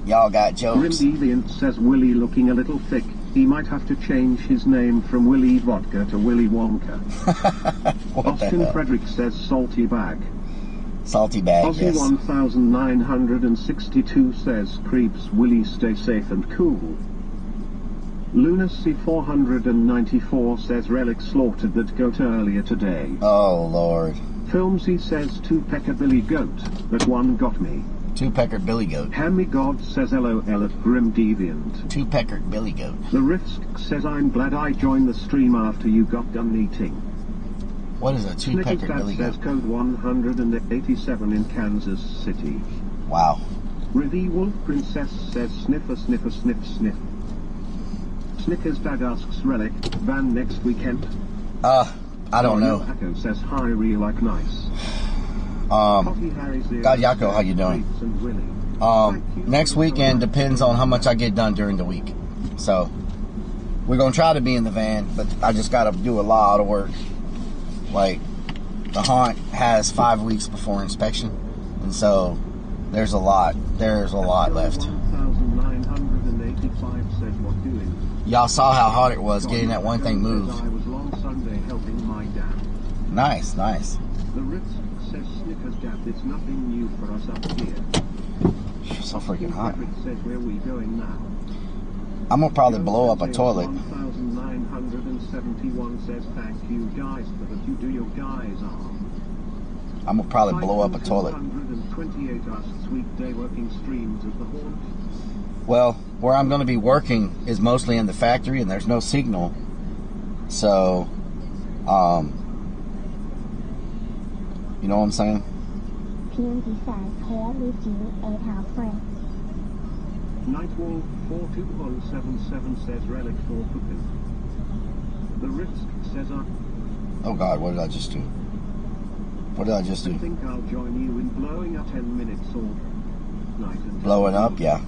Y'all got jokes. Grim Deviant says Willie looking a little thick. He might have to change his name from Willie Vodka to Willie Wonka. Austin Frederick says salty bag. Salty bag, Aussie yes. 1962 says creeps Willie stay safe and cool. Lunacy 494 says Relic slaughtered that goat earlier today. Oh Lord. Filmsy says two-pecker billy goat, that one got me. Two-pecker billy goat. Hammy God says LOL at Grim Deviant. Two-pecker billy goat. The Risk says I'm glad I joined the stream after you got done eating. What is a two-pecker billy says goat? code 187 in Kansas City. Wow. Rivi Wolf Princess says sniffer sniffer sniff sniff. Snickers Dad asks Relic, van next weekend? I don't know. Echo says hi real like nice. God Yako, how you doing? Next weekend depends on how much I get done during the week. So, we're going to try to be in the van, but I just got to do a lot of work. Like, the haunt has 5 weeks before inspection, and so there's a lot left. Y'all saw how hard it was getting that one thing moved. Nice, nice. The Ritz says Snickers Dad, it's nothing new for us up here. So freaking hot. Says where we going now? I'm gonna probably blow up a toilet. 1971 says thank you guys for that you do your guys arm. I'm gonna probably blow up a toilet. 128 asks weekday working streams of the haunt. Well, where I'm gonna be working is mostly in the factory and there's no signal. So, you know what I'm saying? PMD says, hey, at least you ate house friends. Nightwall 42177 says relic for cooking. The Risk says Oh God, what did I just do? What did I just do? I think I'll join you in blowing up 10 minutes or night and Blowing up, yeah.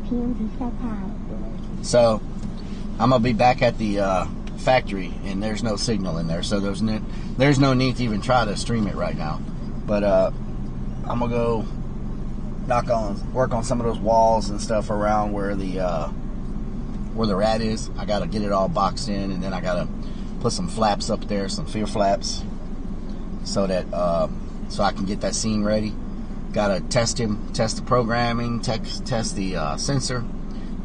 PMD says hi. So, I'm gonna be back at the factory, and there's no signal in there, so there's no need to even try to stream it right now. But I'm gonna go work on some of those walls and stuff around where the rat is. I gotta get it all boxed in, and then I gotta put some flaps up there, some fear flaps, so that so I can get that scene ready. Gotta test the programming, test the sensor,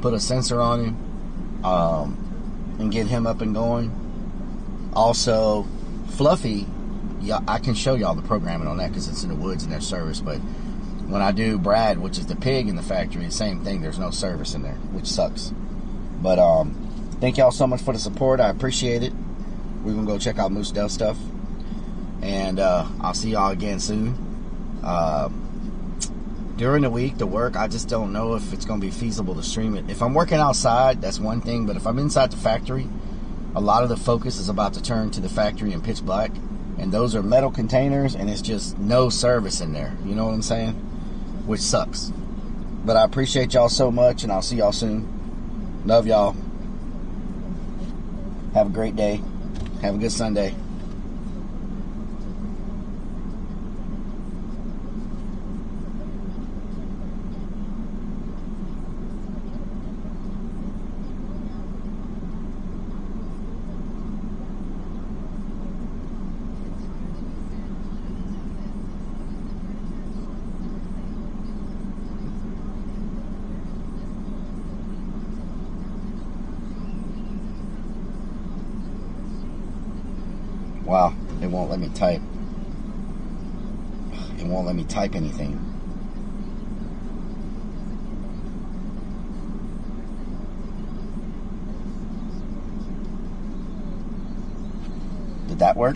put a sensor on him, and get him up and going. Also, Fluffy, yeah, I can show y'all the programming on that because it's in the woods and there's service. But when I do Brad, which is the pig in the factory, the same thing. There's no service in there, which sucks. But thank y'all so much for the support. I appreciate it. We're gonna go check out Moose Dell stuff, and I'll see y'all again soon. During the week, the work, I just don't know if it's going to be feasible to stream it. If I'm working outside, that's one thing. But if I'm inside the factory, a lot of the focus is about to turn to the factory in pitch black, and those are metal containers, and it's just no service in there. You know what I'm saying? Which sucks. But I appreciate y'all so much, and I'll see y'all soon. Love y'all. Have a great day. Have a good Sunday. Wow, it won't let me type. It won't let me type anything. Did that work?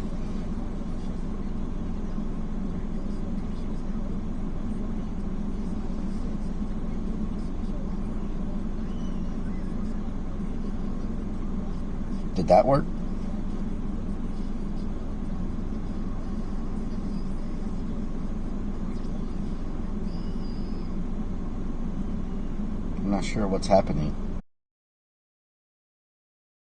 Did that work? I'm not sure what's happening.